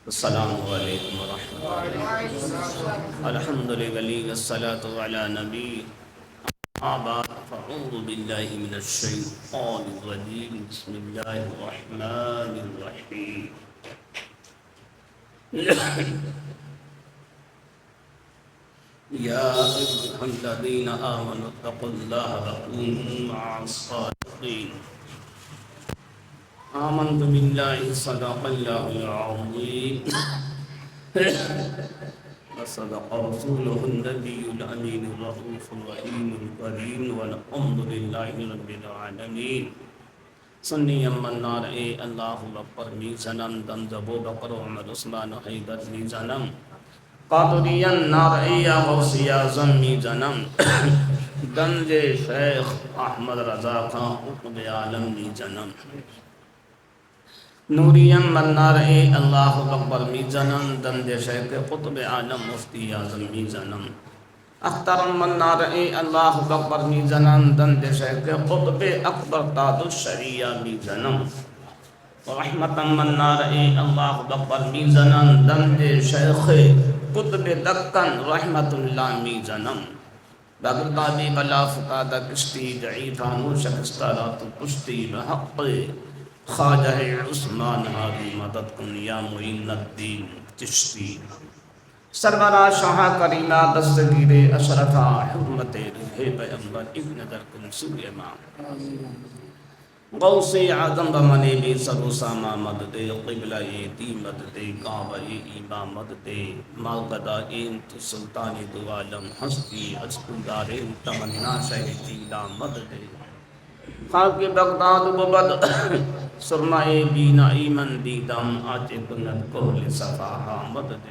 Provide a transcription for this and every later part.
السلام علیکم ورحمۃ اللہ الحمد للہ الصلاۃ علی نبی بعد فاعوذ باللہ من الشیطان الرجیم بسم اللہ الرحمن الرحیم یا ایھا الذین آمنوا اتقوا اللہ وکونوا مع الصادقین آمنت باللہ صدق اللہ العظیم وصدق رسولہ النبی الامین الرؤوف الرحیم الکریم والحمد للہ رب العالمین سنی من نار اے اللہ بکر می زنم دم زبو بکر عمر عثمان حیدر می زنم قادرین نار اے یا غوثی اعظم می زنم گنج شیخ احمد رضا خان قطب عالم می زنم نوریم منار اے اللہ اکبر میزنم دند شیخ قطب عالم مفتی اعظم میزنم اخترم منار اے اللہ اکبر میزنم دند شیخ قطب اکبر تاج الشریعہ میزنم رحمتم منار اے اللہ اکبر میزنم دند شیخ قطب دکن رحمت اللہ میزنم بغدادی بلا فتادہ کشتی ضعیفانو شکستارات کشتی بحق خواجہ عثمان ہادی مدد کن یا معین الدین چشتی سرورہ شاہ کریمہ دستگیر اشرفہ حرمت روح پیغمبر ابن درکن سوی امام غوث اعظم بمنے بی سر و ساما مدد قبلہ دی مدد کعبہ امام مدد مالقدہ انت سلطان دو عالم ہستی اسکندار تمنا شہدیلہ مدد خاک بغداد ببد سرمائے بینا ایمن دیدم آج کنت کہل صفاحہ مدد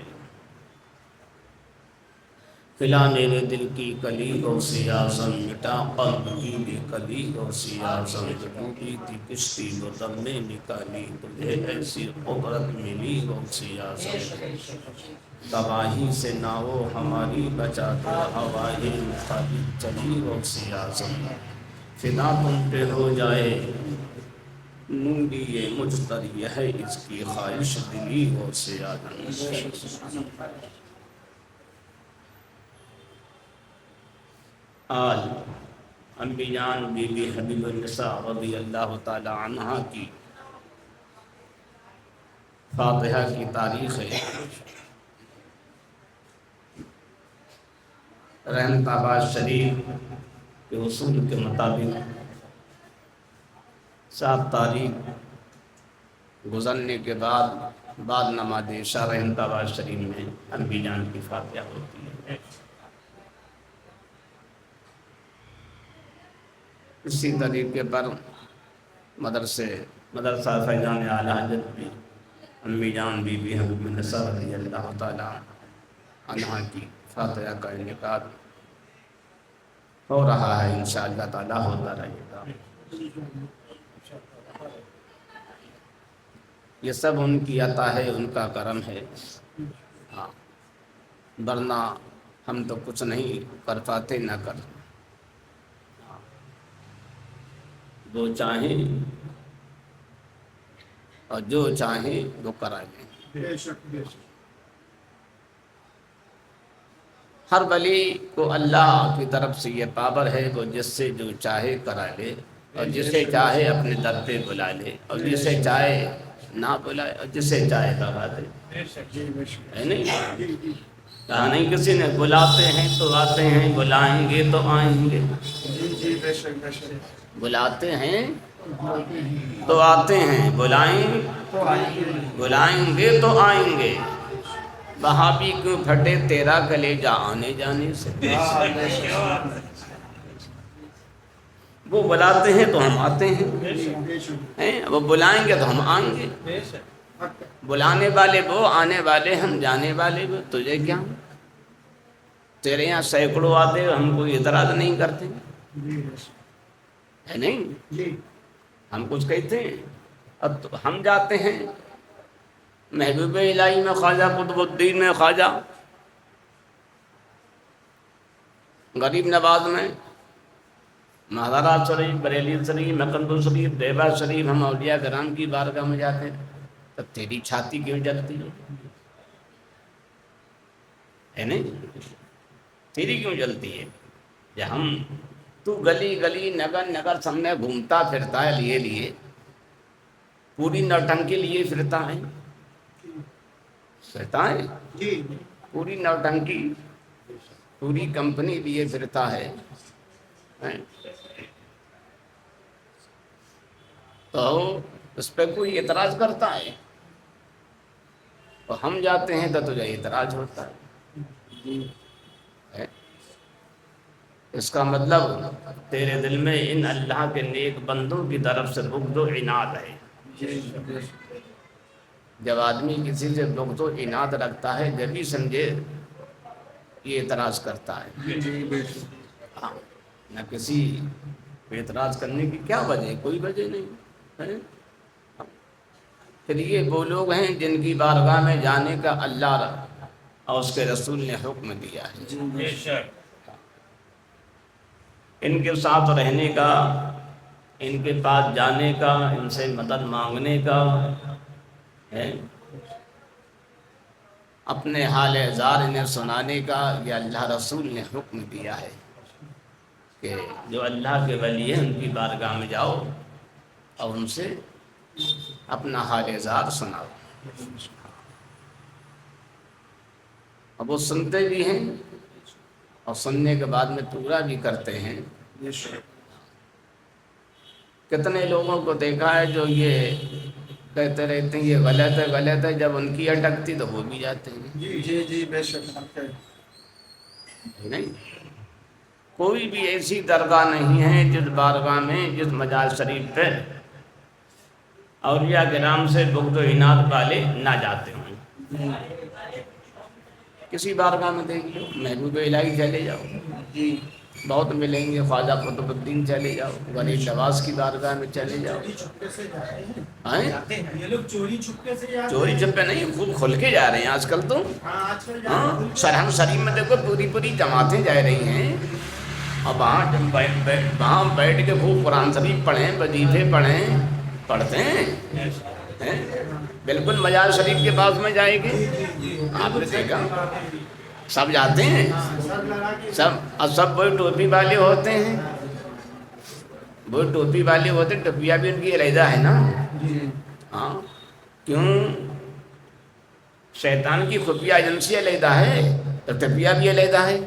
کھلا میرے دل کی کلی غوث اعظم مٹا قلب کی بے کلی غوث اعظم ڈوبی تھی کشتی وہ دم میں نکالی تجھے ایسی قدرت ملی غوث اعظم تباہی سے ناؤ ہماری بچا تو ہوائی مخالف چلی غوث اعظم فدا تم پہ ہو جائے نوری یہ مجتری ہے اس کی خواہش دلی غوث اعظم آج انبیان بی بی حبیب النساء رضی اللہ تعالی عنہ کی فاتحہ کی تاریخ ہے۔ رحمت آباد شریف کے اصول کے مطابق 7 تاریخ گزرنے کے بعد نماز عشاء رحمت آباد شریف میں انبیان کی فاتحہ ہوتی ہے۔ اسی طریقے پر مدرسہ فیضان اعلی حضرت بھی امی جان بی بی حبیب النساء رضی اللہ تعالی عنہ کی فاتحہ کا انعقاد ہو رہا ہے، انشاءاللہ تعالی ہوتا رہے گا۔ یہ سب ان کی عطا ہے، ان کا کرم ہے، ہاں، ورنہ ہم تو کچھ نہیں کر پاتے نہ کر، وہ چاہیں اور جو چاہیں وہ کرا لیں۔ ہر ولی کو اللہ کی طرف سے یہ پاور ہے، وہ جس سے جو چاہے کرا لے، اور جسے چاہے اپنے در پہ بلا لے، اور جسے چاہے نہ بلائے، اور جسے چاہے کرا دے، ہے نہیں؟ کہا نہیں کسی نے بلاتے ہیں تو آتے ہیں، بلائیں گے تو آئیں گے، بلاتے ہیں تو آتے ہیں، بلائیں گے تو آئیں گے۔ وہابی کیوں پھٹے تیرا کلیجہ آنے جانے سے، وہ بلاتے ہیں تو ہم آتے ہیں، وہ بلائیں گے تو ہم آئیں گے۔ بلانے والے وہ، آنے والے ہم، جانے والے وہ، تجھے کیا؟ تیرے یہاں سینکڑوں آتے ہم کوئی اعتراض نہیں کرتے، ہے نہیں؟ ہم کچھ کہتے ہیں، اب تو ہم جاتے ہیں محبوب الہی میں خواجہ قطب الدین میں خواجہ، غریب نواز میں مہاراشٹر شریف، بریلی شریف، مکندو شریف، دیوا شریف، ہم اولیاء کرام کی بارگاہ میں جاتے ہیں۔ تو تیری چھاتی کیوں جلتی ہے نہیں؟ تیری کیوں جلتی ہے؟ کہ ہم تو گلی گلی نگر نگر سب میں گھومتا پھرتا ہے لیے لیے، پوری نوٹنکی لیے پھرتا ہے جی پوری نوٹنکی پوری کمپنی لیے پھرتا ہے۔ تو اس پہ کوئی اعتراض کرتا ہے، تو ہم جاتے ہیں تو تجھے اعتراض ہوتا ہے۔ اس کا مطلب تیرے دل میں ان اللہ کے نیک بندوں کی طرف سے بغض و عناد ہے۔ جب آدمی کسی سے بغض و عناد رکھتا ہے جبھی سمجھے یہ اعتراض کرتا ہے۔ ہاں، نہ کسی پہ اعتراض کرنے کی کیا وجہ ہے؟ کوئی وجہ نہیں ہے۔ پھر یہ وہ لوگ ہیں جن کی بارگاہ میں جانے کا اللہ اور اس کے رسول نے حکم دیا ہے، ان کے ساتھ رہنے کا، ان کے پاس جانے کا، ان سے مدد مانگنے کا ہے، اپنے حال اظہار انہیں سنانے کا یہ اللہ رسول نے حکم دیا ہے کہ جو اللہ کے ولی ہیں ان کی بارگاہ میں جاؤ اور ان سے اپنا حال اظہار سناؤ۔ اب وہ سنتے بھی ہیں اور سننے کے بعد میں پورا بھی کرتے ہیں۔ کتنے لوگوں کو دیکھا ہے جو یہ کہتے رہتے ہیں یہ غلط ہے غلط ہے، جب ان کی اٹکتی تو وہ بھی جاتے ہیں۔ جی بے شک نہیں، کوئی بھی ایسی درگاہ نہیں ہے جس بارگاہ میں، جس مجال شریف پہ اولیاء کرام سے بغض و عناد والے نہ جاتے ہوں۔ کسی بارگاہ میں دیکھ لو، محبوب الہی چلے جاؤ، بہت ملیں گے، خواجہ قطب الدین چلے جاؤ، ولی نواز کی بارگاہ میں چلے جاؤ۔ چوری چھپے نہیں، خوب کھل کے جا رہے ہیں آج کل تو۔ ہاں، سرہنگ شریف میں دیکھو پوری پوری جماعتیں جا رہی ہیں، اور وہاں بیٹھ کے خوب قرآن شریف پڑھیں، وظیفے پڑھیں، پڑھتے ہیں۔ بالکل مجال شریف کے پاس میں جائے گی، آپ نے دیکھا سب جاتے ہیں، سب وہی ٹوپی والے ہوتے ہیں، وہی ٹوپی والے ہوتے ہیں، ٹوپیاں بھی ان کی علیحدہ ہے نا۔ ہاں، کیوں؟ شیطان کی خفیہ ایجنسی علیحدہ ہے تو ٹوپیاں بھی علیحدہ ہے،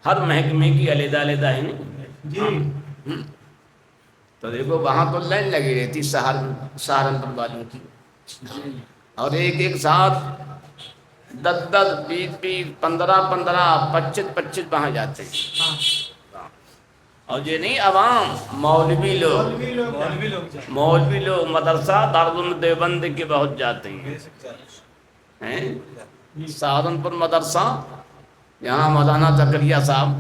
ہر محکمے کی علیحدہ علیحدہ ہے نا۔ تو دیکھو وہاں تو لائن لگی رہتی سہارنپور والوں کی، اور ایک ساتھ 10 20 15 25 وہاں جاتے ہیں۔ اور یہ نہیں عوام، مولوی لوگ مدرسہ دارالعلوم دیوبند کے بہت جاتے ہیں۔ سہارنپور مدرسہ، یہاں مولانا زکریا صاحب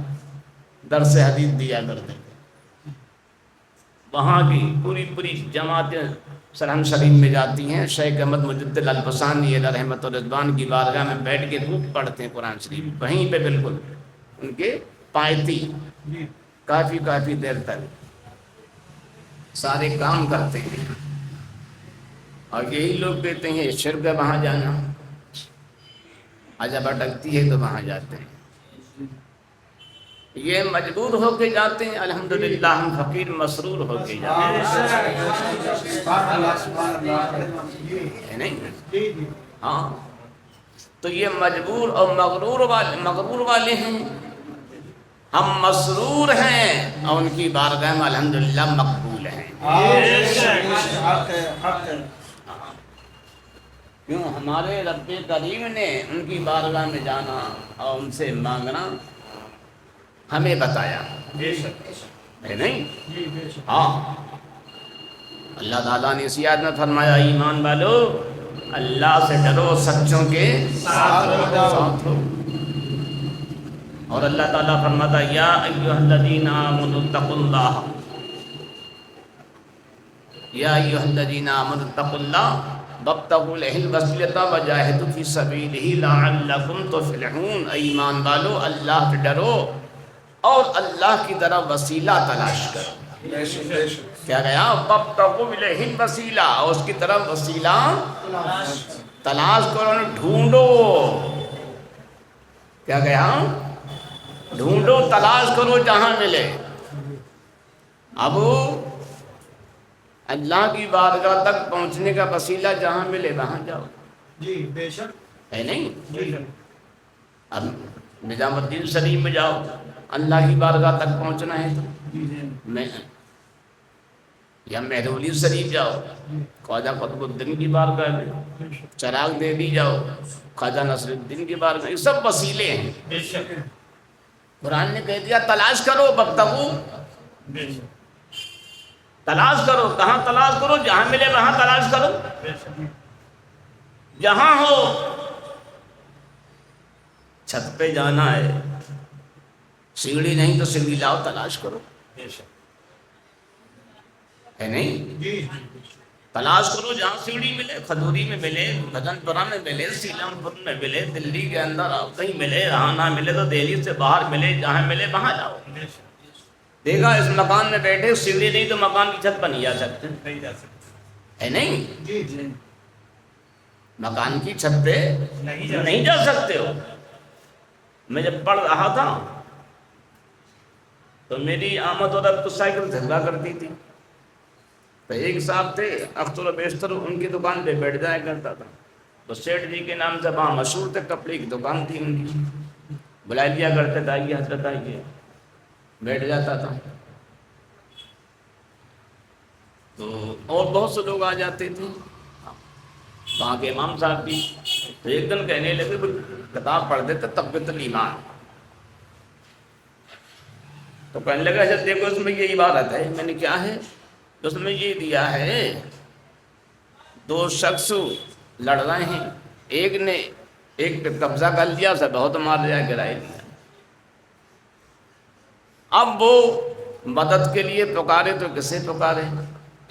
درس حدیث دیا کرتے ہیں، وہاں کی پوری جماعتیں سرہنگ شریف میں جاتی ہیں۔ شیخ احمد مجدد الفسانی علیہ رحمت و رضوان کی بارگاہ میں بیٹھ کے خوب پڑھتے ہیں قرآن شریف، وہیں پہ بالکل ان کے پایتی کافی دیر تک سارے کام کرتے ہیں۔ اور یہی لوگ کہتے ہیں شرک ہے وہاں جانا، جب اٹکتی ہے تو وہاں جاتے ہیں۔ یہ مجبور ہو کے جاتے ہیں، الحمدللہ ہم فقیر مسرور ہو کے جاتے ہیں، نہیں؟ ہاں، تو یہ مجبور اور مغرور والے ہیں، ہم مسرور ہیں اور ان کی بارگاہ میں الحمدللہ مقبول ہیں۔ کیوں؟ ہمارے رب کریم نے ان کی بارگاہ میں جانا اور ان سے مانگنا ہمیں بتایا ہے، نہیں؟ ہاں، اللہ تعالیٰ نے اس آیت میں فرمایا ایمان والو اللہ سے ڈرو، سچوں کے ساتھ ہو۔ اور اللہ تعالیٰ فرماتا یا ایھا الذین آمنوا اتقوا اللہ، یا ایھا الذین آمنوا اتقوا اللہ وابتغوا الیہ الوسیلۃ وجاہدوا فی سبیلہ لعلکم تفلحون۔ ایمان والو اللہ سے ڈرو اور اللہ کی طرف وسیلہ تلاش کرو۔ کیا گیا وابتغوا الیہ الوسیلہ، اس کی طرف وسیلہ تلاش کرو، ڈھونڈو، کیا گیا ڈھونڈو تلاش کرو جہاں ملے۔ اب اللہ کی بارگاہ تک پہنچنے کا وسیلہ جہاں ملے وہاں جاؤ، جی بے شک، ہے نہیں؟ جی اب نظام الدین شریف میں جاؤ، اللہ کی بارگاہ تک پہنچنا ہے تو جی میں یا مہرولی شریف جاؤ، خواجہ قطب الدین کی بارگاہ میں، چراغ دیوی جاؤ، خواجہ نصر الدین کی بارگاہ، یہ سب وسیلے ہیں۔ بے شک، قرآن نے کہہ دیا تلاش کرو، وابتغوا، بے شک، تلاش کرو، کہاں تلاش کرو؟ جہاں ملے وہاں تلاش کرو، بے شک، جہاں ہو۔ چھت پہ جانا ہے، سیڑھی نہیں تو سیڑھی لاؤ، تلاش کرو، بے شک، ہے نہیں؟ جی تلاش کرو جہاں سیڑھی ملے، کھجوری میں ملے، بھجن پورہ میں ملے، سیلم پور میں ملے، دلی کے اندر کہیں ملے، یہاں نہ ملے تو دہلی سے باہر ملے، جہاں ملے وہاں جاؤ۔ بے شک، دیکھا اس مکان میں بیٹھے، سیڑھی نہیں تو مکان کی چھت پر نہیں جا سکتے، نہیں جا سکتے، ہے نہیں؟ جی جی مکان کی چھت پہ نہیں نہیں جا سکتے ہو۔ میں جب پڑھ رہا تھا تو میری آمد و رفت سائیکل سے ہوا کرتی تھی، تو ایک صاحب تھے اختر و بیشتر، ان کی دکان پہ بیٹھ جایا کرتا تھا، تو سیٹھ جی کے نام سے وہاں مشہور تھے، کپڑے کی دکان تھی ان کی، بلا لیا کرتے تھے، آئیے حضرت آئیے، بیٹھ جاتا تھا، تو اور بہت سے لوگ آ جاتے تھے، وہاں کے امام صاحب بھی، تو ایک دن کہنے لگے کتاب پڑھ دیتے تقویۃ الایمان، تو کہنے لگا اچھا دیکھو اس میں یہ عبارت ہے، میں نے کیا ہے؟ اس میں یہ دیا ہے دو شخص لڑ رہے ہیں، ایک نے ایک پہ قبضہ کر لیا، اسے بہت مار دیا، گرائے دیا، اب وہ مدد کے لیے پکارے تو کسے پکارے؟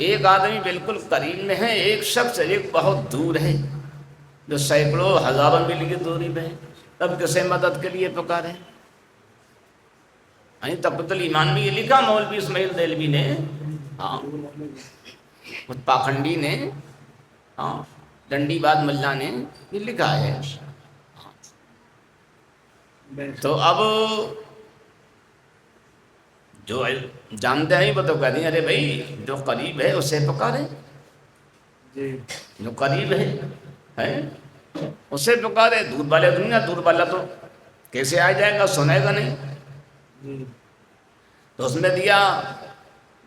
ایک آدمی بالکل قریب میں ہے، ایک شخص ایک بہت دور ہے جو سینکڑوں ہزاروں میل کی دوری پہ ہے، تب کسے مدد کے لیے پکارے؟ تقویۃ الایمان میں یہ لکھا مولوی اسماعیل دہلوی نے، ہاں اس پاکھنڈی نے، ہاں ڈنڈی باد ملا نے یہ لکھا ہے۔ تو اب جو جانتے ہیں وہ تو کہتے ہیں ارے بھائی جو قریب ہے اسے پکارے، جی جو قریب ہے اسے پکارے، دور والے دنیا، دور والا تو کیسے آ جائے گا، سنے گا نہیں۔ جی تو اس میں دیا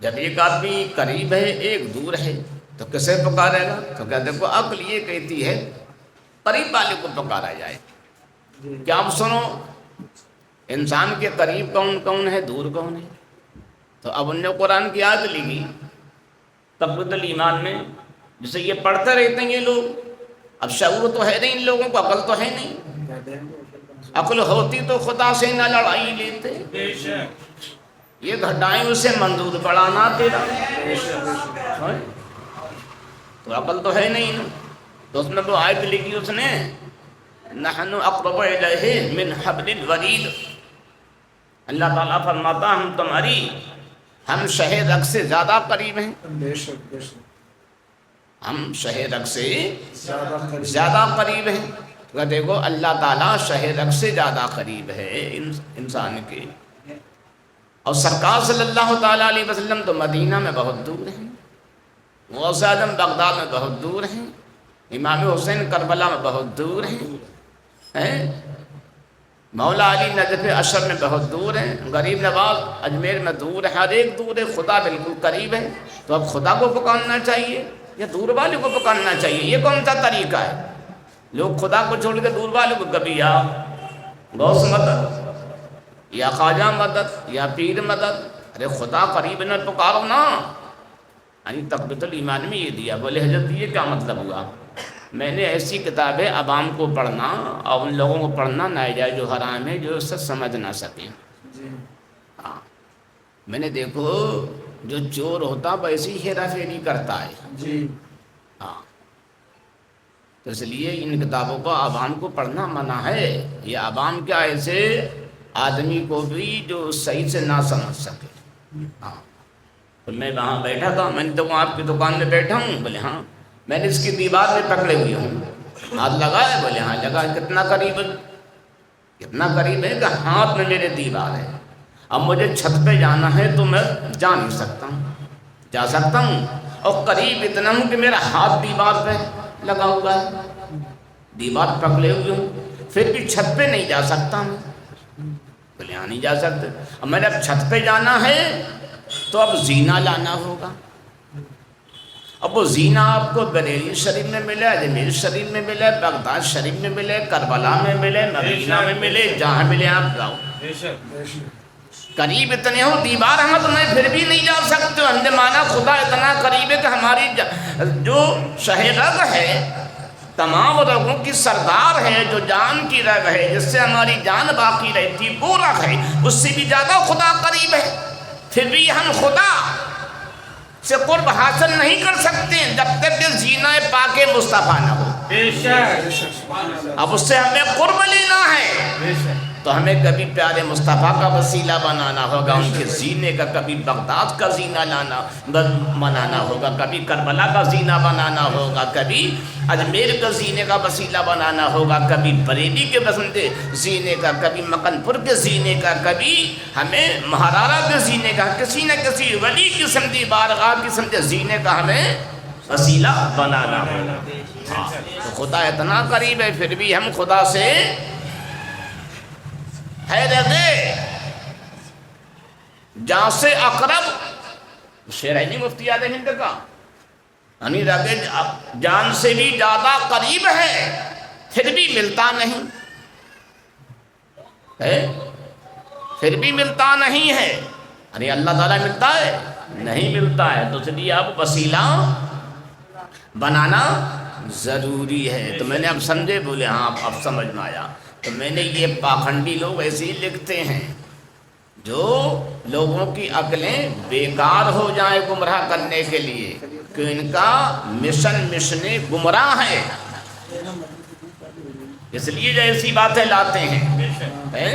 جب ایک آدمی قریب ہے ایک دور ہے تو کسے پکارے گا؟ تو کیا دیکھو عقل یہ کہتی ہے قریب والے کو پکارا جائے۔ جی کیا آپ سنو انسان کے قریب کون کون ہے، دور کون ہے؟ تو اب ان نے قرآن کی آیت لکھی تقویۃ الایمان میں، جسے یہ پڑھتے رہتے ہیں یہ لوگ، اب شعور تو ہے نہیں ان لوگوں کو، عقل تو ہے نہیں، عقل ہوتی تو خدا سے نہ لڑائی لیتے، بے شک، یہ گھٹائیں اسے منظور بڑھانا تیرا، تو عقل تو ہے نہیں نا۔ تو اس میں وہ آیت لکھی اس نے نحن اقرب الیہ من حبل الورید، اللہ تعالیٰ فرماتا ہم تمہاری، ہم شہ رگ سے زیادہ قریب ہیں، بے شک، بے شک، ہم شہ رگ سے زیادہ قریب، زیادہ قریب ہیں۔ تو دیکھو اللہ تعالیٰ شہ رگ سے زیادہ قریب ہے انسان کے، اور سرکار صلی اللہ تعالیٰ علیہ وسلم تو مدینہ میں بہت دور ہیں، غوث اعظم بغداد میں بہت دور ہیں، امام حسین کربلا میں بہت دور ہیں، مولا علی نجف اشر میں بہت دور ہیں، غریب نواز اجمیر میں دور ہے، ہر ایک دور ہے، خدا بالکل قریب ہے۔ تو اب خدا کو پکارنا چاہیے یا دور والے کو پکارنا چاہیے؟ یہ کون سا طریقہ ہے؟ لوگ خدا کو چھوڑ کے دور والے کو، کبھی یا غوث مدد یا خواجہ مدد یا پیر مدد، ارے خدا قریب نہ پکارو نا۔ یعنی تقویۃ الایمان میں یہ دیا، بولے حضرت یہ کیا مطلب ہوا؟ میں نے ایسی کتابیں عوام کو پڑھنا اور ان لوگوں کو پڑھنا ناجائز جو حرام ہے جو اس سے سمجھ نہ سکیں۔ جی ہاں میں نے دیکھو جو چور ہوتا ویسی ہیرا پھیری کرتا ہے، جی ہاں تو اس لیے ان کتابوں کو عوام کو پڑھنا منع ہے۔ یہ عوام کیا ایسے آدمی کو بھی جو صحیح سے نہ سمجھ سکے، ہاں تو میں وہاں بیٹھا تھا، میں نے تو آپ کی دکان میں بیٹھا ہوں؟ بولے ہاں۔ میں نے اس کی دیوار میں پکڑے ہوئے ہوں، ہاتھ لگا ہے؟ بولے ہاں لگا ہے۔ کتنا قریب ہے؟ کتنا قریب ہے کہ ہاتھ میں میرے دیوار ہے۔ اب مجھے چھت پہ جانا ہے تو میں جا نہیں سکتا ہوں، جا سکتا ہوں اور قریب اتنا ہوں کہ میرا ہاتھ دیوار پہ لگا ہوا ہے، دیوار پکڑے ہوئے ہوں، پھر بھی چھت پہ نہیں جا سکتا ہوں۔ بولے ہاں نہیں جا سکتے۔ اب میں نے اب چھت پہ جانا ہے تو اب زینہ لانا ہوگا۔ اب وہ زینہ آپ کو بریلی شریف میں ملے، اجمیر شریف میں ملے، بغداد شریف میں ملے، کربلا میں ملے، مدینہ میں ملے، جہاں ملے آپ جاؤ۔ قریب اتنے ہو دیوار ہاں تو میں پھر بھی نہیں جا سکتے۔ ہم نے مانا خدا اتنا قریب ہے کہ ہماری جو شہ رگ ہے، تمام رگوں کی سردار ہے، جو جان کی رگ ہے، جس سے ہماری جان باقی رہتی، وہ رگ ہے، اس سے بھی زیادہ خدا قریب ہے۔ پھر بھی ہم خدا سے قرب حاصل نہیں کر سکتے جب تک کہ زینہ پاک مصطفیٰ نہ ہو۔ اب اس سے ہمیں قرب لینا ہے تو ہمیں کبھی پیارے مصطفیٰ کا وسیلہ بنانا ہوگا، ان کے زینے کا، کبھی بغداد کا زینہ بنانا ہوگا، کبھی کربلا کا زینہ بنانا ہوگا، کبھی اجمیر کا زینے کا وسیلہ بنانا ہوگا، کبھی بریلی کے زینے کا، کبھی مکن پور کے زینے کا، کبھی ہمیں مہارارا کے زینے کا، کسی نہ کسی ولی کی سمجھی بارگاہ کی سمجھے زینے کا ہمیں وسیلہ بنانا ہوگا۔ تو خدا اتنا قریب ہے، پھر بھی ہم خدا سے ہے رضے جہاں سے اقرب، شعر ہے نہیں مفتی اعظم ہند کا، یعنی رگے جان سے بھی زیادہ قریب ہے پھر بھی ملتا نہیں ہے، پھر بھی ملتا نہیں ہے۔ یعنی اللہ تعالیٰ ملتا ہے؟ نہیں ملتا ہے، تو اس لیے اب وسیلہ بنانا ضروری ہے۔ تو میں نے اب سمجھے؟ بولے ہاں اب سمجھ میں آیا۔ تو میں نے یہ پاکھنڈی لوگ ایسے ہی لکھتے ہیں جو لوگوں کی عقلیں بیکار ہو جائیں گمراہ کرنے کے لیے، کہ ان کا مشن گمراہ ہے، اس لیے جو ایسی باتیں لاتے ہیں۔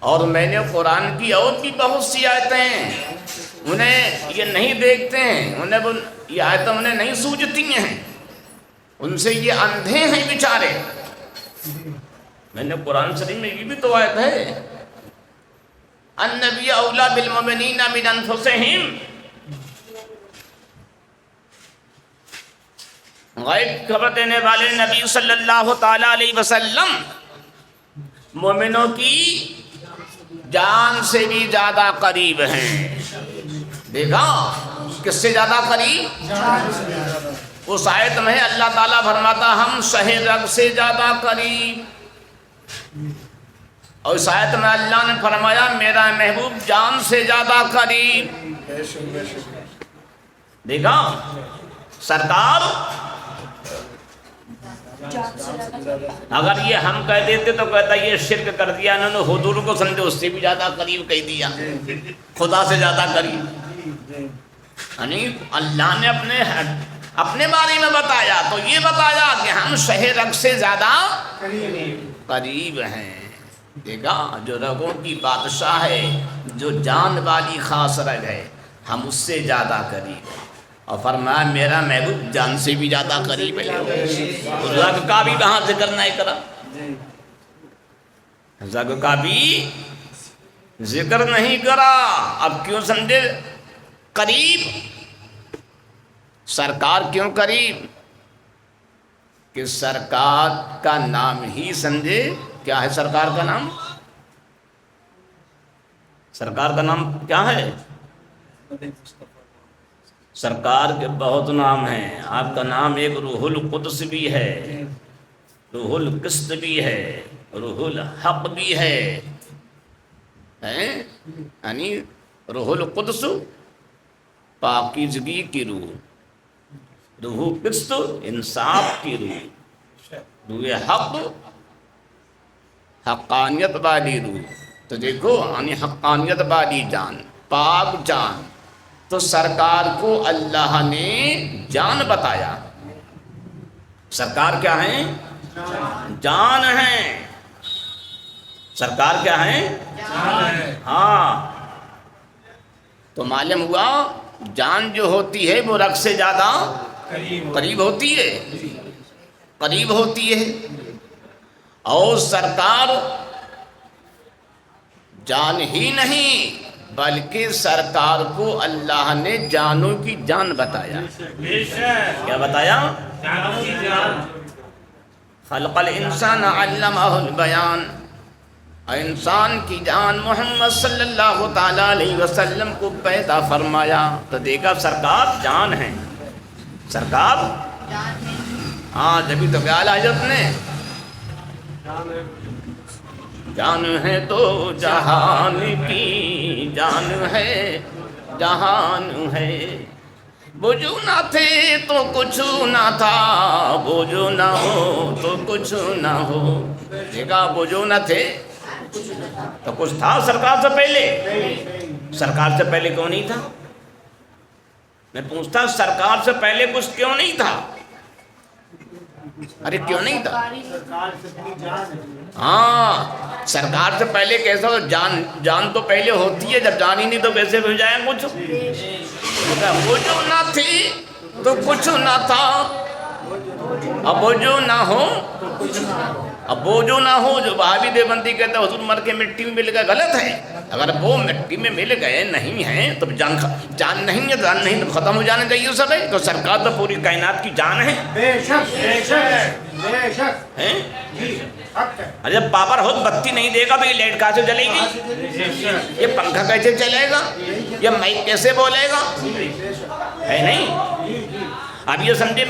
اور میں نے قرآن کی اور بھی بہت سی آیتیں ہیں، انہیں یہ نہیں دیکھتے ہیں، انہیں یہ آیتیں انہیں نہیں سوجتی ہیں، ان سے یہ اندھے ہیں بیچارے۔ میں نے قرآن شریف میں یہ بھی تو آیت ہے، النبی اولیٰ بالمؤمنین من انفسہم، غیب خبر دینے والے نبی صلی اللہ تعالیٰ علیہ وسلم مومنوں کی جان سے بھی زیادہ قریب ہیں۔ دیکھا کس سے زیادہ قریب؟ اس آیت میں اللہ تعالیٰ فرماتا ہم شہ رگ سے زیادہ قریب، اور اس آیت میں اللہ نے فرمایا میرا محبوب جان سے زیادہ قریب۔ دیکھا سرکار اگر یہ ہم کہہ دیتے تو کہتا یہ شرک کر دیا انہوں نے، حضور کو سمجھو اس سے بھی زیادہ قریب کہہ دیا، خدا سے زیادہ قریب۔ یعنی اللہ نے اپنے بارے میں بتایا تو یہ بتایا کہ ہم شہ رگ سے زیادہ قریب ہیں۔ دیکھا جو رگوں کی بادشاہ ہے، جو جان والی خاص رگ ہے، ہم اس سے زیادہ قریب ہیں۔ اور فرمایا میرا محبوب جان سے بھی زیادہ قریب ہے۔ رگ کا بھی وہاں ذکر نہیں کرا، رگ کا بھی ذکر نہیں کرا۔ اب کیوں سمجھے قریب؟ سرکار کیوں قریب؟ کہ سرکار کا نام ہی سمجھے کیا ہے؟ سرکار کا نام، سرکار کا نام کیا ہے؟ سرکار کے بہت نام ہیں، آپ کا نام ایک روح القدس بھی ہے، روح القسط بھی ہے، روح الحق بھی ہے، یعنی روح القدس پاکیزگی کی روح، روح قسط انصاف کی روح، روح حق حقانیت والی روح۔ تو دیکھو یعنی حقانیت والی جان، پاک جان، تو سرکار کو اللہ نے جان بتایا۔ سرکار کیا ہیں؟ جان ہیں۔ سرکار کیا ہیں؟ ہاں، تو معلوم ہوا جان جو ہوتی ہے وہ رگ سے زیادہ قریب ہوتی ہے، قریب ہوتی ہے. اور سرکار جان ہی نہیں بلکہ سرکار کو اللہ نے جانوں کی جان بتایا. کیا بتایا؟ خلق الانسان علمہ البیان. انسان کی جان محمد صلی اللہ تعالی علیہ وسلم کو پیدا فرمایا. تو دیکھا سرکار جان ہے، سرکار ہاں جبھی تو خیال حضرت نے جان ہے تو جہان کی جان ہے، جہان ہے. بوجھو نہ تھے تو کچھ نہ تھا، بوجھو نہ ہو تو کچھ نہ ہو. دیکھا بوجھو نہ تھے تو کچھ تھا سرکار سے پہلے؟ سرکار سے پہلے کیوں نہیں تھا؟ میں پوچھتا سرکار سے پہلے کچھ کیوں نہیں تھا؟ ارے کیوں نہیں تھا؟ ہاں سرکار سے پہلے کیسا ہو؟ جان تو پہلے ہوتی ہے، جب جان ہی نہیں تو کیسے ہو جائے کچھ؟ وہ جو نہ تھی تو کچھ نہ تھا، اب وہ جو نہ ہو، اب وہ جو نہ ہو. جو وہابی دیوبندی کہتا ہے حضور مر کے مٹی میں مل گئے، غلط ہے. اگر وہ مٹی میں مل گئے نہیں ہیں تو جان نہیں ہے، جان نہیں تو ختم ہو جانا چاہیے سب ہے. تو سرکار تو پوری کائنات کی جان ہے. بے شک بے شک بے شک. ارے جب پاور ہو بتی نہیں دے گا تو یہ لائٹ کہاں سے جلے گی؟ یہ پنکھا کیسے چلے گا؟ یہ مائک کیسے بولے گا؟ ہے نہیں. اب یہ سمجھے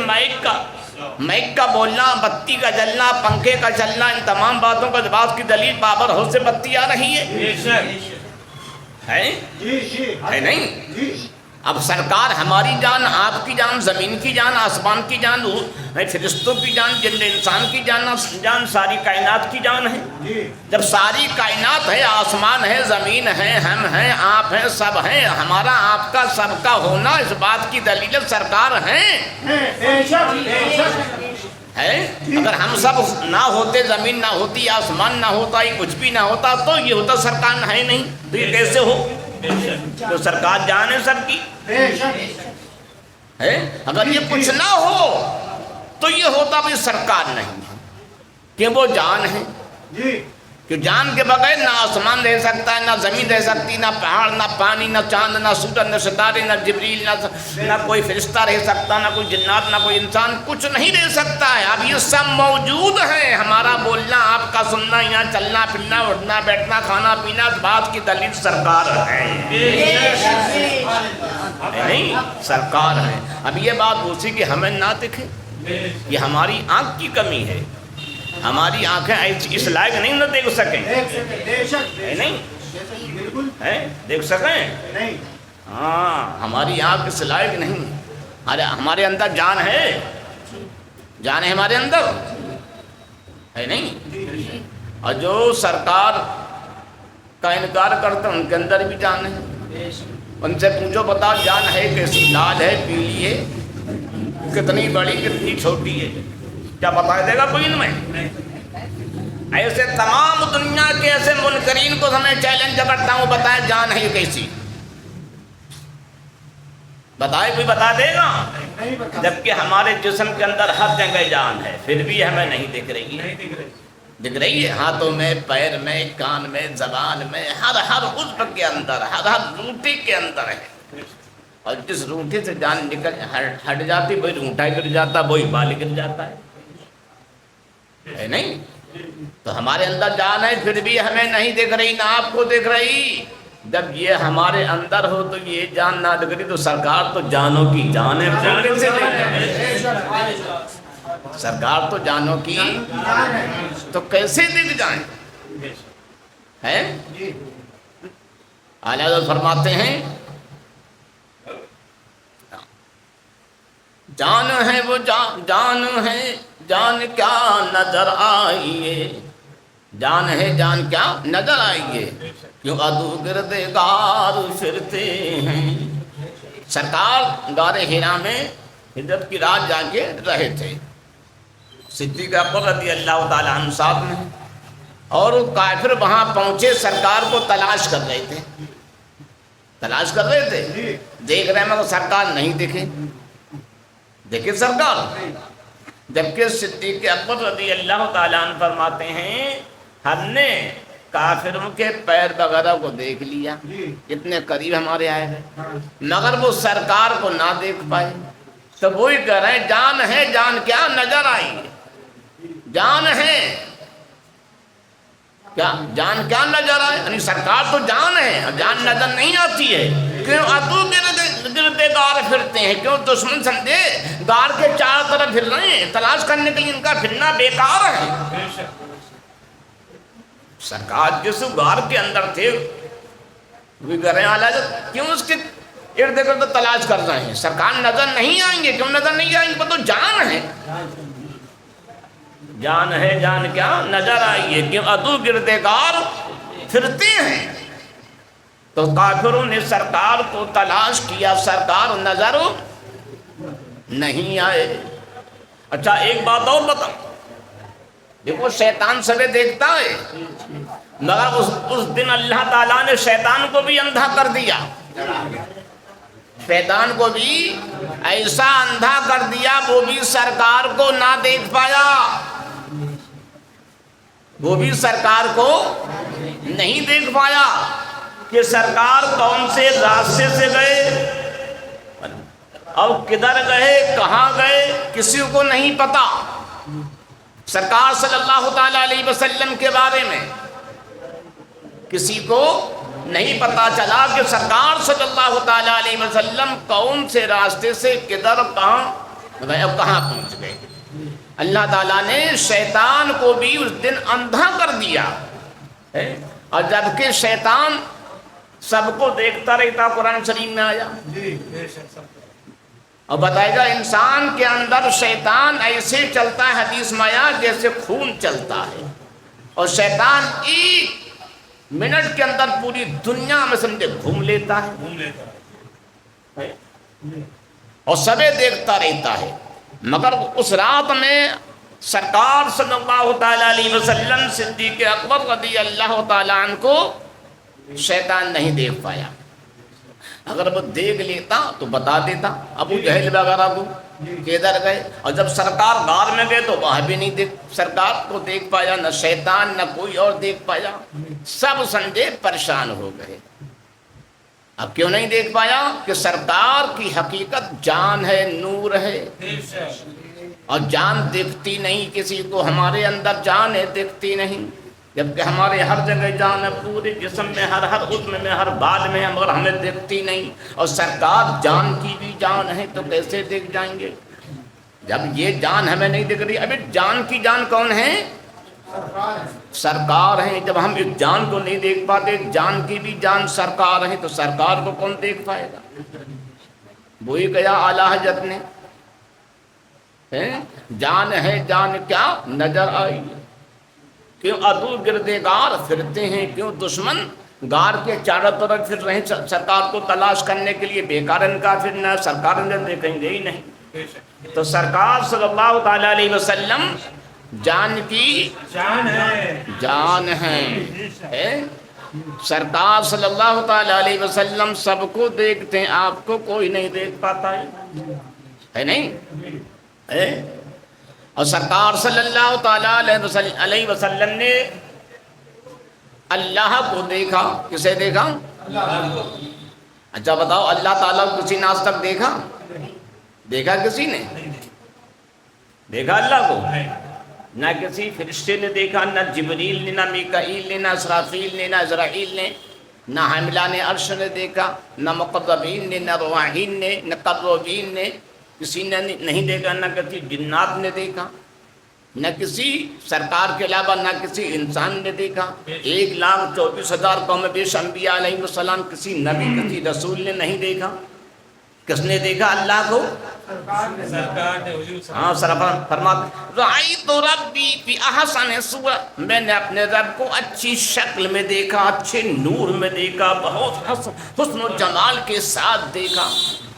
مائک کا بولنا، بتی کا جلنا، پنکھے کا چلنا، ان تمام باتوں کا جواز کی دلیل پاور ہاؤس سے بتی آ رہی ہے نہیں. اب سرکار ہماری جان، آپ کی جان، زمین کی جان، آسمان کی جان، فرشتوں کی جان، جن انسان کی جان، ساری کائنات کی جان ہے. جب ساری کائنات ہے، آسمان ہے، زمین ہے، ہم ہیں، آپ ہیں، سب ہیں، ہمارا آپ کا سب کا ہونا اس بات کی دلیل سرکار ہیں. ہے اگر ہم سب نہ ہوتے، زمین نہ ہوتی، آسمان نہ ہوتا، یہ کچھ بھی نہ ہوتا تو یہ ہوتا سرکار ہے نہیں. تو یہ کیسے ہو؟ تو سرکار جان ہے سب کی ہے. اگر یہ کچھ نہ ہو تو یہ ہوتا بھی سرکار نہیں ہے کہ وہ جان ہے. کہ جان کے بغیر نہ آسمان رہ سکتا ہے، نہ زمین رہ سکتی، نہ پہاڑ، نہ پانی، نہ چاند، نہ سورج، نہ ستارے، نہ جبریل، نہ کوئی فرشتہ رہ سکتا، نہ کوئی جنات، نہ کوئی انسان، کچھ نہیں رہ سکتا ہے. اب یہ سب موجود ہے. ہمارا بولنا، آپ کا سننا، یہاں چلنا پھرنا، اٹھنا بیٹھنا، کھانا پینا، اس بات کی دلیل سرکار ہے نہیں، سرکار ہے. اب یہ بات اسی کی ہمیں نہ دکھے، یہ ہماری آنکھ کی کمی ہے. ہماری آنکھیں اس لائق نہیں نہ دیکھ سکیں، ہے نہیں ہے دیکھ سکیں. ہاں ہماری آنکھ اس لائق نہیں. ارے ہمارے اندر جان ہے، جان ہے ہمارے اندر ہے نہیں. اور جو سرکار کا انکار کرتے ہیں ان کے اندر بھی جان ہے. ان سے پوچھو بتا جان ہے کیسی، لال ہے، پیلی ہے، کتنی بڑی، کتنی چھوٹی ہے، کیا بتا دے گا کوئی ان میں؟ ایسے تمام دنیا کے ایسے منکرین کو ہمیں چیلنج کرتا ہوں، بتائیں جان ہے کیسی؟ بتائے کوئی بتا دے گا؟ جبکہ ہمارے جسم کے اندر ہر جگہ جان ہے، پھر بھی ہمیں نہیں دکھ رہی ہے. دکھ رہی ہے ہاتھوں میں، پیر میں، کان میں، زبان میں، ہر عضو کے اندر، ہر روٹی کے اندر ہے. اور جس روٹی سے جان نکل ہٹ جاتی وہی روٹا گر جاتا، وہی بال گر جاتا ہے نہیں. تو ہمارے اندر جان ہے پھر بھی ہمیں نہیں دیکھ رہی، نہ آپ کو دیکھ رہی. جب یہ ہمارے اندر ہو تو یہ جان نہ دیکھ رہی تو سرکار تو جانوں کی جان ہے. سرکار تو جانوں کی تو کیسے دکھ جائیں؟ ہے اعلیٰ حضرت فرماتے ہیں جان ہے وہ جان ہے، جان کیا نظر آئیے، جان ہے جان کیا نظر آئیے، کیوں عدو گردگار پھرتے ہیں. سرکار غار حرا میں ہجرت کی رات جا کے رہے تھے. صدیق اکبر رضی اللہ تعالیٰ عنہ صاحب میں، اور کافر وہاں پہنچے، سرکار کو تلاش کر رہے تھے. تلاش کر رہے تھے، دیکھ رہے ہیں مگر سرکار نہیں دیکھے، دیکھے سرکار۔ جبکہ صدیق اکبر رضی اللہ تعالیٰ عنہ فرماتے ہیں ہم نے کافروں کے پیر وغیرہ کو دیکھ لیا، اتنے قریب ہمارے آئے ہیں، مگر وہ سرکار کو نہ دیکھ پائے۔ تو وہی کہہ رہے ہیں جان ہے، جان کیا نظر آئی، جان ہے کیا، جان کیا نظر آئے، یعنی سرکار تو جان ہے، جان نظر نہیں آتی ہے۔ کیوں عدو گردے گار پھرتے ہیں، کیوں دشمن سمجھے گار کے چاروں طرف پھر رہے ہیں، تلاش کرنے کے لیے ان کا پھرنا بیکار ہے۔ سرکار جس غار کے اندر تھے وہ کہہ رہے ہیں کیوں اس کے ارد گرد تلاش کر رہے ہیں، سرکار نظر نہیں آئیں گے، کیوں نظر نہیں آئیں گے، وہ تو جان ہے، جان ہے، جان کیا نظر آئیے، کیوں عدو گردگار پھرتے ہیں۔ تو کافروں نے سرکار کو تلاش کیا، سرکار نظر نہیں آئے۔ اچھا ایک بات اور بتاؤں، دیکھو شیطان سبے دیکھتا ہے، مگر اس دن اللہ تعالیٰ نے شیطان کو بھی اندھا کر دیا، شیطان کو بھی ایسا اندھا کر دیا وہ بھی سرکار کو نہ دیکھ پایا، وہ بھی سرکار کو نہیں دیکھ پایا کہ سرکار کون سے راستے سے گئے اور کدھر گئے، کہاں گئے، کسی کو نہیں پتا۔ سرکار صلی اللہ تعالیٰ علیہ وسلم کے بارے میں کسی کو نہیں پتا چلا کہ سرکار صلی اللہ تعالیٰ علیہ وسلم کون سے راستے سے کدھر کہاں گئے اور کہاں پہنچ گئے۔ اللہ تعالیٰ نے شیطان کو بھی اس دن اندھا کر دیا، اور جبکہ شیطان سب کو دیکھتا رہتا، قرآن شریف میں آیا اور بتائے گا انسان کے اندر شیطان ایسے چلتا ہے، حدیث میں آیا جیسے خون چلتا ہے، اور شیطان ایک منٹ کے اندر پوری دنیا میں سمجھے گھوم لیتا ہے اور سبے دیکھتا رہتا ہے، مگر اس رات میں سرکار صلی اللہ تعالیٰ علیہ وسلم صدیق اکبر رضی اللہ تعالیٰ عنہ کو شیطان نہیں دیکھ پایا۔ اگر وہ دیکھ لیتا تو بتا دیتا ابو جہل وغیرہ کو کہ ادھر گئے، اور جب سرکار غار میں گئے تو وہاں بھی نہیں سرکار کو دیکھ پایا، نہ شیطان نہ کوئی اور دیکھ پایا، سب سمجھے پریشان ہو گئے۔ اب کیوں نہیں دیکھ پایا کہ سرکار کی حقیقت جان ہے، نور ہے، اور جان دکھتی نہیں کسی کو، ہمارے اندر جان ہے دکھتی نہیں، جبکہ ہمارے ہر جگہ جان ہے، پورے جسم میں، ہر عضو میں، ہر بال میں ہے، مگر ہمیں دیکھتی نہیں، اور سرکار جان کی بھی جان ہے تو کیسے دیکھ جائیں گے جب یہ جان ہمیں نہیں دکھ رہی۔ ابھی جان کی جان کون ہے؟ سرکار ہیں۔ جب ہم اس جان کو نہیں دیکھ پاتے، جان کی بھی جان سرکار ہیں، تو سرکار کو کون دیکھ پائے گا؟ وہی کہا اعلیٰ حضرت نے، جان ہے، جان کیا نظر آئی، کیوں عدو گردگار پھرتے ہیں، کیوں دشمن غار کے چاروں طرف پھر رہے ہیں سرکار کو تلاش کرنے کے لیے، بیکار ان کا پھرنا، سرکار نے دیکھیں گے ہی نہیں۔ تو سرکار صلی اللہ تعالیٰ علیہ وسلم جان کی جان ہے، سرکار صلی اللہ تعالیٰ علیہ وسلم سب کو دیکھتے ہیں، آپ کو کوئی نہیں دیکھ پاتا ہے نہیں ہے؟ اور سرکار صلی اللہ تعالیٰ علیہ وسلم نے اللہ کو دیکھا، کسے دیکھا؟ اچھا بتاؤ، اللہ تعالیٰ کو کسی نے آج تک دیکھا؟ دیکھا کسی نے؟ دیکھا اللہ کو؟ نہ کسی فرشتے نے دیکھا، نہ جبریل نے، نہ میکائیل نے، نہ اسرافیل نے، نہ عزرائیل نے، نہ حاملان عرش نے دیکھا، نہ مقربین نے، نہ رواحین نے، نہ قربین نے، کسی نے نہیں دیکھا، نہ کسی جنات نے دیکھا، نہ کسی سرکار کے علاوہ نہ کسی انسان نے دیکھا۔ 1,24,000 قوم بیش انبیاء علیہ السلام، کسی نبی کسی رسول نے نہیں دیکھا۔ کس نے دیکھا اللہ کو؟ ہاں فرماتے رأیت ربی فی احسن صورت، میں نے اپنے رب کو اچھی شکل میں دیکھا، اچھے نور میں دیکھا، بہت حسن و جمال کے ساتھ دیکھا۔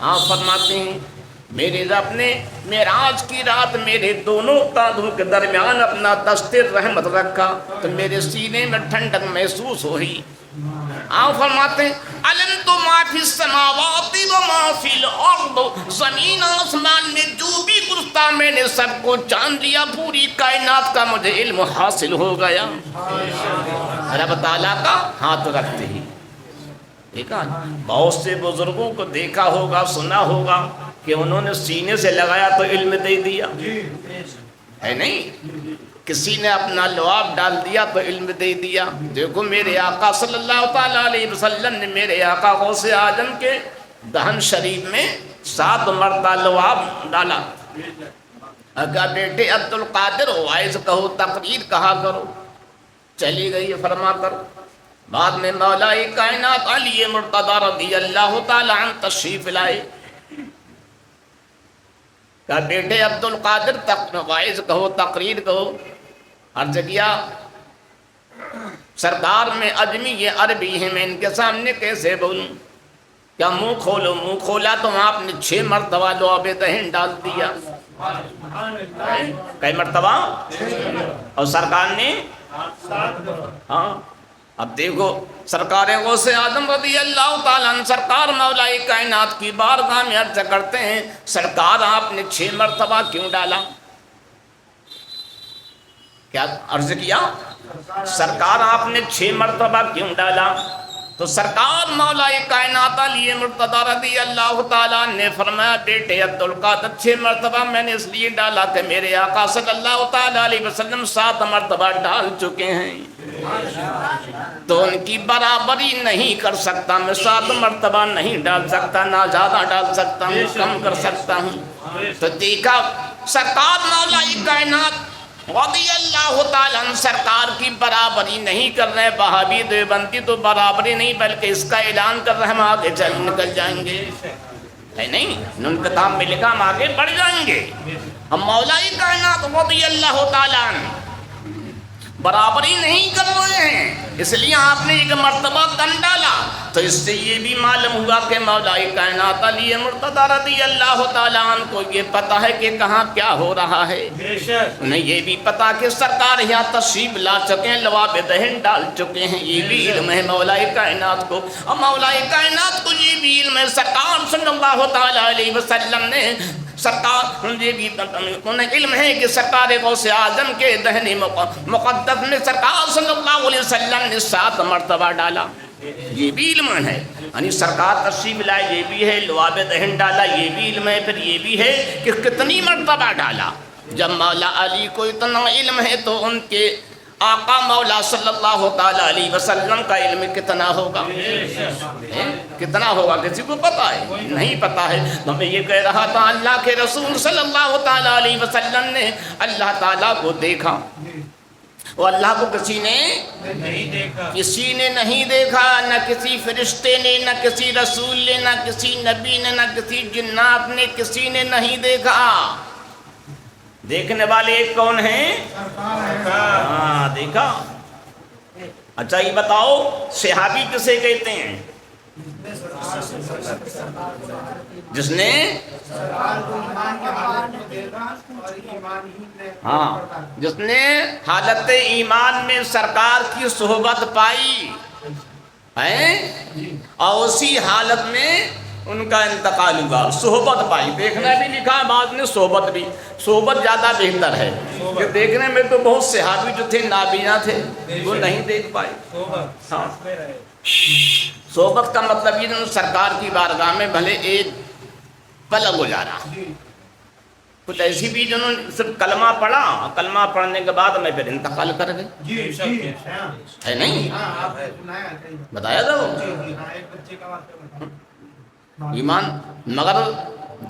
ہاں فرماتے ہیں میرے رب نے معراج کی رات میرے دونوں کاندھوں کے درمیان اپنا دست رحمت رکھا تو میرے سینے میں ٹھنڈک محسوس ہوئی، آپ فرماتے ہیں علمتُ ما فی السماوات و ما فی الارض، زمین آسمان میں جو بھی کچھ تھا میں نے سب کو جان لیا، پوری کائنات کا مجھے علم حاصل ہو گیا۔ رب تعالیٰ کا ہاتھ رکھتے ہی دیکھا، بہت سے بزرگوں کو دیکھا ہوگا، سنا ہوگا کہ انہوں نے سینے سے لگایا تو علم دے دیا، ہے نہیں؟ کسی نے اپنا لعاب ڈال دیا تو علم دے دیا۔ دیکھو میرے آقا صلی اللہ تعالیٰ علیہ وسلم نے میرے آقا غوث اعظم کے دہن شریف میں 7 مرتبہ لعاب ڈالا، اگر بیٹے عبد القادر وائز کہو، تقریر کہا کرو، چلی گئی فرما کر۔ بعد میں مولا کائنات علی مرتضی رضی اللہ تعالیٰ عنہ تشریف لائے، کہا بیٹے عبد القادر وائز کہو، تقریر کہو۔ عرض کیا سرکار میں عجمی یہ عربی ہے، میں ان کے سامنے کیسے بولوں؟ کیا منہ کھولو؟ منہ کھولا تو آپ نے 6 مرتبہ لعاب دہن ڈال دیا۔ کئی مرتبہ؟ اور سرکار نے ہاں۔ اب دیکھو سرکار غوث اعظم رضی اللہ تعالیٰ عنہ سرکار مولا کائنات کی بارگاہ میں عرض کرتے ہیں سرکار آپ نے 6 مرتبہ کیوں ڈالا؟ کیا عرض کیا؟ سرکار آپ نے 6 مرتبہ کیوں ڈالا؟ تو سرکار مولا کائنات علی مرتضی رضی اللہ تعالیٰ نے فرمایا بیٹے عبد القادر 6 مرتبہ میں نے اس لیے ڈالا کہ میرے آقا صلی اللہ تعالیٰ علیہ وسلم 7 مرتبہ ڈال چکے ہیں، تو ان کی برابری نہیں کر سکتا، میں 7 مرتبہ نہیں ڈال سکتا، نہ زیادہ ڈال سکتا ہوں، کم کر سکتا ہوں۔ تو دیکھا سرکار مولا کائنات رضی اللہ تعالیٰ عنہ سرکار کی برابری نہیں کر رہے۔ وہابی دیوبندی تو برابری نہیں بلکہ اس کا اعلان کر رہے ہم آگے نکل جائیں گے، ہے نہیں؟ ان کتاب میں لکھا ہم آگے بڑھ جائیں گے۔ ہم مولا کائنات رضی اللہ تعالیٰ عنہ برابری نہیں کر رہے ہیں، اس لیے آپ نے 1 مرتبہ کم ڈالا۔ تو اس سے یہ بھی معلوم ہوا کہ مولا کائنات علی مرتضی رضی اللہ تعالیٰ عنہ کو یہ پتہ ہے کہ کہاں کیا ہو رہا ہے، انہیں یہ بھی پتا کہ سرکار یہاں تشریف لا چکے ہیں، لعاب دہن ڈال چکے ہیں، یہ بھی علم ہے مولا کائنات کو۔ اور مولا کائنات کو یہ بھی علم ہے، سرکار صلی اللہ تعالیٰ علیہ وسلم نے سرکار یہ بھی انہیں علم ہے کہ سرکار غوث اعظم کے دہن مقدس میں سرکار صلی اللہ علیہ وسلم نے 7 مرتبہ ڈالا، یہ بھی علم ہے۔ یعنی سرکار تشریف لائے یہ بھی ہے، لعاب دہن ڈالا یہ بھی علم ہے، پھر یہ بھی ہے کہ کتنی مرتبہ ڈالا۔ جب مولا علی کو اتنا علم ہے تو ان کے آقا مولا صلی اللہ تعالیٰ علیہ وسلم کا علم کتنا ہوگا؟ کتنا ہوگا کسی کو پتا ہے؟ نہیں پتا ہے۔ تو میں یہ کہہ رہا تھا اللہ کے رسول صلی اللہ تعالیٰ علیہ وسلم نے اللہ تعالیٰ کو دیکھا، وہ اللہ کو کسی نے نہیں دیکھا، نہ کسی فرشتے نے، نہ کسی رسول نے، نہ کسی نبی نے، نہ کسی جنات نے، کسی نے نہیں دیکھا۔ دیکھنے والے ایک کون ہیں؟ ہاں دیکھا۔ اچھا یہ بتاؤ صحابی کسے کہتے ہیں؟ جس نے جس نے حالت ایمان میں سرکار کی صحبت پائی ہے اور اسی حالت میں ان کا انتقال ہوا، صحبت پائی۔ دیکھنا بھی لکھا بعد میں صحبت بھی، صحبت زیادہ بہتر ہے کہ دیکھنے میں تو بہت صحابی جو تھے نابینا تھے وہ نہیں دیکھ پائے۔ ہاں صحبت کا مطلب یہ سرکار کی بارگاہ میں بھلے ایک پل گزارا، کچھ ایسی بھی جنہوں نے صرف کلمہ پڑھا، کلمہ پڑھنے کے بعد میں پھر انتقال کر گئے، ہے نہیں؟ بتایا تھا وہ ایمان۔ مگر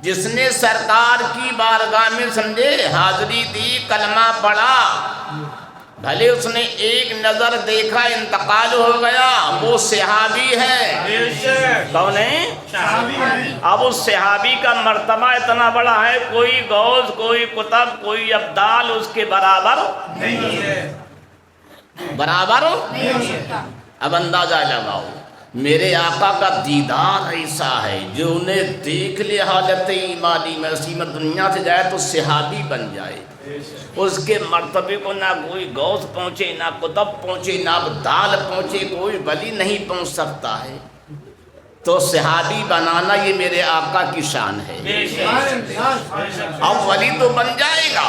جس نے سرکار کی بارگاہ میں سمجھے حاضری دی، کلمہ پڑھا، بھلے اس نے ایک نظر دیکھا انتقال ہو گیا، وہ صحابی ہے۔ کون ہے؟ اب اس صحابی کا مرتبہ اتنا بڑا ہے، کوئی غوث، کوئی قطب، کوئی ابدال اس کے برابر نہیں ہے، برابر۔ اب اندازہ لگاؤ میرے آقا کا دیدار ایسا ہے جو انہیں دیکھ لے حالت ایمانی میں، اسی میں دنیا سے جائے تو صحابی بن جائے، اس کے مرتبے کو نہ کوئی غوث پہنچے، نہ قطب پہنچے، نہ ابدال پہنچے، کوئی ولی نہیں پہنچ سکتا ہے، تو صحابی بنانا یہ میرے آقا کی شان ہے۔ اب ولی تو بن جائے گا،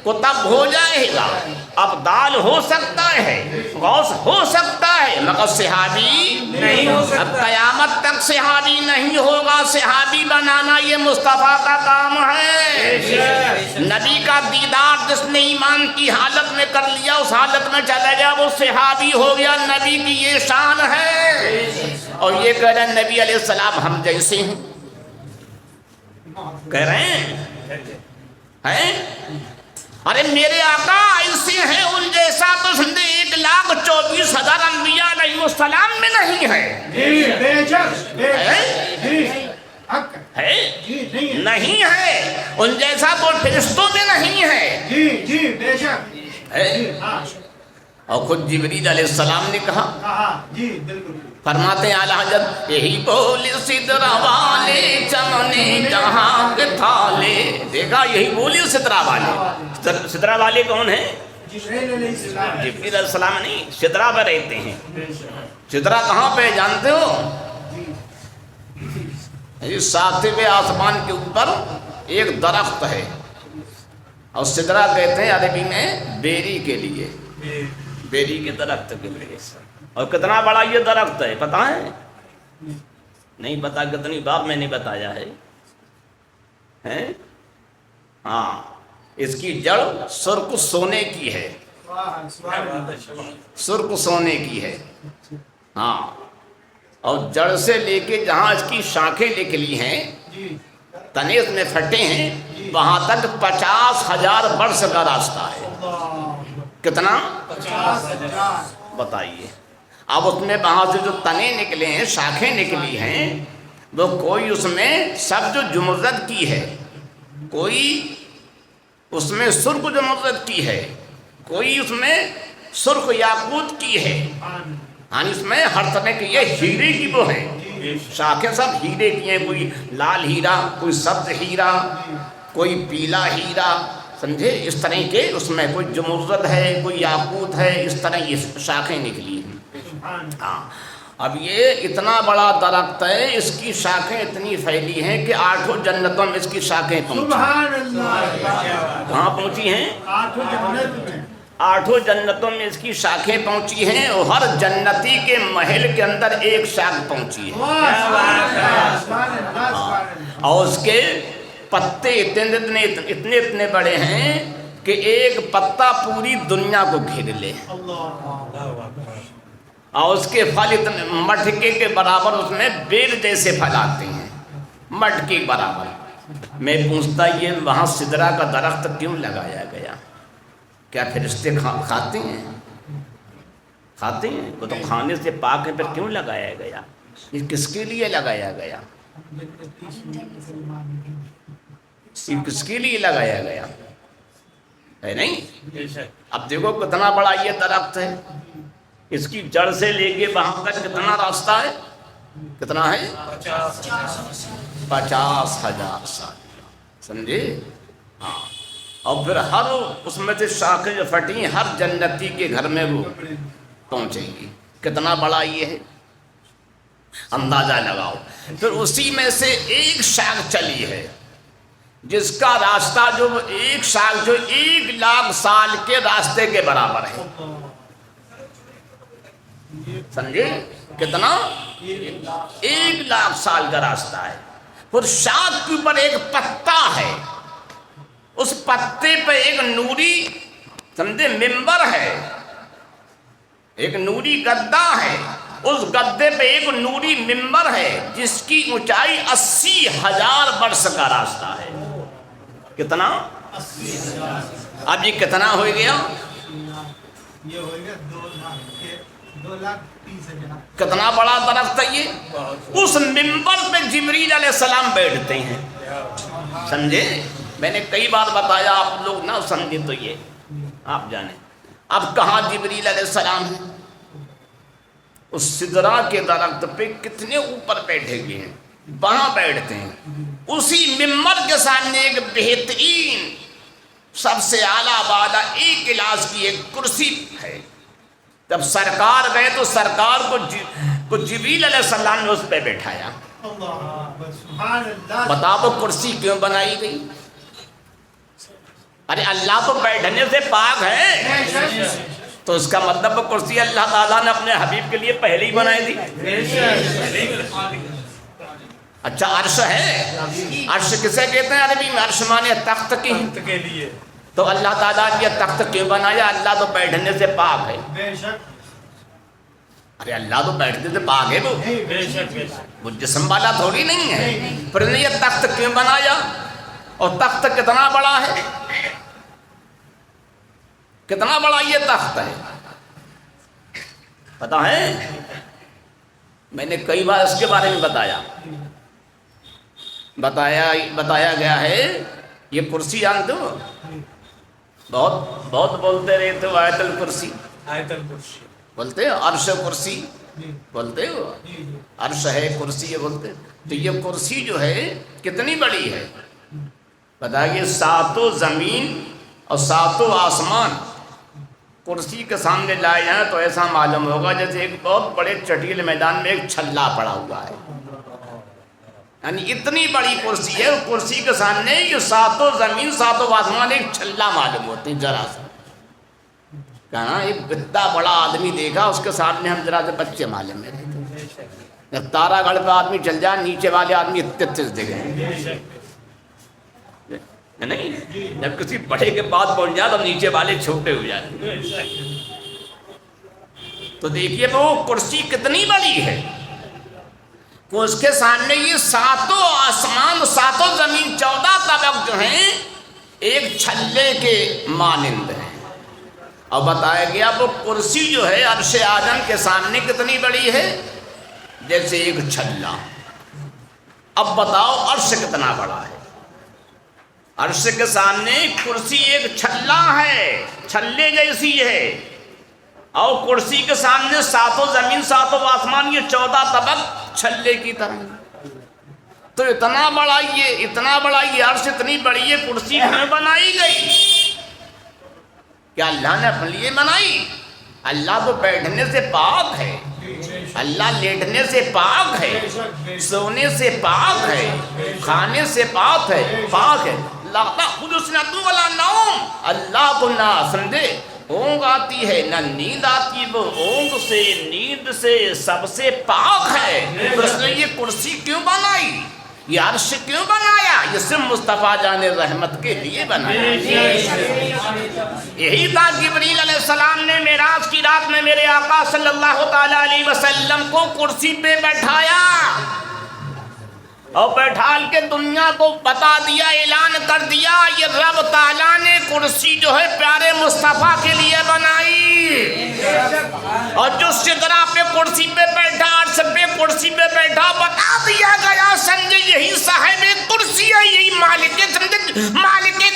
قطب ہو جائے گا، ابدال ہو سکتا ہے، غوث ہو سکتا ہے، مگر صحابی نہیں ہو سکتا۔ اب قیامت تک صحابی نہیں ہوگا، صحابی بنانا یہ مصطفیٰ کا کام ہے۔ نبی کا دیدار جس نے ایمان کی حالت میں کر لیا، اس حالت میں چلا گیا، وہ صحابی ہو گیا، نبی کی یہ شان ہے۔ اور یہ کہہ رہے ہیں نبی علیہ السلام ہم جیسے ہیں، کہہ رہے ہیں ارے میرے آقا ایسے ہیں ان جیسا تو سندے 1,24,000 انبیاء علیہ السلام میں نہیں ہے۔ نہیں ہے ان جیسا تو فرشتوں میں نہیں ہے۔ اور خود جبریل علیہ السلام نے کہا، فرماتے ہیں اعلیٰ حضرت یہی بولے سدرا والے چمنے جہاں کے تھالے، دیکھا یہی بولے سدرا والے۔ سدرا والے کون ہیں؟ جبریل علیہ السلام نہیں، سدرا پہ رہتے ہیں۔ سدرا کہاں پہ جانتے ہو؟ ساتویں آسمان کے اوپر ایک درخت ہے، اور سدرا کہتے ہیں عربی میں بیری کے لیے، بیری کے درخت کے لیے۔ اور کتنا بڑا یہ درخت ہے پتہ ہے؟ نہیں پتا، کتنی بار میں نے بتایا ہے۔ ہاں، اس کی جڑ سرخ سونے کی ہے، سرخ سونے کی ہے۔ ہاں، اور جڑ سے لے کے جہاں اس کی شاخیں نکلی ہیں، تنے اس میں پھٹے ہیں، وہاں تک 50,000 برس کا راستہ ہے۔ کتنا؟ 50,000 بتائیے۔ اب اس میں وہاں سے جو تنے نکلے ہیں، شاخیں نکلی ہیں، وہ کوئی اس میں سبز جمرد کی ہے، کوئی اس میں سرخ جمرد کی ہے، کوئی اس میں سرخ یاقوت کی ہے، یعنی اس میں ہر طرح کی یہ ہیرے کی وہ ہے، شاخیں سب ہیرے کی ہیں، کوئی لال ہیرا، کوئی سبز ہیرا، کوئی پیلا ہیرا، سمجھے؟ اس طرح کے اس میں کوئی جمرد ہے، کوئی یاقوت ہے، اس طرح یہ شاخیں نکلی ہیں۔ ہاں، اب یہ اتنا بڑا درخت ہے، اس کی شاخیں اتنی پھیلی ہیں کہ 8 جنتوں میں اس کی شاخیں پہنچی۔ کہاں پہنچی ہیں؟ 8 جنتوں میں اس کی شاخیں پہنچی ہیں، اور ہر جنتی کے محل کے اندر ایک شاخ پہنچی ہے، اور اس کے پتے اتنے بڑے ہیں کہ ایک پتا پوری دنیا کو گھیر لے، اور اس کے پھل اتنے مٹکے کے برابر، اس میں بیل جیسے پھل آتے ہیں، مٹکے برابر۔ میں پوچھتا یہ وہاں سدرا کا درخت کیوں لگایا گیا؟ کیا فرشتے کھاتے ہیں؟ کھاتے ہیں، وہ تو کھانے سے پاک ہے، پھر کیوں لگایا گیا؟ یہ کس کے لیے لگایا گیا؟ یہ کس کے لیے لگایا گیا ہے؟ نہیں، اب دیکھو کتنا بڑا یہ درخت ہے، اس کی جڑ سے لے کے وہاں تک کتنا راستہ ہے؟ کتنا ہے؟ 50,000 سال، سمجھے؟ ہاں، اور پھر ہر اس میں سے شاخیں جو پھٹی، ہر جنتی کے گھر میں وہ پہنچیں گی۔ کتنا بڑا یہ ہے، اندازہ لگاؤ۔ پھر اسی میں سے ایک شاخ چلی ہے جس کا راستہ جو ایک شاخ جو 1,00,000 سال کے راستے کے برابر ہے، سمجھے؟ کتنا؟ 1,00,000 سال کا راستہ ہے۔ پھر شاخ کے اوپر ایک پتا ہے، اس پتے پہ ایک نوری، سمجھے، ممبر ہے، ایک نوری گدا ہے، اس گدے پہ ایک نوری ممبر ہے جس کی اونچائی 80,000 برس کا راستہ ہے۔ کتنا؟ 80,000۔ اب یہ کتنا ہو گیا؟ یہ ہو گیا 2,30,000۔ کتنا بڑا درخت ہے یہ؟ اس ممبر پہ جبریل علیہ السلام بیٹھتے ہیں، سمجھے؟ میں نے کئی بار بتایا، آپ لوگ نہ سمجھے تو یہ آپ جانیں۔ اب کہاں جبریل علیہ السلام ہے؟ اس سدرا کے درخت پہ کتنے اوپر بیٹھے ہوئے ہیں، وہاں بیٹھتے ہیں۔ اسی ممبر کے سامنے ایک بہترین سب سے اعلیٰ بالا ایک کلاس کی ایک کرسی ہے۔ جب سرکار گئے تو سرکار کو جبریل علیہ السلام نے اس پہ بیٹھایا۔ بتاؤ وہ کرسی کیوں بنائی گئی؟ ارے اللہ تو بیٹھنے سے پاک ہے، تو اس کا مطلب وہ کرسی اللہ تعالیٰ نے اپنے حبیب کے لیے پہلے ہی بنائی تھی۔ اچھا عرش ہے، عرش کسے کہتے ہیں عربی میں؟ عرش مانے تخت کے لیے، تو اللہ تعالیٰ نے یہ تخت کیوں بنایا؟ اللہ تو بیٹھنے سے پاک ہے۔ ارے اللہ تو بیٹھنے سے پاک ہے، وہ جسم والا تھوڑی نہیں ہے، پھر نے یہ تخت کیوں بنایا؟ اور تخت کتنا بڑا ہے؟ کتنا بڑا یہ تخت ہے پتہ ہے؟ میں نے کئی بار اس کے بارے میں بتایا گیا ہے۔ یہ کرسی جانتے ہو؟ بہت بولتے رہتے ہو آیت الکرسی، بولتے ہو عرش کرسی بولتے ہو، عرش ہے کرسی ہے بولتے، تو یہ کرسی جو ہے کتنی بڑی ہے بتائیے؟ 7 زمین اور 7 آسمان کرسی کے سامنے لائے جائیں تو ایسا معلوم ہوگا جیسے ایک بہت بڑے چٹیل میدان میں ایک چھلا پڑا ہوا ہے، یعنی اتنی بڑی کرسی ہے۔ کرسی کے سامنے یہ 7 زمین 7 آسمان ایک چھلا معلوم ہوتے ہیں ذرا سا، کہنا ایک اتنا بڑا آدمی دیکھا اس کے سامنے ہم ذرا سے بچے معلوم میں رہتے۔ جب تارا گڑھ پہ آدمی چل جائے نیچے والے آدمی اتنے دیکھیں نہیں، جب کسی بڑے کے پاس پہنچ جائے تو نیچے والے چھوٹے ہو جائیں۔ تو دیکھیے وہ کرسی کتنی بڑی ہے، کہ اس کے سامنے یہ 7 آسمان 7 زمین 14 طبق جو ہیں ایک چھلے کے مانند ہیں۔ اور بتایا گیا وہ کرسی جو ہے عرش اعظم کے سامنے کتنی بڑی ہے؟ جیسے ایک چھلا۔ اب بتاؤ عرش کتنا بڑا ہے؟ عرش کے سامنے کرسی ایک چھلا ہے، چھلے جیسی ہے، اور کرسی کے سامنے 7 زمین 7 آسمان یہ 14 طبق چھلے کی طرح۔ تو اتنا بڑا یہ عرش اتنی بڑی یہ کرسی کیوں بنائی گئی؟ کیا اللہ نے اپنے لیے بنائی؟ اللہ تو بیٹھنے سے پاک ہے، اللہ لیٹنے سے پاک ہے، سونے سے پاک ہے، کھانے سے پاک ہے۔ اللہ کو نہ سمجھے اونگ آتی ہے نہ نیند آتی، وہ اونگ سے نیند سے سب سے پاک ہے۔ تو اس نے یہ کرسی کیوں بنائی؟ یہ عرش کیوں بنایا؟ یہ صرف مصطفیٰ جان رحمت کے لیے بنایا۔ یہی تھا جبریل علیہ السلام نے معراج کی رات میں میرے آقا صلی اللہ تعالی علیہ وسلم کو کرسی پہ بیٹھایا اور بیٹھال کے دنیا کو بتا دیا، اعلان کر دیا یہ رب تعالیٰ نے کرسی جو ہے پیارے مصطفیٰ کے لیے بنائی۔ اور جو سدرا پہ کرسی پہ بیٹھا، عرش پہ کرسی پہ بیٹھا، بتا دیا گیا سمجھے یہی صاحب کرسی ہے، یہی مالک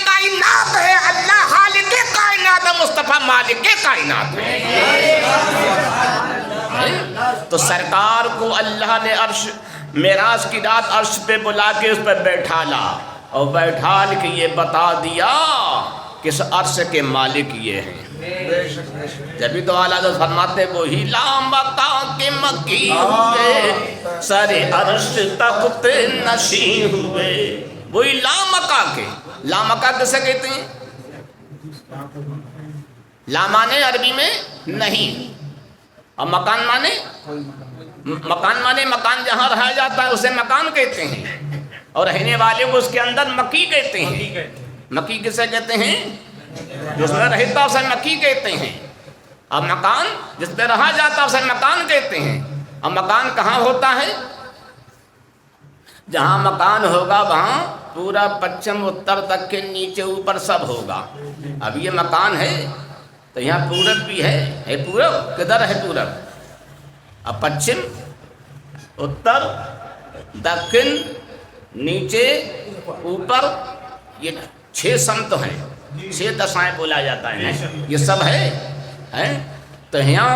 کائنات ہے۔ اللہ خالق کائنات ہے، مصطفیٰ مالک کائنات ہے۔ تو سرکار کو اللہ نے عرش معراج کی رات عرش پہ بلا کے اس پہ بیٹھالا اور بیٹھال کے یہ بتا دیا کہ اس عرش کے مالک یہ ہیں۔ جبھی تو اعلیٰ حضرت فرماتے وہی لامکا کے مکی ہوئے، سر عرش تخت نشین ہوئے۔ وہی لامکا کے، لامکا کسے کہتے ہیں؟ لامانے عربی میں نہیں، اور مکان مانے مکان جہاں رہا جاتا ہے اسے مکان کہتے ہیں، اور رہنے والے کو اس کے اندر مکی کہتے ہیں۔ مکی کسے کہتے ہیں؟ جو اس میں رہتا اسے مکی کہتے ہیں، اور مکان جس پہ رہا جاتا اسے مکان کہتے ہیں۔ اور مکان کہاں ہوتا ہے؟ جہاں مکان ہوگا وہاں پورا پچھم اتر تک کے نیچے اوپر سب ہوگا۔ اب یہ مکان ہے تو یہاں پورب بھی ہے پورب کدھر ہے؟ پورب، اب پچھم اتر دکن نیچے اوپر، یہ 6 سمت ہیں، 6 دشائیں بولا جاتا ہے، یہ سب ہے۔ تو یہاں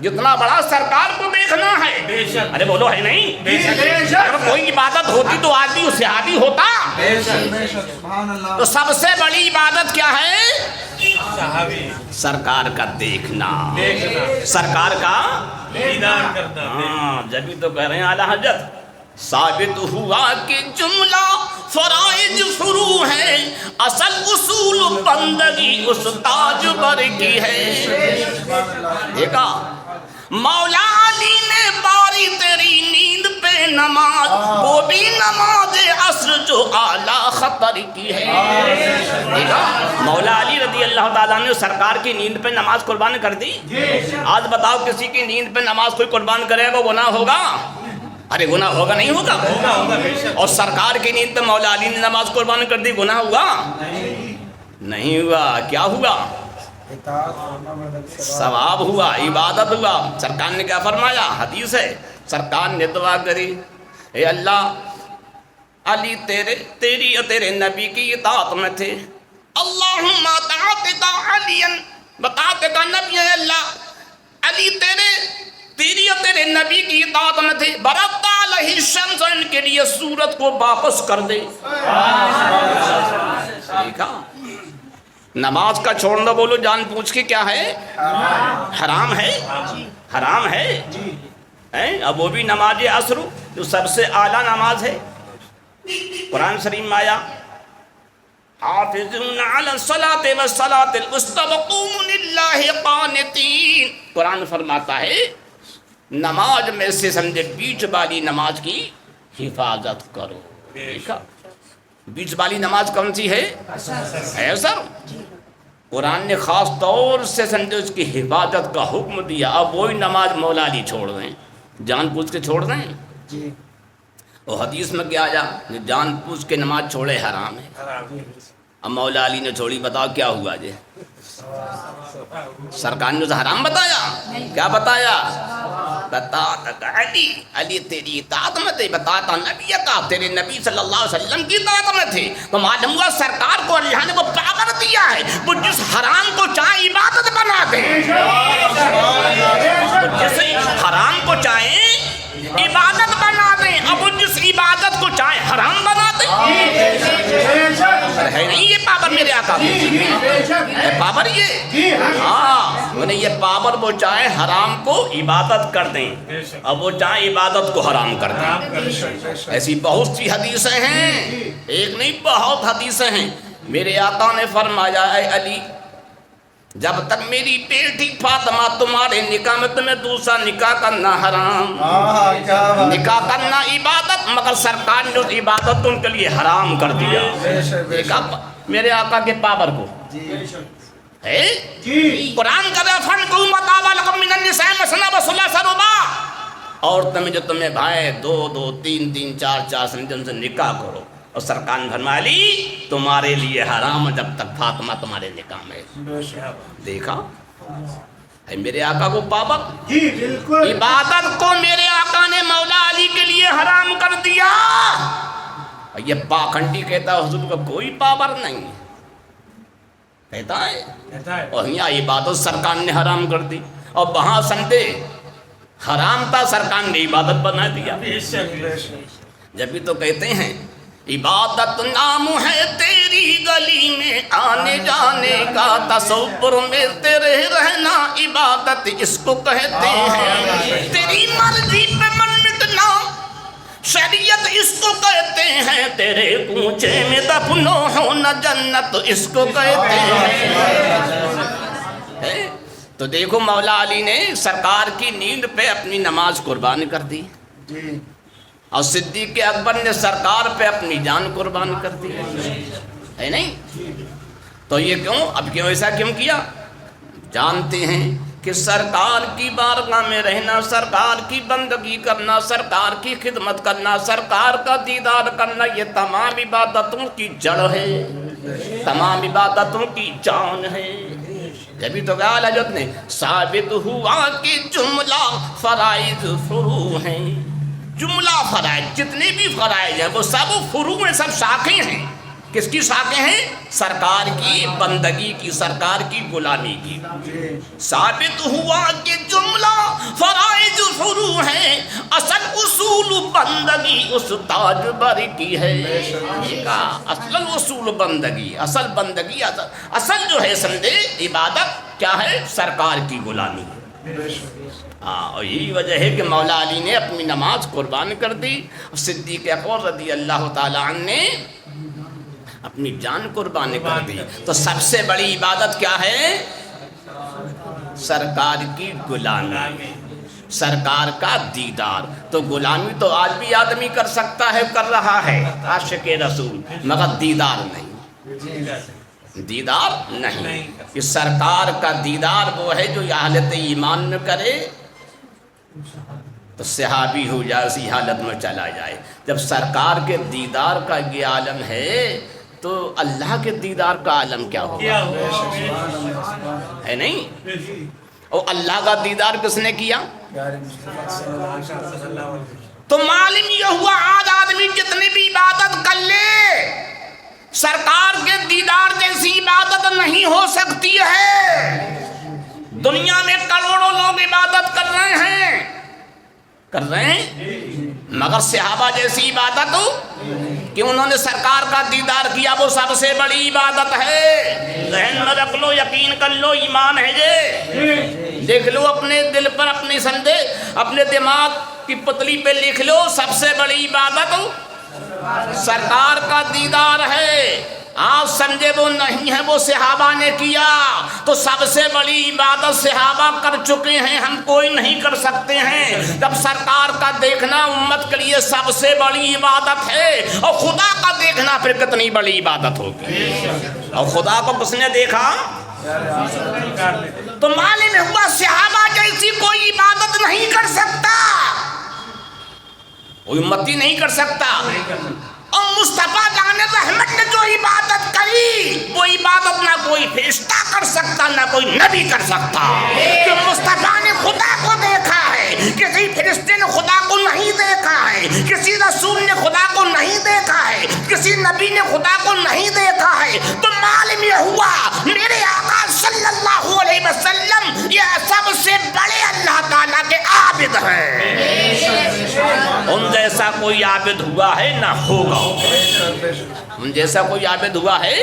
جتنا بڑا سرکار کو دیکھنا ہے. ارے بولو ہے نہیں؟ اگر کوئی عبادت ہوتی تو آدمی اس سے عادی ہوتا. تو سب سے بڑی عبادت کیا ہے؟ سرکار کا دیکھنا، سرکار کا دیدار کرنا. ہاں جبھی تو کہہ رہے ہیں اعلیٰ حضرت ثابت ہوا کہ جملہ فرائض فروع ہے، اصل اصول بندگی اس تاج بر کی ہے. دیکھا مولا علی نے باری تیری نیند پہ نماز، وہ بھی نماز عصر جو اعلیٰ خطر کی ہے. دیکھا مولا علی رضی اللہ تعالیٰ نے سرکار کی نیند پہ نماز قربان کر دی. آج بتاؤ کسی کی نیند پہ نماز کوئی قربان کرے گا گناہ ہوگا؟ ارے گناہ ہوگا نہیں ہوگا؟ اور سرکار کی نیند پہ مولا علی نے نماز قربان کر دی، گناہ ہوا؟ نہیں ہوا. کیا ہوا؟ ثواب ہوا، عبادت ہوا. سرکار نے کیا فرمایا؟ حدیث ہے سرکار نے دعا کری، اے اللہ علی تیری اور تیرے نبی کی اطاعت میں تھے. اللہم اطاعتک علیا بطاعتک نبی. اے اللہ علی تیری اور تیرے نبی کی اطاعت میں تھے. برد علیہ الشمس، ان کے لیے سورج کو واپس کر دے. دیکھا نماز کا چھوڑنا بولو جان پوچھ کے کیا ہے؟ حرام ہے، حرام ہے. اب وہ بھی نماز عصر جو سب سے اعلیٰ نماز ہے. قرآن شریف میں آیا حافظون علی الصلاۃ والصلاۃ الوسطی وقوموا للہ قانتین. قرآن فرماتا ہے نماز میں سے سمجھے بیچ والی نماز کی حفاظت کرو. دیکھا بیچ والی نماز کون سی ہے؟ عصر. قرآن نے خاص طور سے سمجھے اس کی حفاظت کا حکم دیا. اب وہی نماز مولا علی چھوڑ دیں، جان پوچھ کے چھوڑ دیں. اور حدیث میں کیا آیا؟ جان پوچھ کے نماز چھوڑے حرام ہے. اب مولا علی نے چھوڑی، بتاؤ کیا ہوا جی؟ سرکار نے اسے حرام بتایا؟ کیا بتایا؟ بتاتا علی، علی تیری اطاعت میں تھے. بتاتا نبی کا، تیرے نبی صلی اللہ علیہ وسلم کی اطاعت میں تھے. تو معلوم ہوا سرکار کو اللہ نے وہ پاور دیا ہے، وہ جس حرام کو چاہے عبادت بنا دے. جس حرام کو چاہے عبادت بنا دیں، اب وہ جس عبادت کو چاہے حرام بنا دیں. ہے نہیں یہ پاور میرے آقا کو؟ پاور یہ؟ ہاں انہیں یہ پاور وہ چاہے حرام کو عبادت کر دیں، اب وہ چاہے عبادت کو حرام کر دیں. ایسی بہت سی حدیثیں ہیں، ایک نہیں بہت حدیثیں ہیں. میرے آقا نے فرمایا اے علی جب تک میری بیٹی فاطمہ تمہارے نکاح میں تمہیں دوسرا نکاح کرنا حرام، نکاح کرنا عبادت، مگر سرکار نے اس عبادت ان کے لیے حرام کر دیا. دیکھا میرے آقا کے پاور کو ہے. قرآن کا فَانْكِحُوا مَا طَابَ لَكُم مِّنَ النِّسَاءِ مَثْنًى وَثُلَاثَ وَرُبَاعَ. عورتوں میں جو تمہیں بھائی دو تین چار سے نکاح کرو. اور سرکار نے فرمایا علی تمہارے لیے حرام جب تک فاطمہ تمہارے نکاح میں. دیکھا ہے میرے آقا کو پاور. عبادت کو میرے آقا نے مولا علی کے لیے حرام کر دیا. یہ پاکھنڈی کہتا ہے حضور کا کوئی پاور نہیں، کہتا ہے اور یہاں عبادت سرکار نے حرام کر دی. اور وہاں سمجھے حرام تھا، سرکار نے عبادت بنا دیا. جبھی تو کہتے ہیں عبادت نام ہے تیری گلی میں آنے جانے کا، تصور میں تیرے رہنا عبادت اس کو کہتے ہیں. تیری مرضی پہ من مٹنا شریعت اس کو کہتے ہیں. تیرے کوچے میں دفن ہونا جنت اس کو کہتے ہیں. تو دیکھو مولا علی نے سرکار کی نیند پہ اپنی نماز قربان کر دی، اور صدیق اکبر نے سرکار پہ اپنی جان قربان کر دی. ہے نہیں؟ تو یہ کیوں؟ اب کیوں ایسا کیوں کیا؟ جانتے ہیں کہ سرکار کی بارگاہ میں رہنا، سرکار کی بندگی کرنا، سرکار کی خدمت کرنا، سرکار کا دیدار کرنا، یہ تمام عبادتوں کی جڑ ہے، تمام عبادتوں کی جان ہے. جبھی تو اعلیٰ حضرت نے ثابت ہوا کہ جملہ فرائض فروع ہیں. جملہ فرائض جتنے بھی فرائض ہیں وہ سب فروع ہیں، سب شاخیں ہیں. کس کی ساکیں ہیں؟ سرکار کی بندگی کی، سرکار کی غلامی کی۔ ثابت ہوا کہ جملہ فرائض فروع ہیں، اصل اصول بندگی اس تاج بر کی ہے۔ یہ کہا اصل اصول بندگی، اصل بندگی، اصل جو ہے سمجھے عبادت کیا ہے؟ سرکار کی غلامی۔ اور یہی وجہ ہے کہ مولا علی نے اپنی نماز قربان کر دی، صدیق اکبر رضی اللہ تعالیٰ عنہ نے اپنی جان قربان کر دی۔ تو سب سے بڑی عبادت کیا ہے؟ سرکار کی غلامی، سرکار کا دیدار۔ تو غلامی تو آج بھی آدمی کر سکتا ہے، کر رہا ہے، عاشق رسول، مگر دیدار نہیں، دیدار نہیں۔ کہ سرکار کا دیدار وہ ہے جو حالت ایمان میں کرے تو صحابی ہو جائے، اسی حالت میں چلا جائے۔ جب سرکار کے دیدار کا یہ عالم ہے تو اللہ کے دیدار کا عالم کیا ہوگا؟ ہے نہیں؟ اور اللہ کا دیدار کس نے کیا؟ تو معلوم یہ ہوا آج آدمی جتنی بھی عبادت کر لے، سرکار کے دیدار جیسی عبادت نہیں ہو سکتی ہے۔ دنیا میں کروڑوں لوگ عبادت کر رہے ہیں، مگر صحابہ جیسی عبادت کہ انہوں نے سرکار کا دیدار کیا، وہ سب سے بڑی عبادت ہے۔ ذہن میں رکھ لو، یقین کر لو، ایمان ہے یہ، دیکھ لو اپنے دل پر، اپنی سندے، اپنے دماغ کی پتلی پہ لکھ لو، سب سے بڑی عبادت سرکار کا دیدار ہے۔ آپ سمجھے وہ نہیں ہے، وہ صحابہ نے کیا، تو سب سے بڑی عبادت صحابہ کر چکے ہیں، ہم کوئی نہیں کر سکتے ہیں۔ جب سرکار کا دیکھنا امت کے لیے سب سے بڑی عبادت ہے، اور خدا کا دیکھنا پھر کتنی بڑی عبادت ہوگی۔ اور خدا کو کس نے دیکھا؟ تو معلوم ہوا صحابہ جیسی کوئی عبادت نہیں کر سکتا، کوئی امتی نہیں کر سکتا۔ اور مصطفیٰ جان رحمت نے جو عبادت کری، وہ عبادت نہ کوئی فرشتہ کر سکتا، نہ کوئی نبی کر سکتا۔ کہ مصطفیٰ نے خدا کو دیکھا ہے، کسی فرشتے نے خدا کو نہیں دیکھا ہے، کسی رسول نے خدا کو نہیں دیکھا ہے، کسی نبی نے خدا کو نہیں دیکھا ہے۔ تو معلوم یہ ہوا میرے آقا صلی اللہ علیہ وسلم یہ سب سے بڑے اللہ تعالیٰ کے عابد ہیں۔ ان جیسا کوئی عابد ہوا ہے نہ ہوگا، ان جیسا کوئی عابد ہوا ہے؟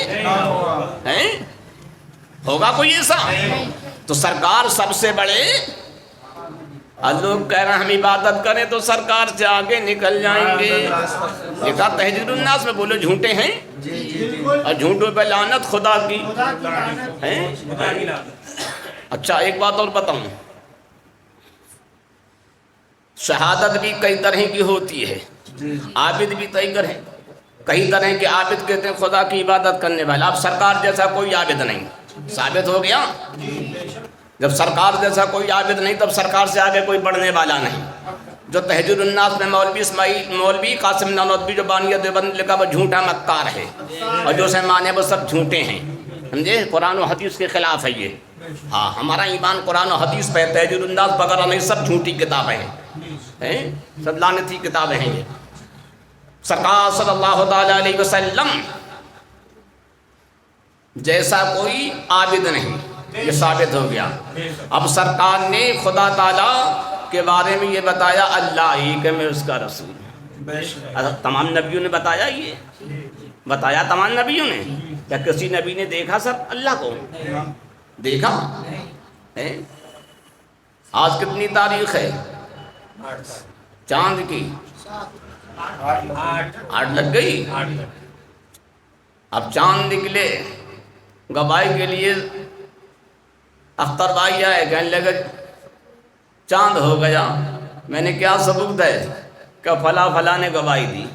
ہوگا کوئی ایسا؟ تو سرکار سب سے بڑے۔ لوگ کہہ رہے ہیں ہم عبادت کریں تو سرکار سے آگے نکل جائیں گے۔ لکھا تہذیب الناس میں، بولو جھوٹے ہیں اور جھوٹوں پہ لعنت خدا کی ہے۔ اچھا ایک بات اور بتاؤں، شہادت بھی کئی طرح کی ہوتی ہے، عابد بھی کئی طرح کے عابد کہتے ہیں خدا کی عبادت کرنے والا۔ اب سرکار جیسا کوئی عابد نہیں، ثابت ہو گیا۔ جب سرکار جیسا کوئی عابد نہیں، تب سرکار سے آگے کوئی بڑھنے والا نہیں۔ جو تہذیب الناس میں مولوی قاسم نانوتوی جو بانی دیوبند لکھا وہ جھوٹا مکار ہے، اور جو سے مانے وہ سب جھوٹے ہیں، سمجھے؟ قرآن و حدیث کے خلاف ہے یہ۔ ہاں ہمارا ایمان قرآن و حدیث پہ، تہذیب الناس وغیرہ نہیں، سب جھوٹی کتابیں ہیں، سب لعنتی کتابیں ہیں یہ۔ سرکار صلی اللہ تعالی علیہ وسلم جیسا کوئی عابد نہیں، یہ ثابت ہو گیا۔ اب سرکار نے خدا تعالیٰ کے بارے میں یہ بتایا، اللہ ہی کہ میں اس کا رسول ہوں۔ تمام نبیوں نے بتایا، یہ بتایا تمام نبیوں نے۔ کیا کسی نبی نے دیکھا سب اللہ کو؟ دیکھا ہے؟ آج کتنی تاریخ ہے چاند کی؟ 8 لگ گئی۔ اب چاند نکلے، گواہی کے لیے اختر بھائی آئے، کہنے لگے چاند ہو گیا۔ میں نے کیا ثبوت ہے؟ کہ فلاں نے گواہی دی۔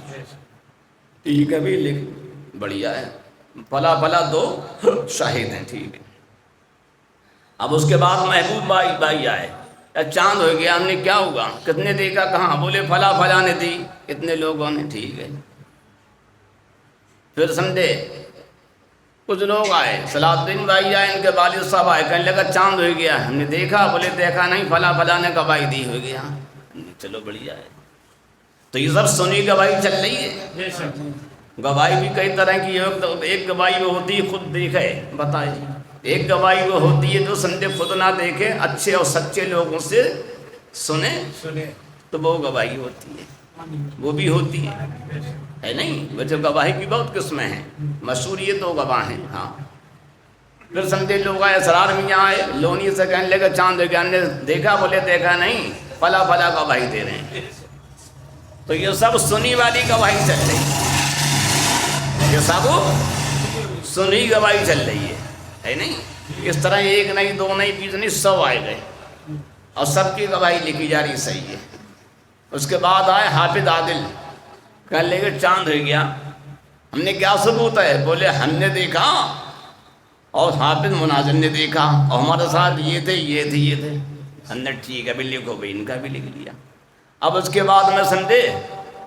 ٹھیک ہے بھی، لکھ بڑھیا ہے، فلاں 2 شاہد ہیں، ٹھیک ہے۔ اب اس کے بعد محبوب بھائی آئے، چاند ہو گیا۔ ہم نے کیا ہوگا؟ کتنے دیکھا؟ کہاں؟ بولے فلاں نے دی، اتنے لوگوں نے، ٹھیک ہے۔ پھر سمجھے کچھ لوگ آئے، صلاح الدین بھائی آئے، ان کے والد صاحب آئے، کہنے لگا چاند ہو گیا۔ ہم نے دیکھا، بولے دیکھا نہیں، فلاں نے گواہی دی، ہو گیا۔ چلو بڑھیا ہے۔ تو یہ سب سنی گواہی چل رہی ہے، گواہی بھی کئی طرح کی ہے. ایک گواہی وہ ہوتی ہے خود دیکھے بتائے. ایک گواہی وہ ہوتی ہے جو سمجھے خود نہ دیکھے, اچھے اور سچے لوگوں سے سنے تو وہ گواہی ہوتی ہے. وہ بھی ہوتی ہے نہیں. ویسے گواہی کی بہت قسمیں ہیں, مشہور یہ دو گواہ ہیں. ہاں پھر سمجھے لوگ آئے, اسرار میاں آئے, لونی سے کہنے لگے چاند دیکھا, ہم نے دیکھا, بولے دیکھا نہیں, فلا فلا گواہی دے رہے ہیں. تو یہ سب سنی والی گواہی چل رہی ہے, یہ سب سنی گواہی چل رہی ہے نہیں. اس طرح ایک نہیں, دو نہیں, 20 نہیں, 100 آئے گئے اور سب کی گواہی لکھی جا رہی صحیح ہے. اس کے بعد آئے حافظ عادل, کہنے لگے چاند ہو گیا, ہم نے کیا ثبوت ہے؟ بولے ہم نے دیکھا اور حافظ مناظر نے دیکھا اور ہمارے ساتھ یہ تھے یہ تھے یہ تھے. ہم نے ٹھیک ہے بھی لکھو بھائی, ان کا بھی لکھ لیا. اب اس کے بعد میں سمجھے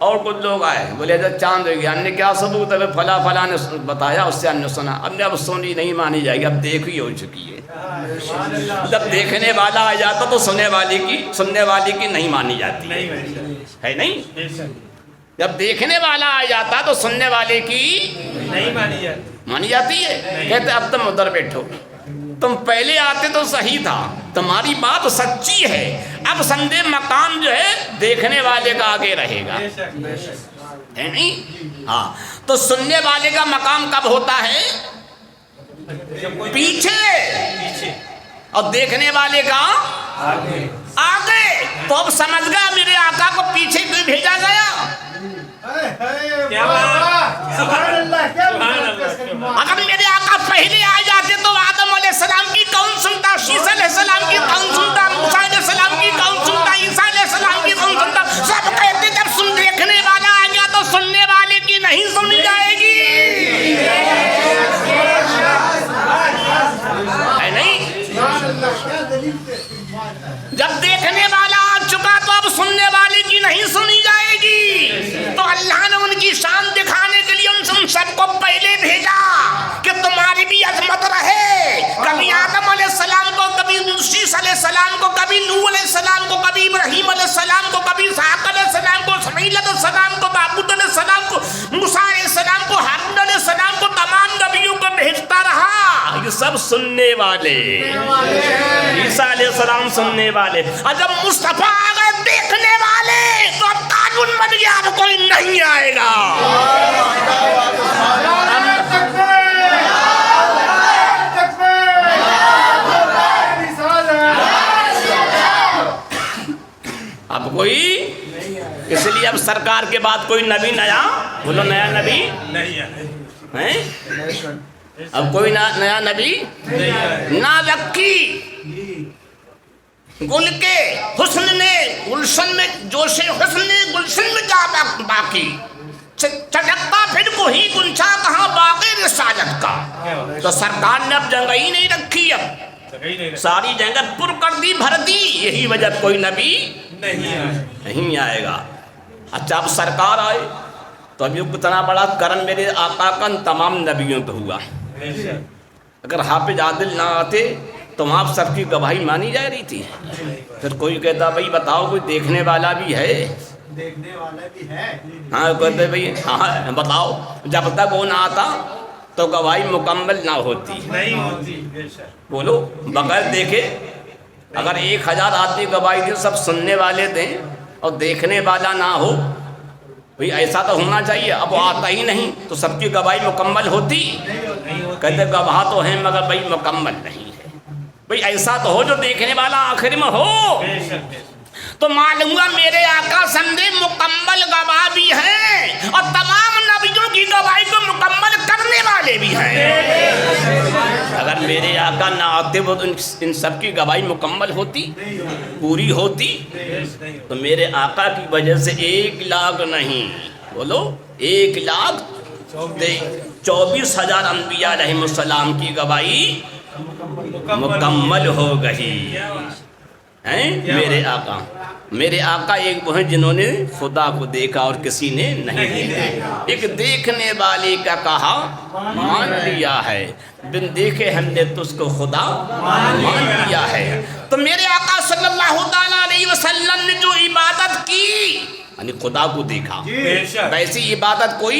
اور کچھ لوگ آئے, بولے جب چاند ہو گیا, ہم نے کیا ثبوت ہے؟ فلاں فلاں نے بتایا, اس سے ہم نے سنا. اب نے اب سونی نہیں مانی جائے گی, اب دیکھ ہی ہو چکی ہے. جب دیکھنے والا آ جاتا تو سننے والی کی نہیں مانی جاتی ہے نہیں. جب دیکھنے والا آ جاتا تو سننے والے کی نہیں مانی جاتی ہے. کہتے اب تم ادھر بیٹھو, تم پہلے آتے تو صحیح تھا, تمہاری بات سچی ہے, اب سندے مقام جو ہے دیکھنے والے کا آگے رہے گا ہے نہیں. ہاں تو سننے والے کا مقام کب ہوتا ہے؟ پیچھے, اور دیکھنے والے کا آگے. تو اب سمجھ گیا میرے آقا کو پیچھے کیوں بھیجا گیا. اگر میرے آقا پہلے آ جاتے تو آدم علیہ السلام کی کون سنتا, شیس علیہ السلام کی کون سنتا, موسیٰ علیہ السلام کی کون سنتا, عیسیٰ علیہ السلام کی کون سنتا. سب کہتے جب دیکھنے والا آ گیا تو سننے والے کی نہیں سنی جائے گی, ہے نہیں. جب دیکھنے والا آ چکا تو اب سننے والے کی نہیں سنی جائے گی. تو اللہ نے ان کی شان دکھانے کے لیے ان سب کو پہلے بھیجا کہ تمہاری بھی عظمت رہے. کبھی آدم علیہ السلام کو, کبھی شیس علیہ السلام کو, کبھی نوح علیہ السلام کو, کبھی ابراہیم علیہ السلام کو, کبھی اسحاق علیہ السلام کو, اسماعیل علیہ السلام کو, داؤد علیہ السلام کو, موسیٰ علیہ السلام کو, ہارون علیہ السلام کو, تمام نبیوں کو بھیجتا رہا. یہ سب سننے والے, عیسیٰ علیہ السلام سننے والے. اور جب مصطفیٰ آ گئے دیکھنے والے تو اب قانون بن گیا, اب کوئی نہیں آئے گا. اب کوئی, اس لیے اب سرکار کے بعد کوئی نبی نیا, بولو نیا نبی نہیں, اب کوئی نیا نبی نہ لکی. گل کے حسن نے گلشن میں, جوش حسن نے گلشن میں جا باقی, چٹکتا پھر وہی گنچا کہاں باغ رسالت کا. تو سرکار نے اب جگہ ہی نہیں رکھی, اب ساری جگہ پر کر دی, بھر دی. یہی وجہ کوئی نبی نہیں آئے گا. اچھا اب سرکار آئے تو اب یہ کتنا بڑا کرم میرے آقا کا تمام نبیوں پہ ہوا. اگر حافظ عادل نہ آتے تو وہاں سب کی گواہی مانی جا رہی تھی. پھر کوئی کہتا بھائی بتاؤ کوئی دیکھنے والا بھی ہے, دیکھنے والا بھی ہے. ہاں کہتے بھائی ہاں بتاؤ. جب تک وہ نہ آتا تو گواہی مکمل نہ ہوتی, نہیں ہوتی. بولو بغیر دیکھے. اگر 1000 آدمی گواہی دے, سب سننے والے دیں اور دیکھنے والا نہ ہو, بھئی ایسا تو ہونا چاہیے. اب وہ آتا ہی نہیں تو سب کی گواہی مکمل ہوتی. کہتے گواہ تو ہیں مگر بھئی مکمل نہیں ہے. بھئی ایسا تو ہو جو دیکھنے والا آخر میں ہو. تو معلوم ہوا میرے آقا سمجھے مکمل گواہ بھی ہیں اور تمام نبیوں کی گواہی کو مکمل کرنے والے بھی ہیں. اگر میرے آقا نہ آتے وہ ان سب کی گواہی مکمل ہوتی, پوری ہوتی. تو میرے آقا کی وجہ سے 1 لاکھ نہیں, بولو 1,24,000 انبیاء علیہ السلام کی گواہی مکمل ہو گئی ہیں. میرے آقا ایک وہ ہیں جنہوں نے خدا کو دیکھا اور کسی نے نہیں دیکھا. ایک دیکھنے والے کا کہا مان لیا ہے, بن دیکھے ہم نے تو اس کو خدا مان لیا ہے. تو میرے آقا صلی اللہ تعالیٰ علیہ وسلم نے جو عبادت کی یعنی خدا کو دیکھا, ویسی عبادت کوئی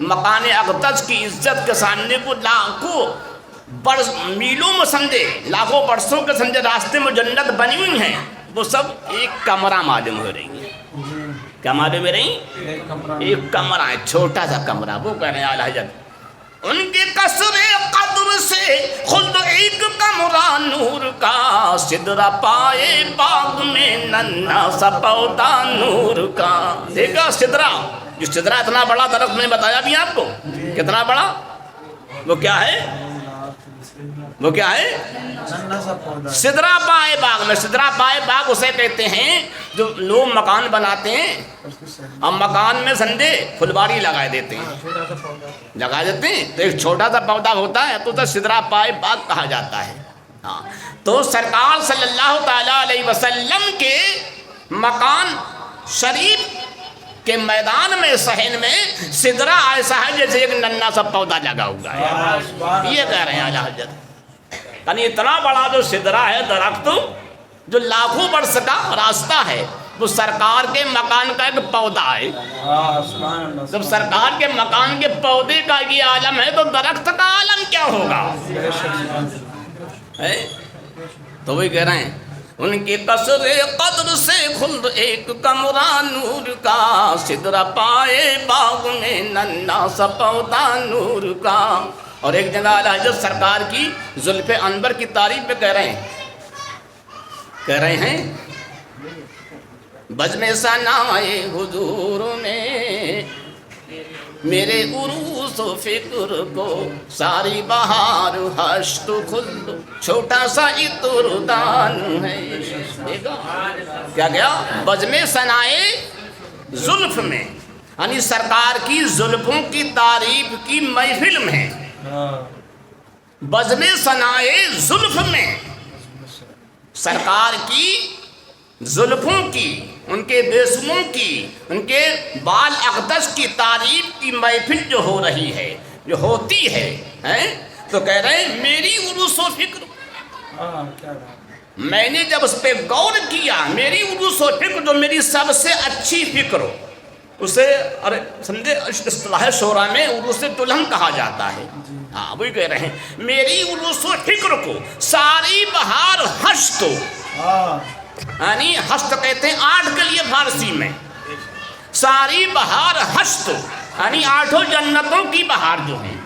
مکان اقدس کی عزت کے سامنے وہ لاکھوں برس میلوں میں سمجھے، لاکھوں برسوں کے سمجھے راستے میں جنت بنی ہوئی ہیں، وہ سب ایک کمرہ معلوم ہو رہی ہے. کیا معلوم ہو رہی؟ ایک کمرہ ہے، چھوٹا سا کمرہ. وہ کہہ رہے ہیں اعلیٰ حضرت ان کے قصر قدر سے خود ایک کمرہ نور کا، سدرہ پائے باغ میں ننھا سا پودا نور کا. دیکھا سدرہ، جو سدرہ اتنا بڑا درخت میں نے بتایا بھی آپ کو کتنا بڑا، وہ کیا ہے؟ وہ کیا ہے؟ سدرہ پائے باغ میں. سدرہ پائے باغ اسے کہتے ہیں جو لوگ مکان بناتے ہیں اور مکان میں سمجھے پھلواری لگائے دیتے ہیں، لگا دیتے ہیں تو ایک چھوٹا سا پودا ہوتا ہے تو سدرہ پائے باغ کہا جاتا ہے. ہاں تو سرکار صلی اللہ تعالیٰ علیہ وسلم کے مکان شریف کے میدان میں صحن میں سدرہ ایسا ہے جیسے ایک ننھا سا پودا لگا ہوا ہے. یہ کہہ رہے ہیں اعلیٰ حضرت، یعنی اتنا بڑا جو سدرہ ہے درخت جو لاکھوں برس کا راستہ ہے، وہ سرکار کے مکان کا ایک پودا ہے. جب سرکار کے مکان کے پودے کا یہ عالم ہے تو درخت کا عالم کیا ہوگا؟ تو وہی کہہ رہے ہیں ان کے قصر قدر سے خلد ایک کمرہ نور کا، سدرہ پائے باغ میں ننھا سا پودا نور کا. اور ایک جگہ اعلیٰ حضرت سرکار کی زلف انور کی تعریف میں کہہ رہے ہیں بزم ثنائے حضور میں میرے عروس و فکر کو ساری بہار حشت خلد چھوٹا سا عطردان ہے. کیا گیا؟ بزم ثنائے زلف میں، یعنی سرکار کی زلفوں کی تعریف کی محفل میں، بزم ثنائے زلف میں سرکار کی زلفوں کی، ان کے بیسموں کی، ان کے بال اقدس کی تعریف کی محفل جو ہو رہی ہے، جو ہوتی ہے تو کہہ رہے ہیں میری عروس و فکر، میں نے جب اس پہ غور کیا، میری عروس و فکر جو میری سب سے اچھی فکر ہو، اسے سمجھے اصطلاح شعرا میں عروس دلہن کہا جاتا ہے. ہاں وہی کہہ رہے ہیں میری عروس و فکر کو ساری بہار حشت، یعنی حشت کہتے ہیں 8 کے لیے فارسی میں، ساری بہار حشت یعنی 8 جنتوں کی بہار جو ہیں،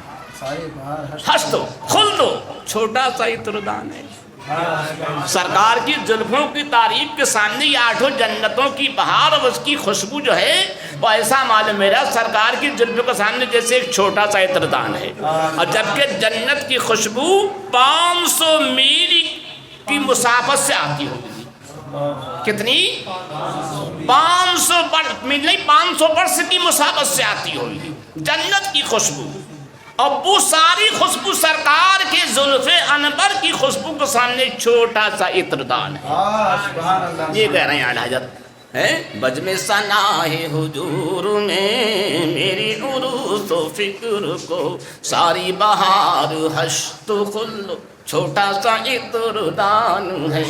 حشت خلد چھوٹا سا عطردان ہے. سرکار کی زلفوں کی تعریف کے سامنے یہ 8 جنتوں کی بہار اور اس کی خوشبو جو ہے وہ ایسا معلوم میرا سرکار کی زلفوں کے سامنے جیسے ایک چھوٹا سا عطردان ہے. اور جبکہ جنت کی خوشبو 500 میل کی مسافت سے آتی ہوگی. کتنی؟ 500 میل نہیں، 500 برس کی مسافت سے آتی ہوگی جنت کی خوشبو. اور وہ ساری خوشبو سرکار کے زلف انور کی خوشبو کے سامنے چھوٹا سا عطردان ہے. یہ کہہ رہے ہیں اعلیٰ حضرت بزم ثنائے حضور میں میری عروس و فکر کو ساری بہار حشت خلد چھوٹا سا عطردان ہے.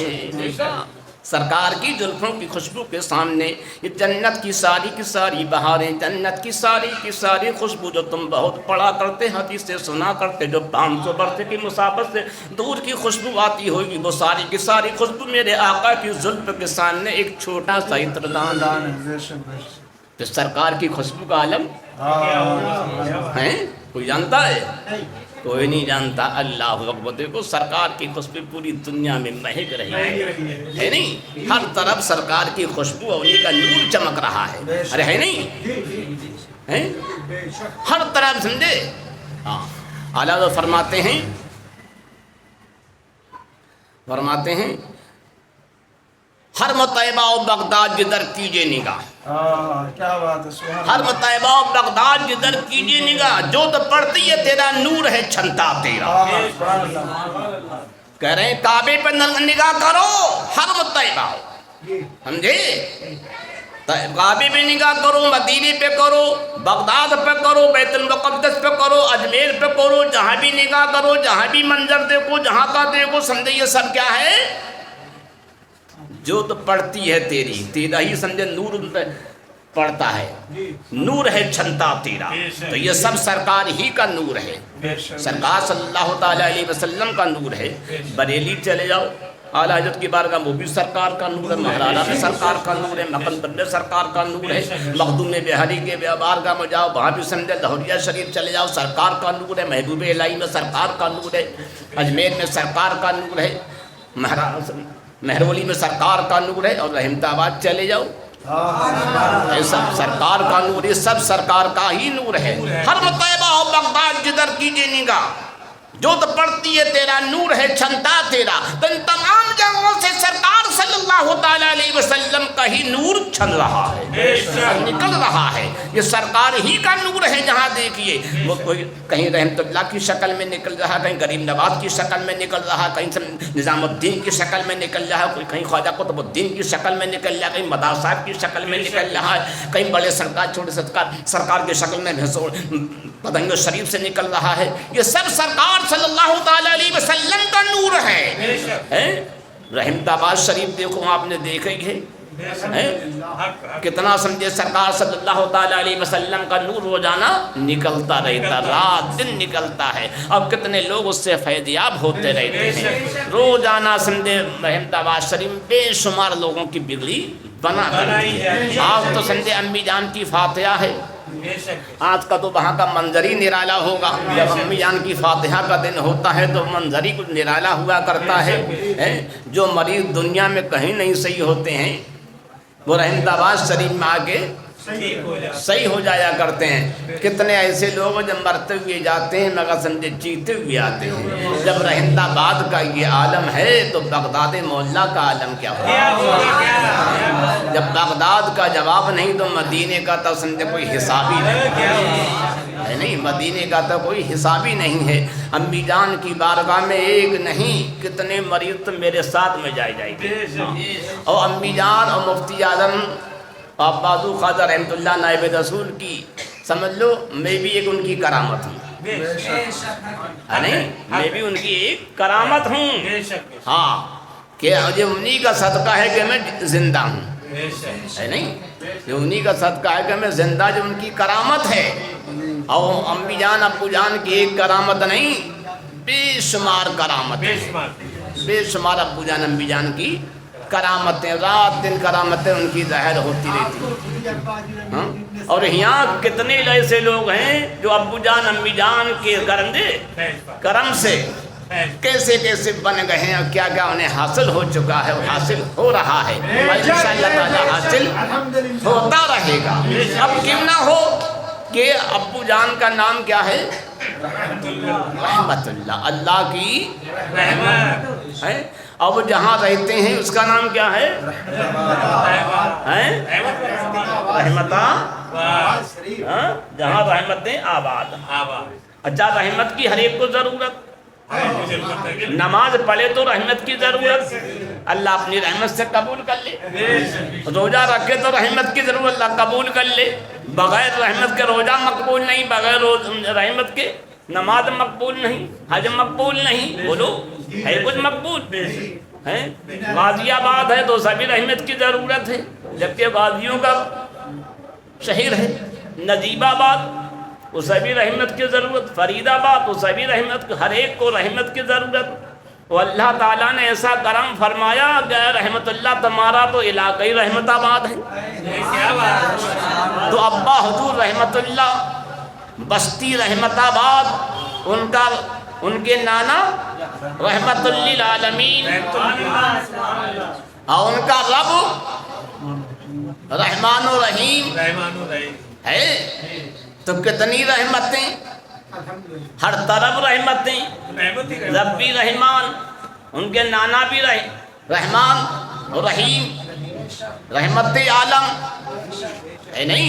سرکار کی زلفوں کی خوشبو کے سامنے یہ جنت کی ساری بہاریں، جنت کی ساری خوشبو جو تم بہت پڑھا کرتے، حدیث سے سنا کرتے، جو 500 برس کی مسافت سے دور کی خوشبو آتی ہوگی، وہ ساری کی ساری خوشبو میرے آقا کی زلف کے سامنے ایک چھوٹا سا عطردان ہے. تو سرکار کی خوشبو کا عالم ہے کوئی جانتا ہے؟ کوئی نہیں جانتا. اللہ اکبر کو سرکار کی خوشبو پوری دنیا میں مہک رہی ہے نہیں؟ ہر طرف سرکار کی خوشبو اور انہیں کا نور چمک رہا ہے. ارے ہے نہیں؟ ہر طرف سمجھے. ہاں اعلیٰ فرماتے ہیں ہر طیبہ و بغداد جدھر کیجئے نگاہ، کیا بات ہے، ہر طیبہ و بغداد جدھر کیجئے نگاہ، جو تو پڑتی ہے تیرا نور ہے چھنتا تیرا. کہہ رہے ہیں کعبے پہ نگاہ کرو، ہر طیبہ، سمجھے؟ کعبے پہ نگاہ کرو، مدینے پہ کرو، بغداد پہ کرو، بیت المقدس پہ کرو، اجمیر پہ کرو، جہاں بھی نگاہ کرو، جہاں بھی منظر دیکھو، جہاں کا دیکھو، سمجھے یہ سب کیا ہے؟ جو تو پڑتی ہے تیرا ہی سمجھے نور پڑھتا ہے نور ہے چھنتا تیرا، تو یہ سب سرکار ہی کا نور ہے، سرکار صلی اللہ تعالیٰ علیہ وسلم کا نور ہے۔ بریلی چلے جاؤ اعلیٰ حضرت کی بارگاہ، وہ بھی سرکار کا نور ہے، مہرانہ میں سرکار کا نور ہے، مقدم میں سرکار کا نور ہے، مخدوم بہاری کے بارگاہ میں جاؤ وہاں بھی سمجھے، لاہوریہ شریف چلے جاؤ سرکار کا نور ہے، محبوب الہی میں سرکار کا نور ہے، اجمیر میں سرکار کا نور ہے، مہرولی میں سرکار کا نور ہے، اور رحمت آباد چلے جاؤ یہ سب سرکار کا نور، یہ سب سرکار کا ہی نور ہے۔ ہر مطیبہ ہو بغداد جدھر کیجئے نگاہ، جو تو پڑھتی ہے تیرا نور ہے چھنتا تیرا، تو ان تمام جگہوں سے سرکار صلی اللہ تعالیٰ علیہ وسلم کا ہی نور چھن رہا ہے، نکل رہا ہے، یہ سرکار ہی کا نور ہے۔ جہاں دیکھیے وہ کوئی کہیں رحمت اللہ کی شکل میں نکل رہا، کہیں غریب نواز کی شکل میں نکل رہا، کہیں نظام الدین کی شکل میں نکل رہا، کوئی کہیں خواجہ قطب الدین کی شکل میں نکل رہا، کہیں مدار صاحب کی شکل میں نکل رہا ہے، کہیں بڑے سرکار چھوٹے سرکار کی شکل میں پتنگ شریف سے نکل رہا ہے۔ یہ سب سرکار صلی اللہ تعالیٰ علیہ وسلم کا نور ہے۔ رحمت آباد شریف دیکھو آپ نے دیکھا ہی ہے، کتنا سمجھے سرکار صلی اللہ تعالیٰ علیہ وسلم کا نور روزانہ نکلتا رہتا، رات دن نکلتا ہے، اور کتنے لوگ اس سے فیضیاب ہوتے رہتے ہیں روزانہ سمجھے۔ رحمت آباد شریف بے شمار لوگوں کی بگڑی بنا کرتی ہے۔ آج تو سمجھے امی جان کی فاتحہ ہے، آج کا تو وہاں کا منظر ہی نرالا ہوگا، جب امی جان کی فاتحہ کا دن ہوتا ہے تو منظر ہی کچھ نرالا ہوا کرتا ہے۔ جو مریض دنیا میں کہیں نہیں صحیح ہوتے ہیں وہ رحمت آباد شریف میں آ کے صحیح ہو جایا کرتے ہیں۔ کتنے ایسے لوگ جب مرتے ہوئے جاتے ہیں مگر سمجھے جیتے ہوئے آتے ہیں۔ جب رحمت آباد کا یہ عالم ہے تو بغداد مولا کا عالم کیا ہوگا؟ جب بغداد کا جواب نہیں تو مدینے کا تو سمجھے کوئی حساب ہی نہیں، مدینے کا تو کوئی حساب ہی نہیں ہے۔ امی جان کی بارگاہ میں ایک نہیں کتنے مریض تو میرے ساتھ میں جائے گی، اور امی جان اور مفتی اعظم آپ بازو خواجہ رحمت اللہ نائب رسول کی سمجھ لو میں بھی ایک ان کی کرامت ہوں، نہیں میں بھی ان کی ایک کرامت ہوں، ہاں کہ جو انہی کا صدقہ ہے کہ میں زندہ ہوں، ہے نہیں، جو انہی کا صدقہ ہے کہ میں زندہ، جو ان کی کرامت ہے۔ اور امی جان ابو جان کی ایک کرامت نہیں بے شمار کرامت ہے، بے شمار ابو جان امی جان کی کرامتیں، رات دن کرامتیں ان کی ظاہر ہوتی رہتی ہیں۔ اور یہاں کتنے ایسے لوگ ہیں جو ابو جان امی جان کے کرم سے کیسے کیسے بن گئے ہیں، اور کیا کیا انہیں حاصل ہو چکا ہے اور حاصل ہو رہا ہے، انشاءاللہ تعالی حاصل ہوتا رہے گا۔ اب کیوں نہ ہو کہ ابو جان کا نام کیا ہے؟ رحمت اللہ، اللہ کی رحمت ہے۔ اب جہاں رہتے ہیں اس کا نام کیا ہے؟ رحمتہ، جہاں رحمتیں آباد۔ اچھا رحمت کی ہر ایک کو ضرورت، نماز پڑھے تو رحمت کی ضرورت، اللہ اپنی رحمت سے قبول کر لے، روزہ رکھے تو رحمت کی ضرورت، اللہ قبول کر لے، بغیر رحمت کے روزہ مقبول نہیں، بغیر رحمت کے نماز مقبول نہیں، حج مقبول نہیں، بولو ہے کچھ مقبول ہے؟ غازی آباد ہے تو سبھی رحمت کی ضرورت ہے، جبکہ غازیوں کا شہر ہے، نجیب آباد وہ سبھی رحمت کی ضرورت، فرید آباد وہ سبھی رحمت، ہر ایک کو رحمت کی ضرورت۔ وہ اللہ تعالیٰ نے ایسا کرم فرمایا کہ رحمت اللہ تمہارا تو علاقائی رحمت آباد ہے، تو ابا حضور رحمت اللہ بستی رحمت آباد، ان کے نانا رحمت للعالمین، اور ان کا رب رحمان و رحیم ہے، تو کتنی رحمتیں، ہر طرف رحمتیں، رب بھی رحمان، ان کے نانا بھی رحمان و رحیم، رحمت عالم ہے نہیں،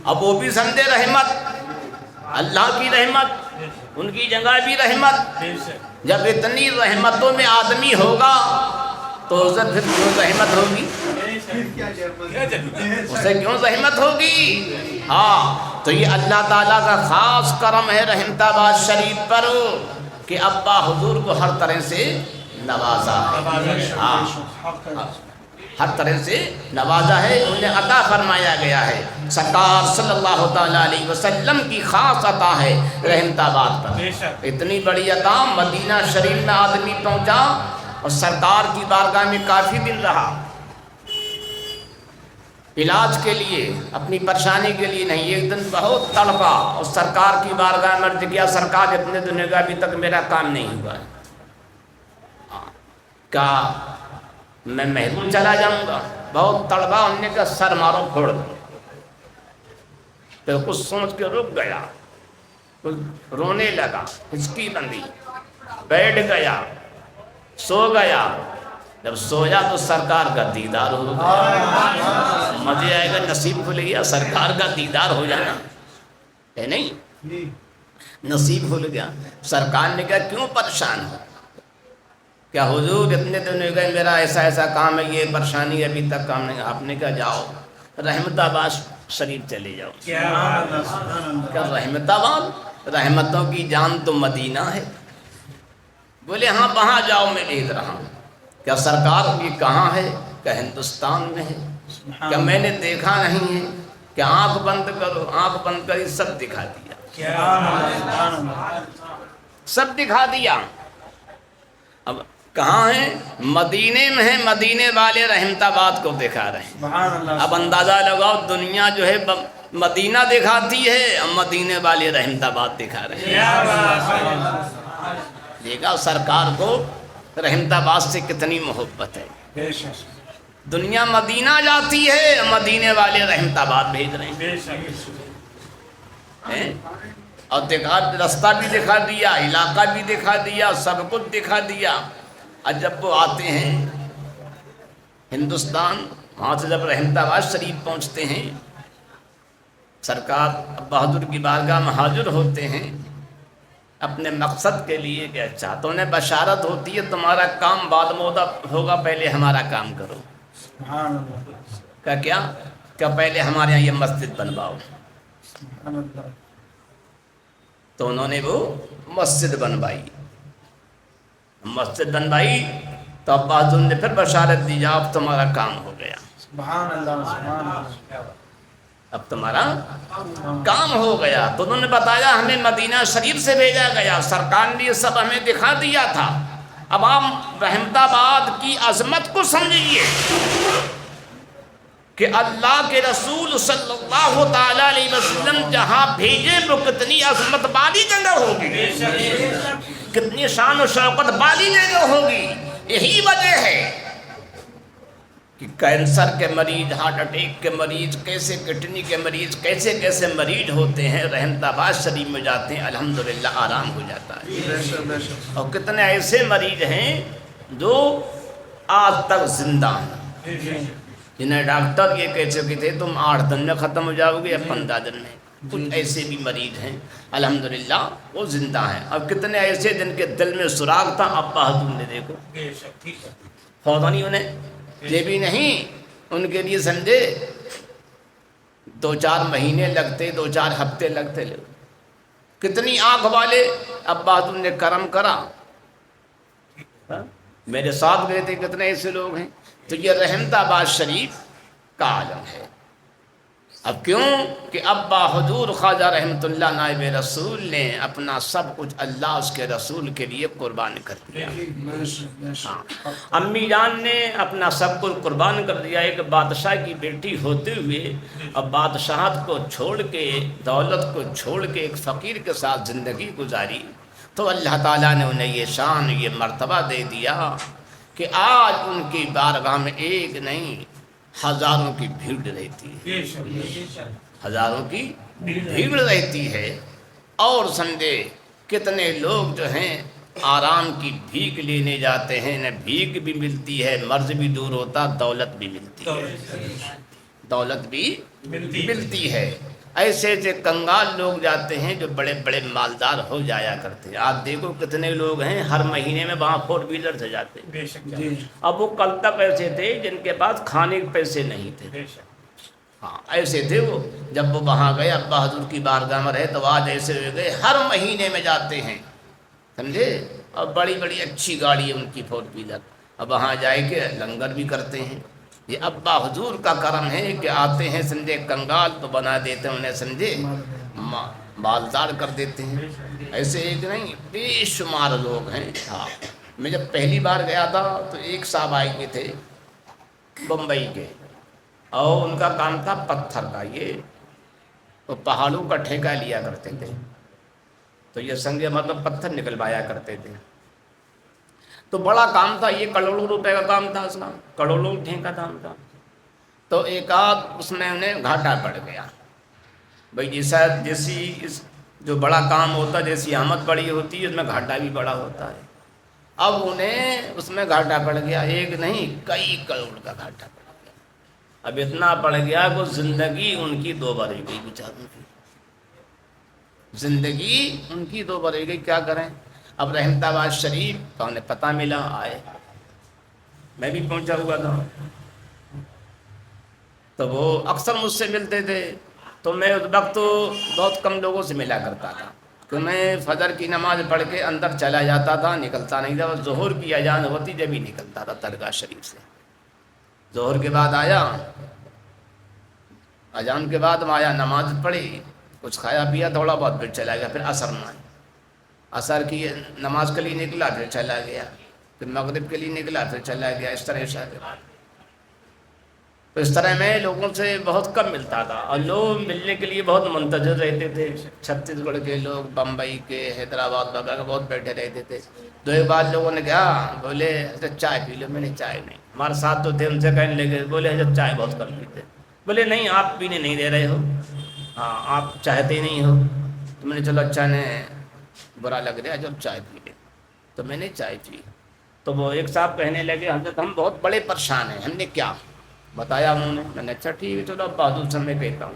اب وہ بھی سمجھے رحمت، اللہ کی رحمت، ان کی جگہ بھی رحمت۔ جب اتنی رحمتوں میں آدمی ہوگا تو اسے پھر کیوں رحمت ہوگی؟ اسے کیوں رحمت ہوگی؟ ہاں تو یہ اللہ تعالیٰ کا خاص کرم ہے رحمت آباد شریف پر کہ ابا حضور کو ہر طرح سے نوازا ہے۔ ہر طرح سے نوازا ہے، انہیں عطا فرمایا گیا ہے۔ سرکار صلی اللہ تعالیٰ علیہ وسلم کی خاص عطا ہے رحمت آباد پر۔ اتنی بڑی عطا، مدینہ شریف میں آدمی پہنچا اور سرکار کی بارگاہ میں کافی دن رہا، علاج کے لیے، اپنی پریشانی کے لیے نہیں، ایک دن بہت تڑپا اور سرکار کی بارگاہ میں عرض کیا، سرکار اتنے دنوں کا ابھی تک میرا کام نہیں ہوا ہے، کیا میں محروم چلا جاؤں گا؟ بہت تڑپا، انہوں نے کہا سر مارو پھوڑ دو۔ پھر کچھ سوچ کے رک گیا، کچھ رونے لگا، ہچکی بندی، بیٹھ گیا، سو گیا۔ جب سویا تو سرکار کا دیدار ہو گیا، مزے آئے گا، نصیب کھل گیا، سرکار کا دیدار ہو جانا ہے نہیں، نصیب کھل گیا۔ سرکار نے کہا کیوں پریشان ہو؟ کیا حضور اتنے دن ہو گئے، میرا ایسا ایسا کام ہے، یہ پریشانی ابھی تک کام نہیں۔ آپ نے کہا جاؤ رحمت آباد شریف چلے جاؤ۔ کیا رحمت آباد؟ رحمتوں کی جان تو مدینہ ہے۔ بولے ہاں وہاں جاؤ، میں دیکھ رہا ہوں۔ کیا سرکار یہ کہاں ہے؟ کہ ہندوستان میں ہے۔ کیا میں نے دیکھا نہیں ہے؟ کہ آنکھ بند کرو، آنکھ بند کری، سب دکھا دیا، سب دکھا دیا۔ اب کہاں ہیں؟ مدینے میں ہیں، مدینے والے رحمت آباد کو دکھا رہے ہیں۔ اب اندازہ لگاؤ، دنیا جو ہے مدینہ دکھاتی ہے، اب مدینے والے رحمت آباد دکھا رہے ہیں۔ دیکھا سرکار کو رحمت آباد سے کتنی محبت ہے۔ دنیا مدینہ جاتی ہے، مدینے والے رحمت آباد بھیج رہے ہیں، اور دکھا، رستہ بھی دکھا دیا، علاقہ بھی دکھا دیا، سب کچھ دکھا دیا۔ اور جب وہ آتے ہیں ہندوستان، وہاں سے جب رحمت آباد شریف پہنچتے ہیں، سرکار بہادر کی بارگاہ میں حاضر ہوتے ہیں اپنے مقصد کے لیے کہ اچھا تو انہیں بشارت ہوتی ہے تمہارا کام بعد مودا ہوگا، پہلے ہمارا کام کرو۔ کیا پہلے ہمارے یہاں یہ مسجد بنواؤ۔ تو انہوں نے وہ مسجد بنوائی، مسجد بنوائی تو اب بہادر نے پھر بشارت دی، اب تمہارا کام ہو گیا، اب تمہارا کام ہو گیا۔ تو انہوں نے بتایا ہمیں مدینہ شریف سے بھیجا گیا، سرکار نے یہ سب ہمیں دکھا دیا تھا۔ اب آپ رحمت آباد کی عظمت کو سمجھیے کہ اللہ کے رسول صلی اللہ تعالیٰ علیہ وسلم جہاں بھیجے وہ کتنی عظمت والی جگہ ہوگی، کتنی شان و شوکت والی جگہ ہوگی۔ یہی وجہ ہے کہ کینسر کے مریض، ہارٹ اٹیک کے مریض، کیسے کڈنی کے مریض، کیسے کیسے مریض ہوتے ہیں، رحمت آباد شریف میں جاتے ہیں، الحمدللہ آرام ہو جاتا ہے۔ اور کتنے ایسے مریض ہیں جو آج تک زندہ ہیں، جنہیں ڈاکٹر یہ کہہ چکے تھے تم 8 دن میں ختم ہو جاؤ گے یا 15 دن میں۔ کچھ ایسے بھی مریض ہیں الحمدللہ وہ زندہ ہیں، اور کتنے ایسے جن کے دل میں سراغ تھا، اب بہادر نے دیکھو فوت نہیں، انہیں یہ بھی نہیں، ان کے لیے سمجھے 2-4 مہینے لگتے، 2-4 ہفتے لگتے۔ کتنی آنکھ والے اب بہادر نے کرم کرا، میرے ساتھ گئے تھے، کتنے ایسے لوگ ہیں۔ تو یہ رحمت آباد شریف کا عالم ہے۔ اب کیوں کہ ابا حضور خواجہ رحمت اللہ نائب رسول نے اپنا سب کچھ اللہ اس کے رسول کے لیے قربان کر دیا۔ ہاں، امی جان نے اپنا سب کچھ قربان کر دیا، ایک بادشاہ کی بیٹی ہوتے ہوئے اب بادشاہت کو چھوڑ کے، دولت کو چھوڑ کے ایک فقیر کے ساتھ زندگی گزاری، تو اللہ تعالیٰ نے انہیں یہ شان، یہ مرتبہ دے دیا کہ آج ان کی بارگاہ میں ایک نہیں ہزاروں کی بھیڑ رہتی ہے، ہزاروں کی بھیڑ رہتی ہے۔ اور سمجھے کتنے لوگ جو ہیں آرام کی بھیک لینے جاتے ہیں، انہیں بھیک بھی ملتی ہے، مرض بھی دور ہوتا، دولت بھی ملتی ہے، دولت بھی ملتی ہے۔ ایسے ایسے کنگال لوگ جاتے ہیں جو بڑے بڑے مالدار ہو جایا کرتے ہیں۔ آپ دیکھو کتنے لوگ ہیں ہر مہینے میں وہاں 4 ویلر سے جاتے ہیں۔ اب وہ کل تک ایسے تھے جن کے پاس کھانے کے پیسے نہیں تھے، ہاں ایسے تھے وہ۔ جب وہ وہاں گئے ابا حضور کی بارگاہ میں رہے تو آج ایسے ہو گئے ہر مہینے میں جاتے ہیں، سمجھے، اور بڑی بڑی اچھی گاڑی ہے ان کی 4 ویلر، اب وہاں جائے کے لنگر بھی کرتے ہیں، یہ ابا حضور کا کرم ہے کہ آتے ہیں سمجھے کنگال تو بنا دیتے ہیں انہیں سمجھے مالدار کر دیتے ہیں. ایسے ایک نہیں بے شمار لوگ ہیں. ہاں میں جب پہلی بار گیا تھا تو ایک صاحب آئے ہوئے تھے بمبئی کے، اور ان کا کام تھا پتھر کا. یہ وہ پہاڑوں کا ٹھیکہ لیا کرتے تھے، تو یہ سنگ مطلب پتھر نکلوایا کرتے تھے. تو بڑا کام تھا، یہ کروڑوں روپے کا کام تھا، اس کا کروڑوں ٹھیکہ کام تھا. تو ایک آدھ اس میں انہیں گھاٹا پڑ گیا. بھائی جیسی جو بڑا کام ہوتا ہے، جیسی آمد بڑی ہوتی ہے اس میں گھاٹا بھی بڑا ہوتا ہے. اب انہیں اس میں گھاٹا پڑ گیا، ایک نہیں کئی کروڑ کا گھاٹا پڑ گیا. اب اتنا پڑ گیا کہ زندگی ان کی دو بار ہو گئی بیچاروں کی. زندگی ان کی دو بار ہو گئی، کیا کریں. اب رحمت آباد شریف تو انہیں پتہ ملا، آئے، میں بھی پہنچا ہوا تھا. تو وہ اکثر مجھ سے ملتے تھے، تو میں اس وقت بہت کم لوگوں سے ملا کرتا تھا، کہ میں فجر کی نماز پڑھ کے اندر چلا جاتا تھا، نکلتا نہیں تھا. ظہر کی اذان ہوتی جب ہی نکلتا تھا درگاہ شریف سے. ظہر کے بعد آیا، اذان کے بعد آیا، نماز پڑھی، کچھ کھایا پیا تھوڑا بہت، پھر چلا گیا. پھر عصر میں آیا، عصر کی نماز کے لیے نکلا، پھر چلا گیا. پھر مغرب کے لیے نکلا، پھر چلا گیا. اس طرح عشاء کے بعد. تو اس طرح میں لوگوں سے بہت کم ملتا تھا، اور لوگ ملنے کے لیے بہت منتظر رہتے تھے. چھتیس گڑھ کے لوگ، بمبئی کے، حیدرآباد وغیرہ بہت بیٹھے رہتے تھے. دو ایک بار لوگوں نے کہا، بولے حضرت چائے پی لو. میں نے چائے نہیں، ہمارے ساتھ تو تھے، ان سے کہنے لگے، بولے حضرت چائے بہت کم پیتے. بولے نہیں آپ پینے نہیں دے رہے ہو، ہاں آپ چاہتے نہیں ہو. تو میں نے چلو اچھا نے برا لگ رہا جب چائے پی لے. تو میں نے چائے پی. تو وہ ایک صاحب کہنے لگے، حضرت ہم بہت بڑے پریشان ہیں. ہم نے کیا بتایا انہوں نے. میں نے اچھا ٹھیک ہے چلو اب بہادر سے میں کہتا ہوں.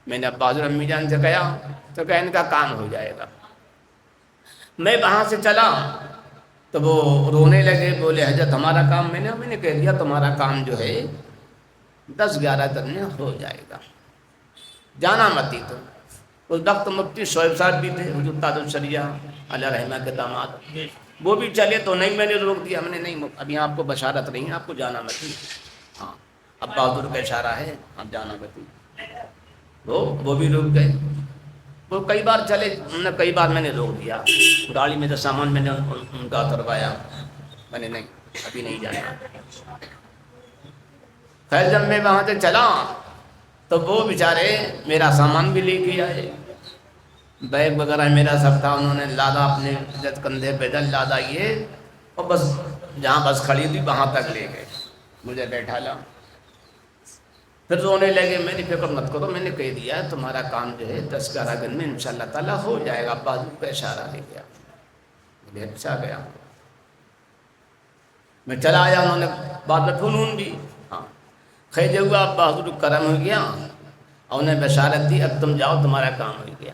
میں نے اب بہادر امی جان سے کہا، تو کہ ان کا کام ہو جائے گا. میں وہاں سے چلا تو وہ رونے لگے، بولے حضرت ہمارا کام، میں نے کہہ دیا تمہارا کام جو ہے 10-11 دن میں ہو جائے گا، جانا مت ہی. تو اس وقت مفتی شعیب صاحب بھی تھے، حضور تاج الشریعہ علیہ رحمہ کے داماد، وہ بھی چلے. تو نہیں میں نے روک دیا، میں نے نہیں ابھی آپ کو بشارت نہیں ہے، آپ کو جانا مت ہی. ہاں اب بہادر کا اشارہ ہے، اب جانا مت ہی. وہ بھی رک گئے. وہ کئی بار چلے، کئی بار میں نے روک دیا. گاڑی میں تو سامان میں نے ان کا اتروایا، میں نے نہیں ابھی نہیں جانا. خیر جب میں وہاں سے چلا تو وہ بیچارے میرا سامان بھی لے کے آئے، بیگ وغیرہ میرا سب تھا. انہوں نے لادا اپنے کندھے پہ ڈل لادا یہ، اور بس جہاں بس کھڑی تھی وہاں تک لے گئے، مجھے بیٹھا لا. پھر رونے لگے. میں نے فکر مت کرو، میں نے کہہ دیا تمہارا کام جو ہے 10-11 دن میں انشاءاللہ تعالیٰ ہو جائے گا. بہادر کا اشارہ لے گیا. مجھے اچھا گیا، میں چلا آیا. انہوں نے بعد میں فنون بھی ہاں خیج ہوا. اب بہادر کرم ہو گیا، اور انہیں بشارت دی اب تم جاؤ تمہارا کام ہو گیا.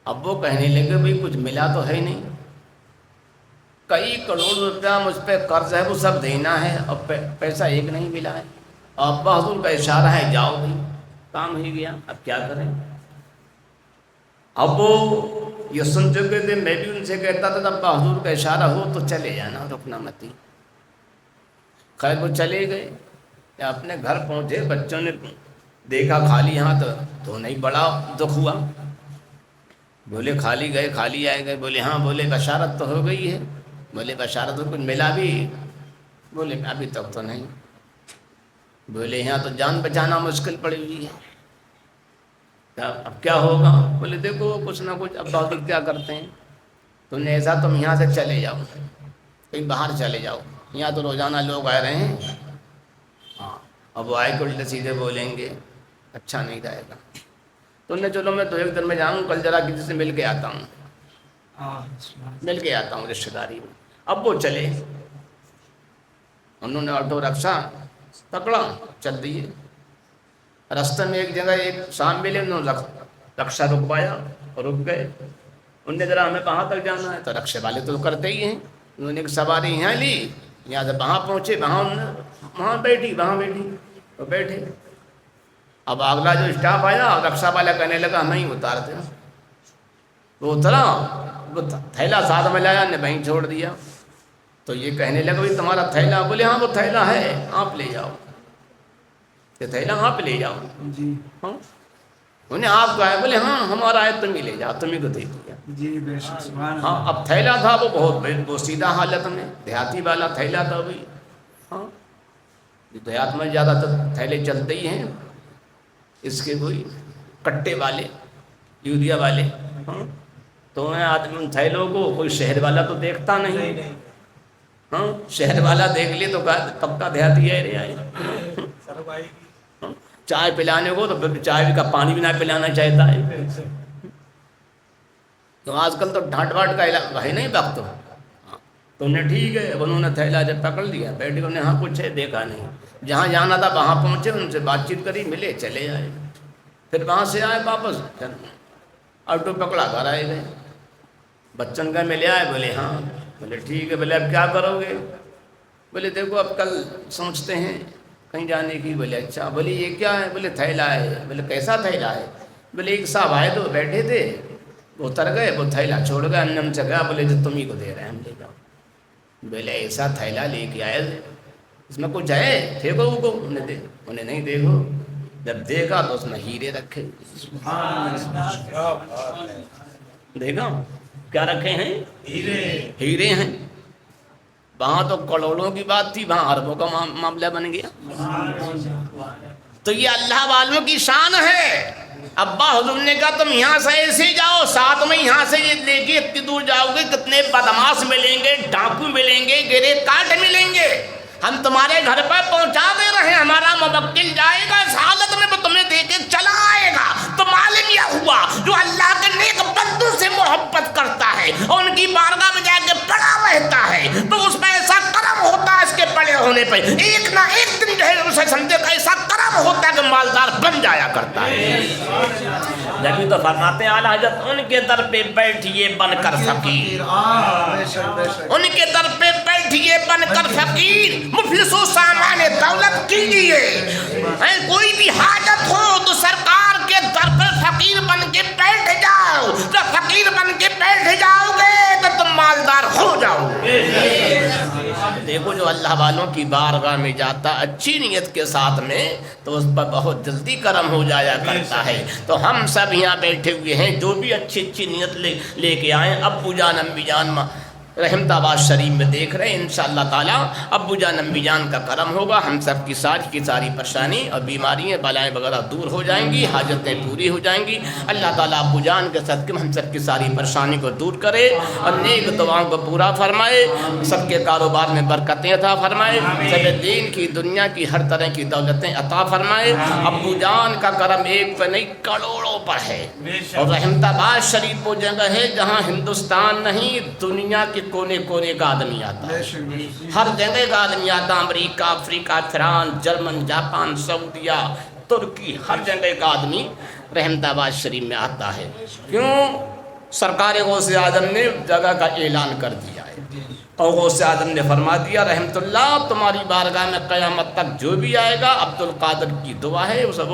اب وہ کہنے لگے بھائی کچھ ملا تو ہے نہیں، کئی کروڑ روپیہ مجھ پہ قرض ہے، وہ سب دینا ہے، اور پیسہ ایک نہیں ملا ہے. اب بہادر کا اشارہ ہے جاؤ بھائی، کام ہو گیا. اب کیا کریں. اب وہ یہ سن چکے تھے. میں بھی ان سے کہتا تھا جب بہادر کا اشارہ ہو تو چلے جانا، رکنا مت ہی. خیر وہ چلے گئے. اپنے گھر پہنچے، بچوں نے دیکھا خالی ہاتھ تو نہیں بڑا دکھ ہوا. بولے خالی گئے خالی آئے گئے. بولے ہاں. بولے بشارت تو ہو گئی ہے. بولے بشارت تو کچھ ملا بھی؟ بولے ابھی تک تو نہیں. بولے یہاں تو جان بچانا مشکل پڑی ہوئی ہے، اب کیا ہوگا؟ بولے دیکھو کچھ نہ کچھ اب بہادر کیا کرتے ہیں. تو نے ایسا تم یہاں سے چلے جاؤ، کہیں باہر چلے جاؤ، یہاں تو روزانہ لوگ آ رہے ہیں. ہاں اب وہ آئے کہ الٹے سیدھے بولیں گے، اچھا نہیں رہے گا. تو نے چلو میں 2-1 دن میں جاؤں، کل ذرا کسی سے مل کے آتا ہوں، مل کے آتا ہوں رشتہ داری میں. اب وہ چلے. انہوں نے آٹو رکشا پکڑا، چل دیے. راستے میں ایک جگہ ایک شام ملے، انہوں نے رکشا رکوایا اور رک گئے. انہوں نے ذرا ہمیں وہاں تک جانا ہے، تو رکشے والے تو کرتے ہی ہیں. انہوں نے ایک سواری یہاں لی، یہاں سے وہاں پہنچے، وہاں بیٹھی تو بیٹھے. اب اگلا جو اسٹاف آیا، رکشا والا کہنے لگا ہمیں ہی اتارتے. وہ اترا، وہ تھیلا ساتھ میں لایا، نے وہیں چھوڑ دیا. تو یہ کہنے لگا بھائی تمہارا تھیلا، بولے ہاں وہ تھیلا ہے، آپ لے جاؤ، یہ تھیلا آپ لے جاؤ. جی ہاں انہیں آپ کہا ہے، بولے ہاں ہمارا ہے، تم ہی لے جاؤ، تمہیں کو دے دیا. جی بے شک سبحان ہاں اللہ. اب تھیلا تھا وہ بہت بوسیدہ حالت میں، دیہاتی والا تھیلا تھا بھائی. ہاں دیہات میں زیادہ تر تھیلے چلتے ہی ہیں اس کے کوئی کٹے والے، یوریا والے. ہاں تو میں آدمی ان تھیلوں کو کوئی شہر والا تو دیکھتا نہیں. ہاں شہر والا دیکھ لیے تو پکا دیہاتی ہے رے آئے. چائے پلانے کو تو پھر چائے کا پانی بھی نہ پلانا چاہتا ہے. تو آج کل تو ڈھانٹ واٹ کا علاقہ ہے نہیں وقت. تو انہیں ٹھیک ہے، اب انہوں نے تھیلا جب پکڑ لیا، بیٹھے انہیں ہاں کچھ ہے دیکھا نہیں. جہاں جانا تھا وہاں پہنچے، ان سے بات چیت کری، ملے، چلے آئے. پھر وہاں سے آئے واپس، آٹو پکڑا گھر آئے گئے. بچن کا ملے آئے، بولے ہاں. بولے ٹھیک ہے. بولے اب کیا کرو گے؟ بولے دیکھو اب کل سوچتے ہیں کہیں جانے کی. بولے اچھا. بولے یہ کیا ہے؟ بولے تھیلا ہے. بولے کیسا تھیلا ہے؟ بولے ایک صاحب آئے تو بیٹھے تھے، وہ اتر گئے، وہ تھیلا چھوڑ گئے، ہم سے گیا. بولے جو تم ہی کو دے رہے ہیں، ہم لے جاؤ. بولے ایسا تھیلا لے کے آئے، اس میں کچھ ہے؟ پھینکو ان کو. انہیں نہیں دیکھو. جب دیکھا تو اس میں ہیرے رکھے. دیکھا کیا رکھے ہیں؟ ہیرے ہیں. وہاں تو کروڑوں کی بات تھی، وہاں اربوں کا معاملہ بن گیا. تو یہ اللہ والوں کی شان ہے. ابا حضور نے کہا تم یہاں سے ایسے جاؤ، ساتھ میں یہاں سے یہ لے کے اتنی دور جاؤ گے، کتنے بدماش ملیں گے، ڈاکو ملیں گے، گرے کاٹ ملیں گے. ہم تمہارے گھر پر پہنچا دے رہے ہیں، ہمارا موکل جائے گا اس حالت میں وہ تمہیں دے کے چلا آئے گا. تو معلوم یہ ہوا جو اللہ کے نیک بندوں سے محبت کرتا ہے اور ان کی بارگاہ میں جا کے پڑا رہتا ہے تو اس میں ایسا کرم ہوتا ہے، اس کے پڑے ہونے پہ ایک نہ ایک دن جو ہے اسے سمجھے کا ایسا کرم ہوتا ہے کہ مالدار بن جایا کرتا ہے. نبی تو فرماتے ہیں اعلیٰ حضرت ان کے در پہ بیٹھیے بن کر فقیر، ان کے در پہ بیٹھیے بن کر فقیر، مفلس و سامان دولت کیجیے. کوئی بھی حاجت ہو تو سرکار کے در پر فقیر بن کے بیٹھ جاؤ. جب فقیر بن کے بیٹھ جاؤ گے تو تم مالدار ہو جاؤ گے. دیکھو جو اللہ والوں کی بارگاہ میں جاتا اچھی نیت کے ساتھ میں تو اس پر بہت جلدی کرم ہو جایا کرتا ہے. تو ہم سب یہاں بیٹھے ہوئے ہیں، جو بھی اچھی اچھی نیت لے کے آئیں. ابو جان امی جان رحمت آباد شریف میں دیکھ رہے ہیں انشاءاللہ تعالیٰ ابو جان امی جان کا کرم ہوگا. ہم سب کی ساری پریشانی اور بیماریاں بلائیں وغیرہ دور ہو جائیں گی، حاجتیں پوری ہو جائیں گی. اللہ تعالیٰ ابو جان کے صدقے میں ہم سب کی ساری پریشانی کو دور کرے اور نیک دعاؤں کو پورا فرمائے. سب کے کاروبار میں برکتیں عطا فرمائے، سب دین کی دنیا کی ہر طرح کی دولتیں عطا فرمائے. ابو جان کا کرم ایک پر نہیں کروڑوں پر ہے. اور رحمت آباد شریف وہ جگہ ہے جہاں ہندوستان نہیں دنیا کے کونے کونے کا آدمی آتا ہے، ہر جگہ کا آدمی آتا. امریکہ، افریقہ، فرانس، جرمن، جاپان، سعودیہ، ترکی، ہر جگہ کا آدمی رحمت آباد شریف میں آتا ہے. کیوں؟ سرکار غوث اعظم نے جگہ کا اعلان کر دیا ہے اور غوث اعظم نے فرما دیا رحمت اللہ تمہاری بارگاہ میں قیامت تک جو بھی آئے گا عبد القادر کی دعا ہے وہ سب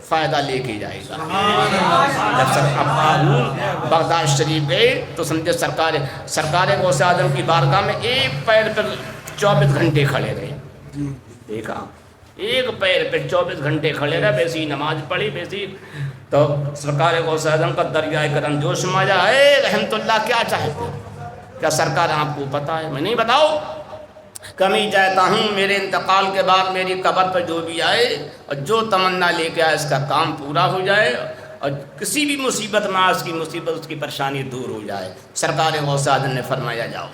فائدہ لے کے جائے گا. جب ابا بغداد شریف گئے تو سمجھے سرکار غوث اعظم کی بارگاہ میں ایک پیر پر 24 گھنٹے کھڑے رہے. دیکھا ایک پیر پہ 24 گھنٹے کھڑے رہے، ویسی نماز پڑھی ویسی. تو سرکار غوث اعظم کا دریائے کرم جوش میں آیا، اے رحمت اللہ کیا چاہتے؟ کیا سرکار آپ کو پتہ ہے؟ میں نہیں بتاؤ. کمی چاہتا ہوں میرے انتقال کے بعد میری قبر پر جو بھی آئے اور جو تمنا لے کے آئے اس کا کام پورا ہو جائے اور کسی بھی مصیبت میں اس کی مصیبت اس کی پریشانی دور ہو جائے. سرکار غوث اعظم نے فرمایا جاؤ.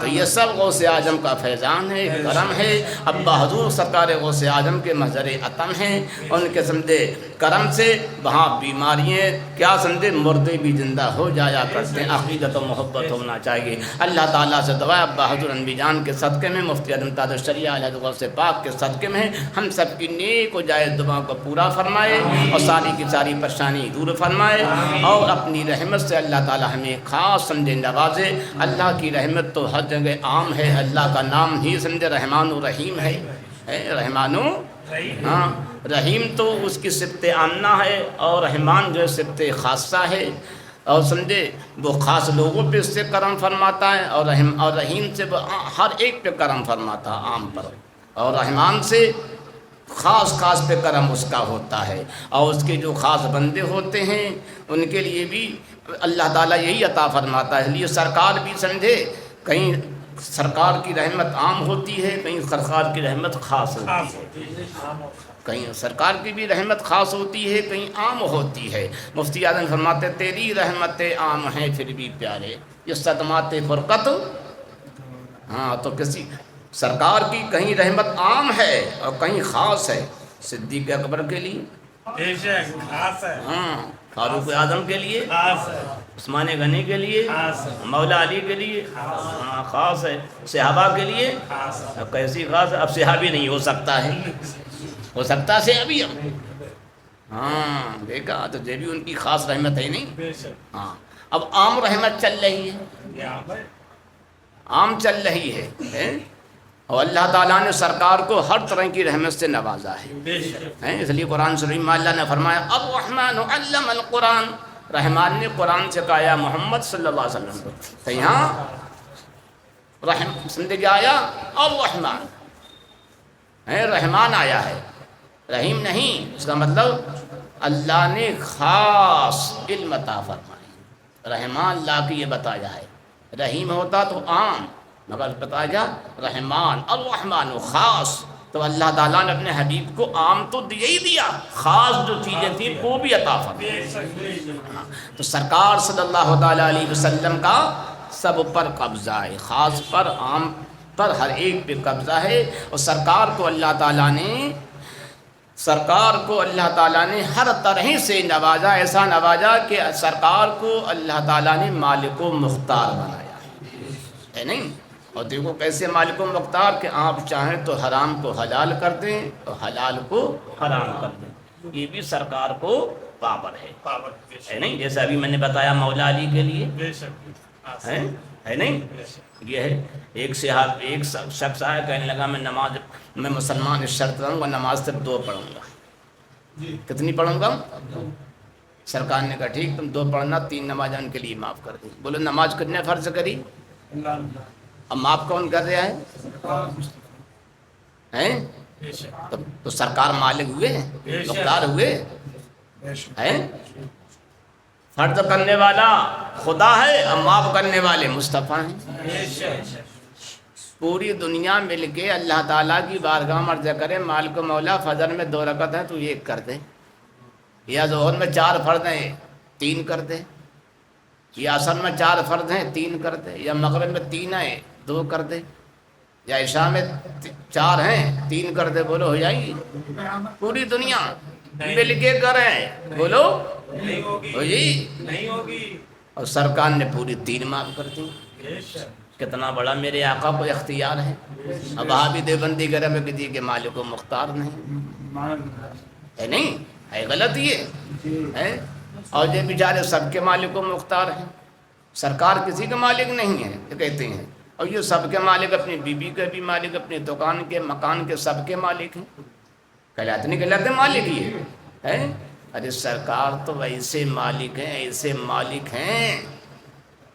تو یہ سب غوث اعظم کا فیضان ہے، کرم ہے. ابا حضور سرکار غوث اعظم کے مظہر عطم ہیں. ان کے سمجھے کرم سے وہاں بیماریاں کیا سمجھے مردے بھی زندہ ہو جایا کرتے ہیں. عقیدت و محبت ہونا چاہیے. اللہ تعالیٰ سے دعا ابا حضور انبی جان کے صدقے میں مفتی اعظم تاج الشریعہ علیہ غوث پاک کے صدقے میں ہم سب کی نیک و جائز دعاؤں کو پورا فرمائے اور ساری کی ساری پریشانی دور فرمائے اور اپنی رحمت سے اللہ تعالیٰ ہمیں خاص سمجھے نوازے. اللہ کی رحمت تو ہر جگہ عام ہے. اللہ کا نام ہی سمجھے رحمان و رحیم ہے. رحمان و ہاں رحیم تو اس کی صفت عامہ ہے اور رحمان جو ہے صفت خاصہ ہے. اور سمجھے وہ خاص لوگوں پہ اس سے کرم فرماتا ہے، اور رحیم سے وہ ہر ایک پہ کرم فرماتا ہے عام پر، اور رحمان سے خاص پہ کرم اس کا ہوتا ہے، اور اس کے جو خاص بندے ہوتے ہیں ان کے لیے بھی اللہ تعالیٰ یہی عطا فرماتا ہے۔ اس لیے سرکار بھی سمجھے کہیں سرکار کی رحمت عام ہوتی ہے، کہیں سرکار کی رحمت خاص ہوتی ہے، کہیں سرکار کی بھی رحمت خاص ہوتی ہے، کہیں عام ہوتی ہے۔ مفتی اعظم فرماتے تیری رحمت عام ہیں پھر بھی پیارے، یہ صدمات فرقت، ہاں تو کسی سرکار کی کہیں رحمت عام ہے اور کہیں خاص ہے۔ صدیق اکبر کے لیے خاص ہے، ہاں، فاروق اعظم کے لیے، خاص ہے، عثمان غنی کے لیے، مولا علی کے لیے، ہاں خاص ہے۔ صحابہ کے لیے اب کیسی خاص ہے؟ اب صحابی نہیں ہو سکتا ہے، ہو سکتا ہے صحابی اب، ہاں دیکھا تو یہ بھی ان کی خاص رحمت ہے نہیں، ہاں اب عام رحمت چل رہی ہے، عام چل رہی ہے، اور اللہ تعالیٰ نے سرکار کو ہر طرح کی رحمت سے نوازا ہے، اس لیے قرآن شریف میں اللہ نے فرمایا الرحمن علم القرآن، رحمان نے قرآن سے کہا یا محمد صلی اللہ علیہ وسلم، تو یہاں زندگی آیا الرحمن رحمان آیا ہے، رحیم نہیں، اس کا مطلب اللہ نے خاص علم عطا فرمائی، رحمان اللہ کی یہ بتایا ہے، رحیم ہوتا تو عام، مگر بتایا جا رحمان الرحمن خاص، تو اللہ تعالیٰ نے اپنے حبیب کو عام تو دیا ہی دیا، خاص جو چیزیں تھیں وہ بھی عطا فرمائی، تو سرکار صلی اللہ تعالیٰ علیہ وسلم کا سب پر قبضہ ہے، خاص پر عام پر ہر ایک پہ قبضہ ہے، اور سرکار کو اللہ تعالیٰ نے ہر طرح سے نوازا، ایسا نوازا کہ سرکار کو اللہ تعالیٰ نے مالک و مختار بنایا ہے نہیں، اور دیکھو کیسے مالک و مختار کہ آپ چاہیں تو حرام کو حلال کر دیں اور حلال کو حرام کر دیں، یہ بھی سرکار کو پاور ہے نہیں، جیسے ابھی میں نے بتایا مولا علی کے لیے ہے نہیں، یہ ہے ایک شخص آیا کہنے لگا میں مسلمان اس شرط رہوں گا نماز صرف 2 پڑھوں گا، کتنی پڑھوں گا؟ سرکار نے کہا ٹھیک تم 2 پڑھنا، 3 نماز ان کے لیے معاف کر دی، بولو نماز کتنے فرض کری؟ اب معاف کون کر رہا ہے؟ تو سرکار مالک ہوئے، مختار ہوئے، فرض کرنے والا خدا ہے اور معاف کرنے والے مصطفیٰ ہیں، پوری دنیا مل کے اللہ تعالیٰ کی بارگاہ میں عرض کرے مالک و مولا فجر میں 2 رکعت ہیں تو 1 کر دے، یا ظہر میں 4 فرض ہیں 3 کر دے، یا عصر میں 4 فرض ہیں 3 کر دے، یا مغرب میں 3 ہیں 2 کر دے، یا عشاء میں 4 ہیں 3 کر دے، بولو ہو جائے گی؟ پوری دنیا مل کے کریں، بولو ہو جی نہیں ہوگی، اور سرکار نے پوری 3 معاف کر دی، کتنا بڑا میرے آقا کو اختیار ہے۔ اب بھی دیوبندی کرے میں کسی کے مالک و مختار نہیں ہے، نہیں ہے، غلط یہ ہے، اور یہ بیچارے سب کے مالک و مختار ہیں، سرکار کسی کے مالک نہیں ہے یہ کہتے ہیں، اور یہ سب کے مالک، اپنی بیوی کے بھی مالک، اپنی دکان کے مکان کے سب کے مالک ہیں، کہلاتے نہیں کہلاتے مالک یہ ہے؟ ارے سرکار تو ایسے مالک ہیں، ایسے مالک ہیں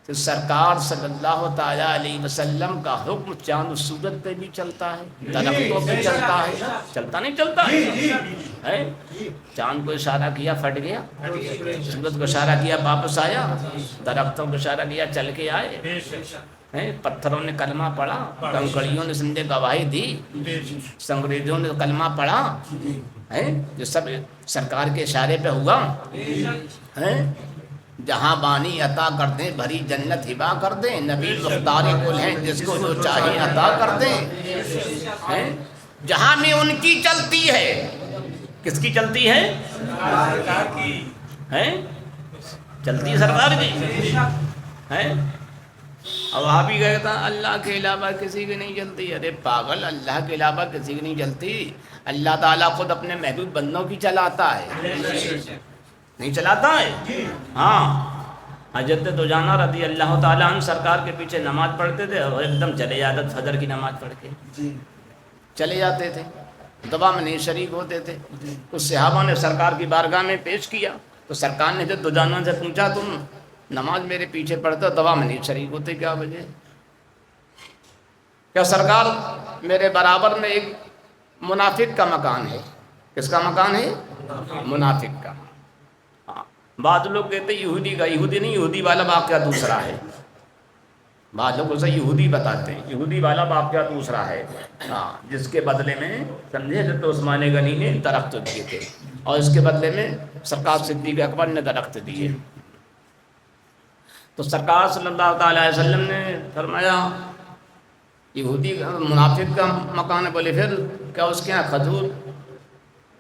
کہ سرکار صلی اللہ تعالیٰ علیہ وسلم کا حکم چاند و سورج پہ بھی چلتا ہے، درختوں پہ چلتا ہے، چلتا نہیں چلتا ہے؟ چاند کو اشارہ کیا پھٹ گیا، سورج کو اشارہ کیا واپس آیا، درختوں کو اشارہ کیا چل کے آئے، پتھروں نے کلمہ پڑھا، کنکڑیوں نے سمجھے گواہی دی، سنگریزوں نے کلمہ پڑھا، جو سب سرکار کے اشارے پہ ہوا، جہاں بانی عطا کر دیں، بھری جنت ہبا کر دیں، نبی مختار کل ہیں جس کو جو چاہے عطا کر دیں، جہاں میں ان کی چلتی ہے، کس کی چلتی ہے؟ چلتی سرکار کی ہے، اور وہاں بھی گئے تھا اللہ کے علاوہ کسی کی نہیں چلتی، ارے پاگل، اللہ کے علاوہ کسی کی نہیں چلتی، اللہ تعالیٰ خود اپنے محبوب بندوں کی چلاتا ہے، نہیں چلاتا ہے؟ ہاں، حضرت دجانہ رضی اللہ تعالیٰ عنہ سرکار کے پیچھے نماز پڑھتے تھے اور ایک دم چلے جاتے، فجر کی نماز پڑھ کے چلے جاتے تھے، دعا میں نہیں شریک ہوتے تھے، کچھ صحابہ نے سرکار کی بارگاہ میں پیش کیا تو سرکار نے جب دجانہ سے پوچھا تم نماز میرے پیچھے پڑھتے دوا میں نہیں شریک ہوتے، کیا وجہ؟ کیا سرکار میرے برابر میں ایک منافق کا مکان ہے؟ کس کا مکان ہے؟ منافق کا۔ ہاں، بعض لوگ کہتے ہیں یہودی کا، یہودی نہیں، یہودی والا واقعہ دوسرا ہے۔ بعض لوگ اسے یہودی بتاتے ہیں، یہودی والا واقعہ دوسرا ہے، ہاں، جس کے بدلے میں سمجھے حضرت عثمان غنی نے درخت دیے تھے اور اس کے بدلے میں سرکار صدیق اکبر نے درخت دیے۔ تو سرکار صلی اللہ تعالی علیہ وسلم نے فرمایا یہودی منافق کا مکان ہے، بولے پھر کیا اس کے یہاں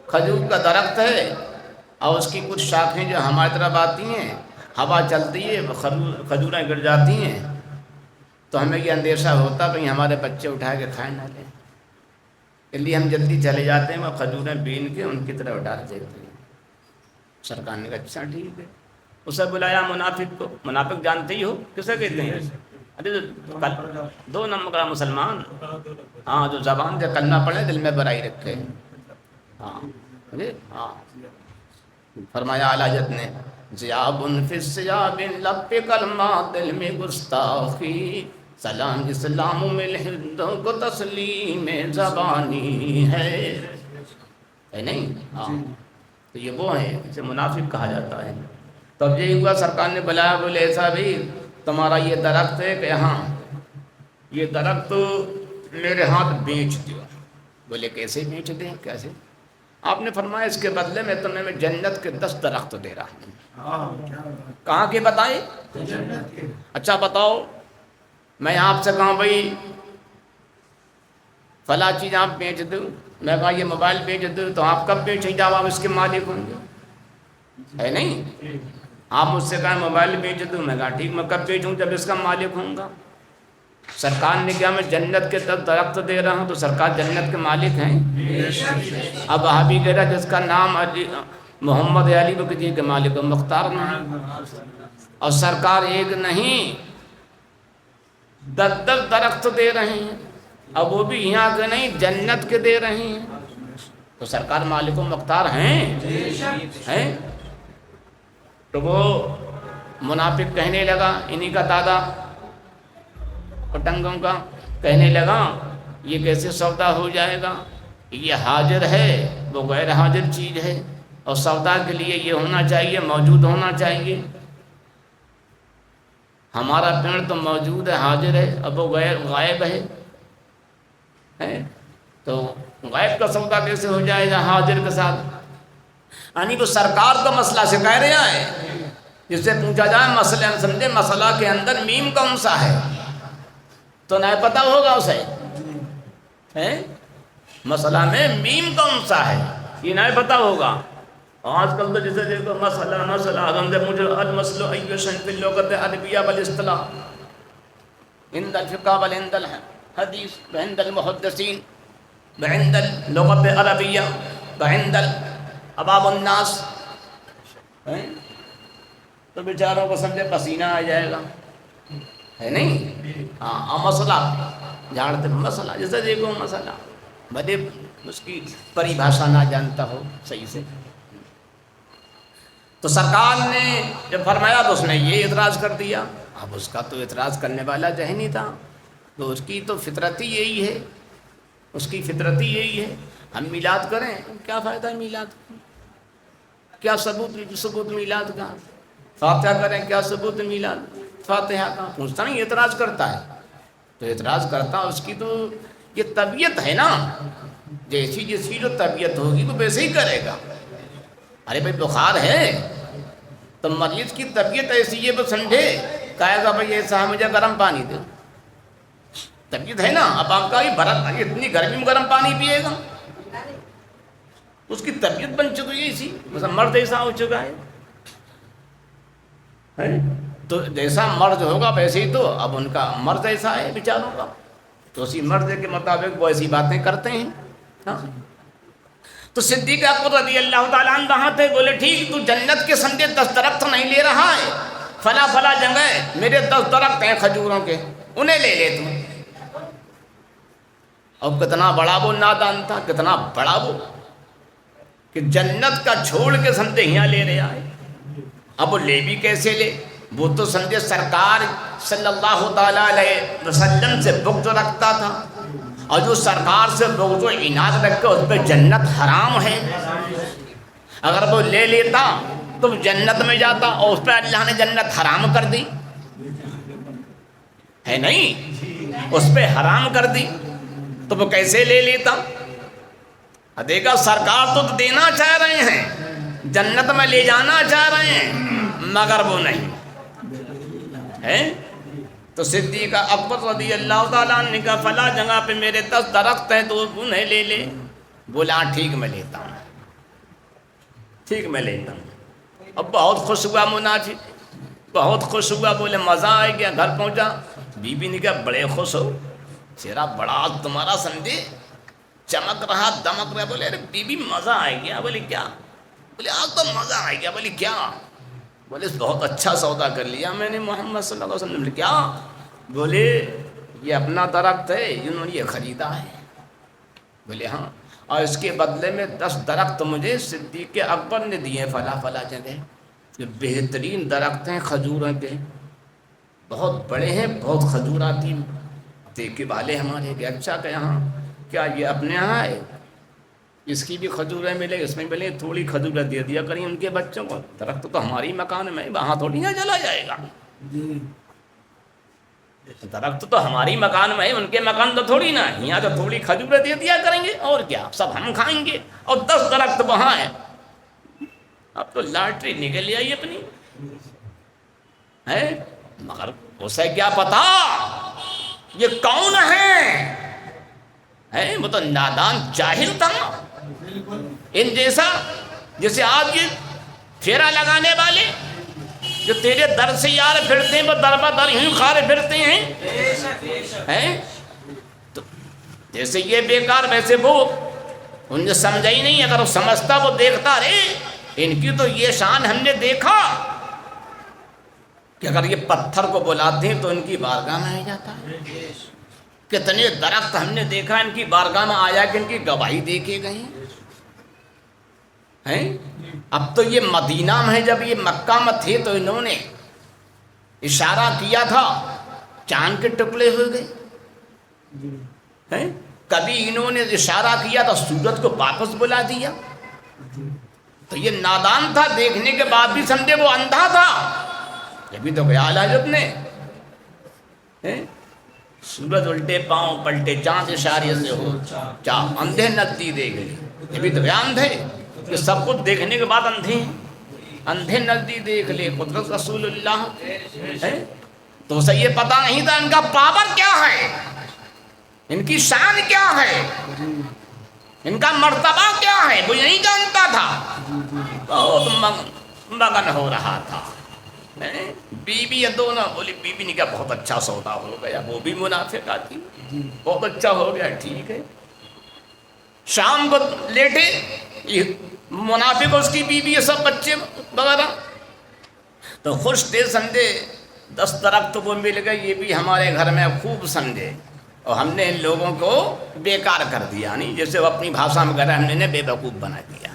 کھجور کا درخت ہے اور اس کی کچھ شاخیں جو ہماری طرف آتی ہیں، ہوا چلتی ہے کھجوریں گر جاتی ہیں، تو ہمیں یہ اندیشہ ہوتا کہ ہمارے بچے اٹھا کے کھائے نہ لیں، اس لیے ہم جلدی چلے جاتے ہیں، وہ کھجوریں بین کے ان کی طرف ڈال دیتے ہیں۔ سرکار نے کہا اچھا ٹھیک ہے۔ اسے بلایا منافق کو، منافق جانتے ہی ہو کسے کہتے ہیں؟ ارے دو نمبر کا مسلمان، ہاں، جو زبان سے کلمہ پڑھے دل میں برائی رکھے، ہاں ہاں۔ فرمایا اعلیٰ حضرت نے ذیاب فی الثیاب لب پہ کلمہ دل میں گستاخی، سلام اسلام میں لہدوں کو تسلیم زبانی ہے نہیں؟ ہاں، تو یہ وہ ہیں جسے منافق کہا جاتا ہے۔ تو اب یہی ہوا، سرکار نے بلایا، بولے ایسا بھی تمہارا یہ درخت ہے کہ ہاں یہ درخت میرے ہاتھ بیچ دو۔ بولے کیسے بیچ دیں، کیسے؟ آپ نے فرمایا اس کے بدلے میں تمہیں میں جنت کے 10 درخت دے رہا ہوں۔ کہاں کے بتائیں؟ اچھا بتاؤ، میں آپ سے کہوں بھائی فلاں چیز آپ بیچ دو، میں کہا یہ موبائل بیچ دو، تو آپ کب بیچیں جب آپ اس کے مالک ہوں گے؟ ہے نہیں؟ آپ مجھ سے کہیں موبائل بیچ دوں، میں کہا ٹھیک، میں کب بیچوں؟ جب اس کا مالک ہوں گا۔ سرکار نے کہا میں جنت کے 10 درخت دے رہا ہوں، تو سرکار جنت کے مالک ہیں؟ اب وہابی کہہ رہا جس کا نام محمد علی وہ کسی کے مالک و مختار نہیں، اور سرکار ایک نہیں 10 درخت دے رہے ہیں، اب وہ بھی یہاں کے نہیں جنت کے دے رہے ہیں، تو سرکار مالک و مختار ہیں؟ تو وہ منافق کہنے لگا، انہی کا دادا پٹنگوں کا کہنے لگا یہ کیسے سودا ہو جائے گا، یہ حاضر ہے وہ غیر حاضر چیز ہے، اور سودا کے لیے یہ ہونا چاہیے، موجود ہونا چاہیے۔ ہمارا پیڑ تو موجود ہے، حاضر ہے، اب وہ غائب ہے، تو غائب کا سودا کیسے ہو جائے گا حاضر کے ساتھ؟ یعنی وہ سرکار کا مسئلہ سے کہہ رہا ہے، جس سے پوچھا جائے مسئلہ سمجھے مسئلہ کے اندر میم کون سا ہے تو نہیں پتہ ہوگا اسے، مسئلہ میں میم کون سا ہے یہ نہیں پتہ ہوگا۔ آج کل تو جسے دیکھو مسئلہ مجھے المسلو ایشن فی اللغت العربیہ والاصطلاح عند الفقہ وعند الحدیث وعند المحدثین وعند اللغت العربیہ وعند اباب الناس، تو بیچاروں کو سمجھے پسینہ آ جائے گا، ہے نہیں؟ ہاں، مسئلہ جانتے مسئلہ جیسے دیکھو مسئلہ بھلے اس کی پریبھاشا نہ جانتا ہو صحیح سے۔ تو سرکار نے جب فرمایا تو اس نے یہ اعتراض کر دیا، اب اس کا تو اعتراض کرنے والا ذہن ہی تھا، تو اس کی تو فطرت ہی یہی ہے، اس کی فطرت ہی یہی ہے، ہم میلاد کریں کیا فائدہ ہے میلاد کا، کیا ثبوت میلاد کا، فاتحہ کریں کیا ثبوت میلاد فاتحہ کا، پوچھتا نہیں اعتراض کرتا ہے، تو اعتراض کرتا اس کی تو یہ طبیعت ہے نا، جیسی جیسی جو طبیعت ہوگی وہ ویسے ہی کرے گا۔ ارے بھائی بخار ہے تو مریض کی طبیعت ایسی ہے وہ سمجھے کہے گا بھائی ایسا ہے مجھے گرم پانی دو، طبیعت ہے نا، اب آپ کا اتنی گرمی میں گرم پانی پیے گا، اس کی طبیعت بن چکی ہے اسی، مثلا مرد ایسا ہو چکا ہے، تو جیسا مرض ہوگا ویسے ہی تو اب ان کا مرض ایسا ہے بیچاروں کا، تو اسی مرض کے مطابق وہ ایسی باتیں کرتے ہیں۔ ہاں، تو صدیق اکبر رضی اللہ تعالیٰ عنہ وہاں تھے، بولے ٹھیک تو جنت کے سمجھے 10 درخت نہیں لے رہا ہے، فلا جگہ میرے 10 درخت ہیں کھجوروں کے، انہیں لے لے تو۔ اب کتنا بڑا وہ نادان تھا، کتنا بڑا وہ کہ جنت کا چھوڑ کے سمجھے یہاں لے رہا ہے، اب وہ لے بھی کیسے لے؟ وہ تو سمجھے سرکار صلی اللہ تعالیٰ علیہ وسلم سے بغض رکھتا تھا، اور جو سرکار سے بغض و عناد رکھے اس پہ جنت حرام ہے، اگر وہ لے لیتا تو جنت میں جاتا، اور اس پہ اللہ نے جنت حرام کر دی ہے نہیں، اس پہ حرام کر دی تو وہ کیسے لے لیتا؟ دیکھا سرکار تو دینا چاہ رہے ہیں، جنت میں لے جانا چاہ رہے ہیں، مگر وہ نہیں ہے۔ تو صدیق اکبر رضی اللہ تعالیٰ عنہ نے کہا فلاں جگہ پہ میرے 10 درخت ہیں تو انہیں لے لے۔ بولا ٹھیک میں لیتا ہوں، ٹھیک میں لیتا ہوں۔ اب بہت خوش ہوا مناجی، بہت خوش ہوا، بولے مزہ آ گیا۔ گھر پہنچا، بی بی نے کہا بڑے خوش ہو، چہرہ بڑا تمہارا سمجھے چمک رہا دمک رہا۔ بولے ارے بی بی مزہ آ گیا۔ بولے کیا؟ بولے آج تو مزہ آ گیا۔ بولے کیا؟ بولے بہت اچھا سودا کر لیا میں نے محمد صلی اللہ علیہ وسلم نے۔ کیا؟ بولے یہ اپنا درخت ہے، انہوں نے یہ خریدا ہے۔ بولے ہاں، اور اس کے بدلے میں 10 درخت مجھے صدیق اکبر نے دیے فلاں فلاں جگہ، یہ بہترین درخت ہیں کھجوروں کے، بہت بڑے ہیں، بہت کھجور آتی ہیں۔ دیکھے والے ہمارے کہ اچھا کہ یہاں کیا یہ اپنے یہاں ہے، اس کی بھی کھجوریں ملے، اس میں ملے، تھوڑی کھجوریں دے دیا کریں ان کے بچوں کو۔ درخت تو ہماری مکان میں، وہاں تھوڑی نہ چلا جائے گا، درخت تو ہماری مکان میں ہے، ان کے مکان تو تھوڑی نہ، یہاں تو تھوڑی کھجوریں دے دیا کریں گے، اور کیا سب ہم کھائیں گے، اور 10 درخت وہاں ہیں۔ اب تو لاٹری نکل آئی اپنی ہے، مگر اسے کیا پتا یہ کون ہے، وہ تو نادان جاہل تھا، ان جیسا جیسے آج یہ پھیرا لگانے والے جو تیرے در سے یار پھرتے ہیں، وہ در بدر یوں کھارے پھرتے ہیں، تو جیسے یہ بیکار ویسے وہ، ان نے سمجھا ہی نہیں، اگر وہ سمجھتا وہ دیکھتا رہے۔ ان کی تو یہ شان ہم نے دیکھا کہ اگر یہ پتھر کو بلاتے ہیں تو ان کی بارگاہ میں آ جاتا ہے۔ کتنے درخت ہم نے دیکھا ان کی بارگاہ میں آیا کہ ان کی گواہی دے کے گئے ہیں۔ اب تو یہ مدینہ میں ہے، جب یہ مکہ میں تھے تو انہوں نے اشارہ کیا تھا، چاند کے ٹکڑے ہو گئے، کبھی انہوں نے اشارہ کیا تو سورج کو واپس بلا دیا۔ تو یہ نادان تھا، دیکھنے کے بعد بھی سمجھے وہ اندھا تھا۔ ابھی تو خیال ہے جب نے سورج الٹے پاؤں پلٹے چاند اشارے سے ہو، اندھے نزدیک دیکھ لے، ابھی تو اندھے کہ سب کچھ دیکھنے کے بعد اندھے ہیں، اندھے نزدیک دیکھ لے قدرت رسول اللہ ہے۔ تو اسے یہ پتا نہیں تھا ان کا پاور کیا ہے، ان کی شان کیا ہے، ان کا مرتبہ کیا ہے، وہ نہیں جانتا تھا، بہت مگن ہو رہا تھا۔ بی بی دونوں بولی، بی بی نے کہا بہت اچھا سودا ہو گیا، وہ بھی منافق آتی، بہت اچھا ہو گیا، ٹھیک ہے۔ شام کو لیٹے منافق اس کی بیوی یہ سب بچے وغیرہ تو خوش تھے، سمجھے 10 درخت وہ مل گئے، یہ بھی ہمارے گھر میں خوب سمجھے، اور ہم نے ان لوگوں کو بیکار کر دیا، نہیں جیسے وہ اپنی بھاشا میں کہہ رہے ہیں، ہم نے بے وقوف بنا دیا۔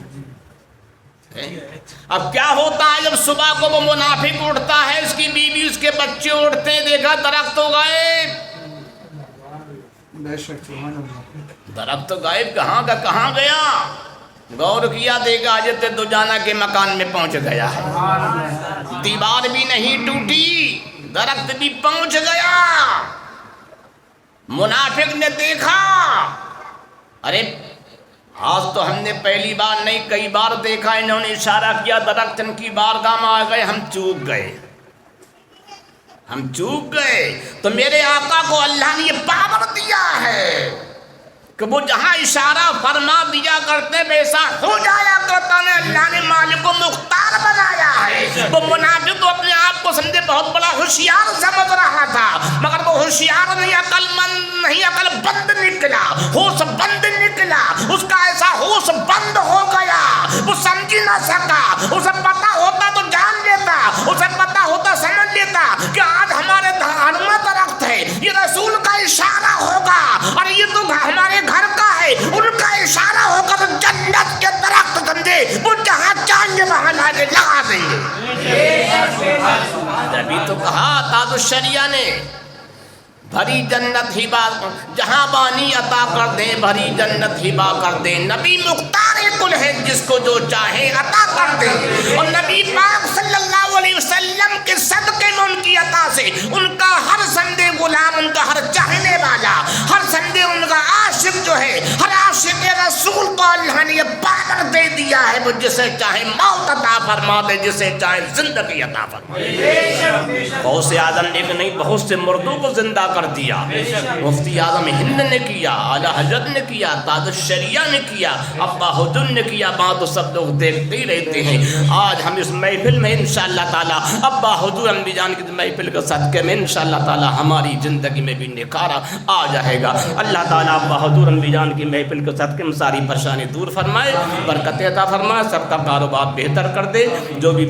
اب کیا ہوتا ہے جب صبح کو وہ منافق اٹھتا ہے، اس کی بیوی اس کے بچے اٹھتے ہیں، دیکھا درخت تو غائب، درخت تو غائب، کہاں کا کہاں گیا؟ غور کیا، دیکھا حضرت دجانہ کے مکان میں پہنچ گیا ہے، دیوار بھی نہیں ٹوٹی، درخت بھی پہنچ گیا۔ منافق نے دیکھا، ارے آج تو ہم نے پہلی بار نہیں کئی بار دیکھا، انہوں نے اشارہ کیا درخت ان کی بارگاہ میں آ گئے، ہم چوک گئے، ہم چوک گئے۔ تو میرے آقا کو اللہ نے یہ پاور دیا ہے کہ وہ جہاں اشارہ فرما دیا کرتے ویسا ہو جایا کرتا ہے، اللہ نے مالک کو مختار بنایا ہے۔ وہ منافق تو اپنے آپ کو سمجھے بہت بڑا ہوشیار سمجھ رہا تھا، مگر وہ ہوشیار نہیں، عقل مند نہیں، عقل بند نکلا، ہوش بند نکلا، اس کا ایسا ہوش بند ہو گیا، وہ سمجھ ہی نہ سکا۔ اسے پتا ہوتا تو جان لیتا، اسے پتا ہوتا سمجھ لیتا کہ آج ہمارے گھر میں درخت ہے، یہ رسول کا اشارہ ہوگا، اور یہ تو ہمارے گھر کا ہے، ان کا اشارہ ہوگا تو جنت کے درخت سمجھے وہ جہاں چاہیں وہاں لا کے لگا دیں گے۔ الشریعہ نے بھری جنت ہبا جہاں بانی عطا کر دے، بھری جنت ہبا کر دے، نبی مختار کل ہے جس کو جو چاہے عطا کر دے، اور نبی پاک صلی اللہ علیہ وسلم کے صدقے میں ان کی عطا سے ان کا ہر سندے غلام، ان کا ہر چاہنے والا، ہر سندے ان کا عاشق جو ہے، ہر عاشق رسول کو اللہ نے یہ پاور دے دیا ہے، وہ جسے چاہے موت عطا فرما دے، جسے چاہے زندگی عطا فرما دے۔ غوث اعظم نے نہیں بہت سے مردوں کو زندہ کر دیا، مفتی اعظم ہند نے کیا، اعلیٰ حضرت نے کیا، تاج الشریعہ نے کیا، ابا حجر نے کیا، بات تو سب لوگ دیکھتے ہی رہتے ہیں۔ آج ہم اس محفل میں انشاءاللہ تعالی ابا حضور انبی جان کی محفل کے صدقے میں انشاءاللہ تعالی ہماری زندگی میں بھی نکھارا آ جائے گا۔ اللہ تعالیٰ ابا حضور انبی جان کی محفل کے صدقے میں ساری پریشانی دور فرمائے، برکت عطا فرمائے، سب کا کاروبار بہتر کر دے، جو بھی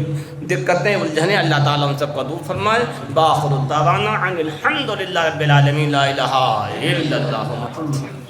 دقتیں الجھنیں اللہ تعالیٰ ان سب کو دور فرمائے۔ باخر الدعوانا ان الحمد للہ رب العالمین، لا الہ الا اللہ۔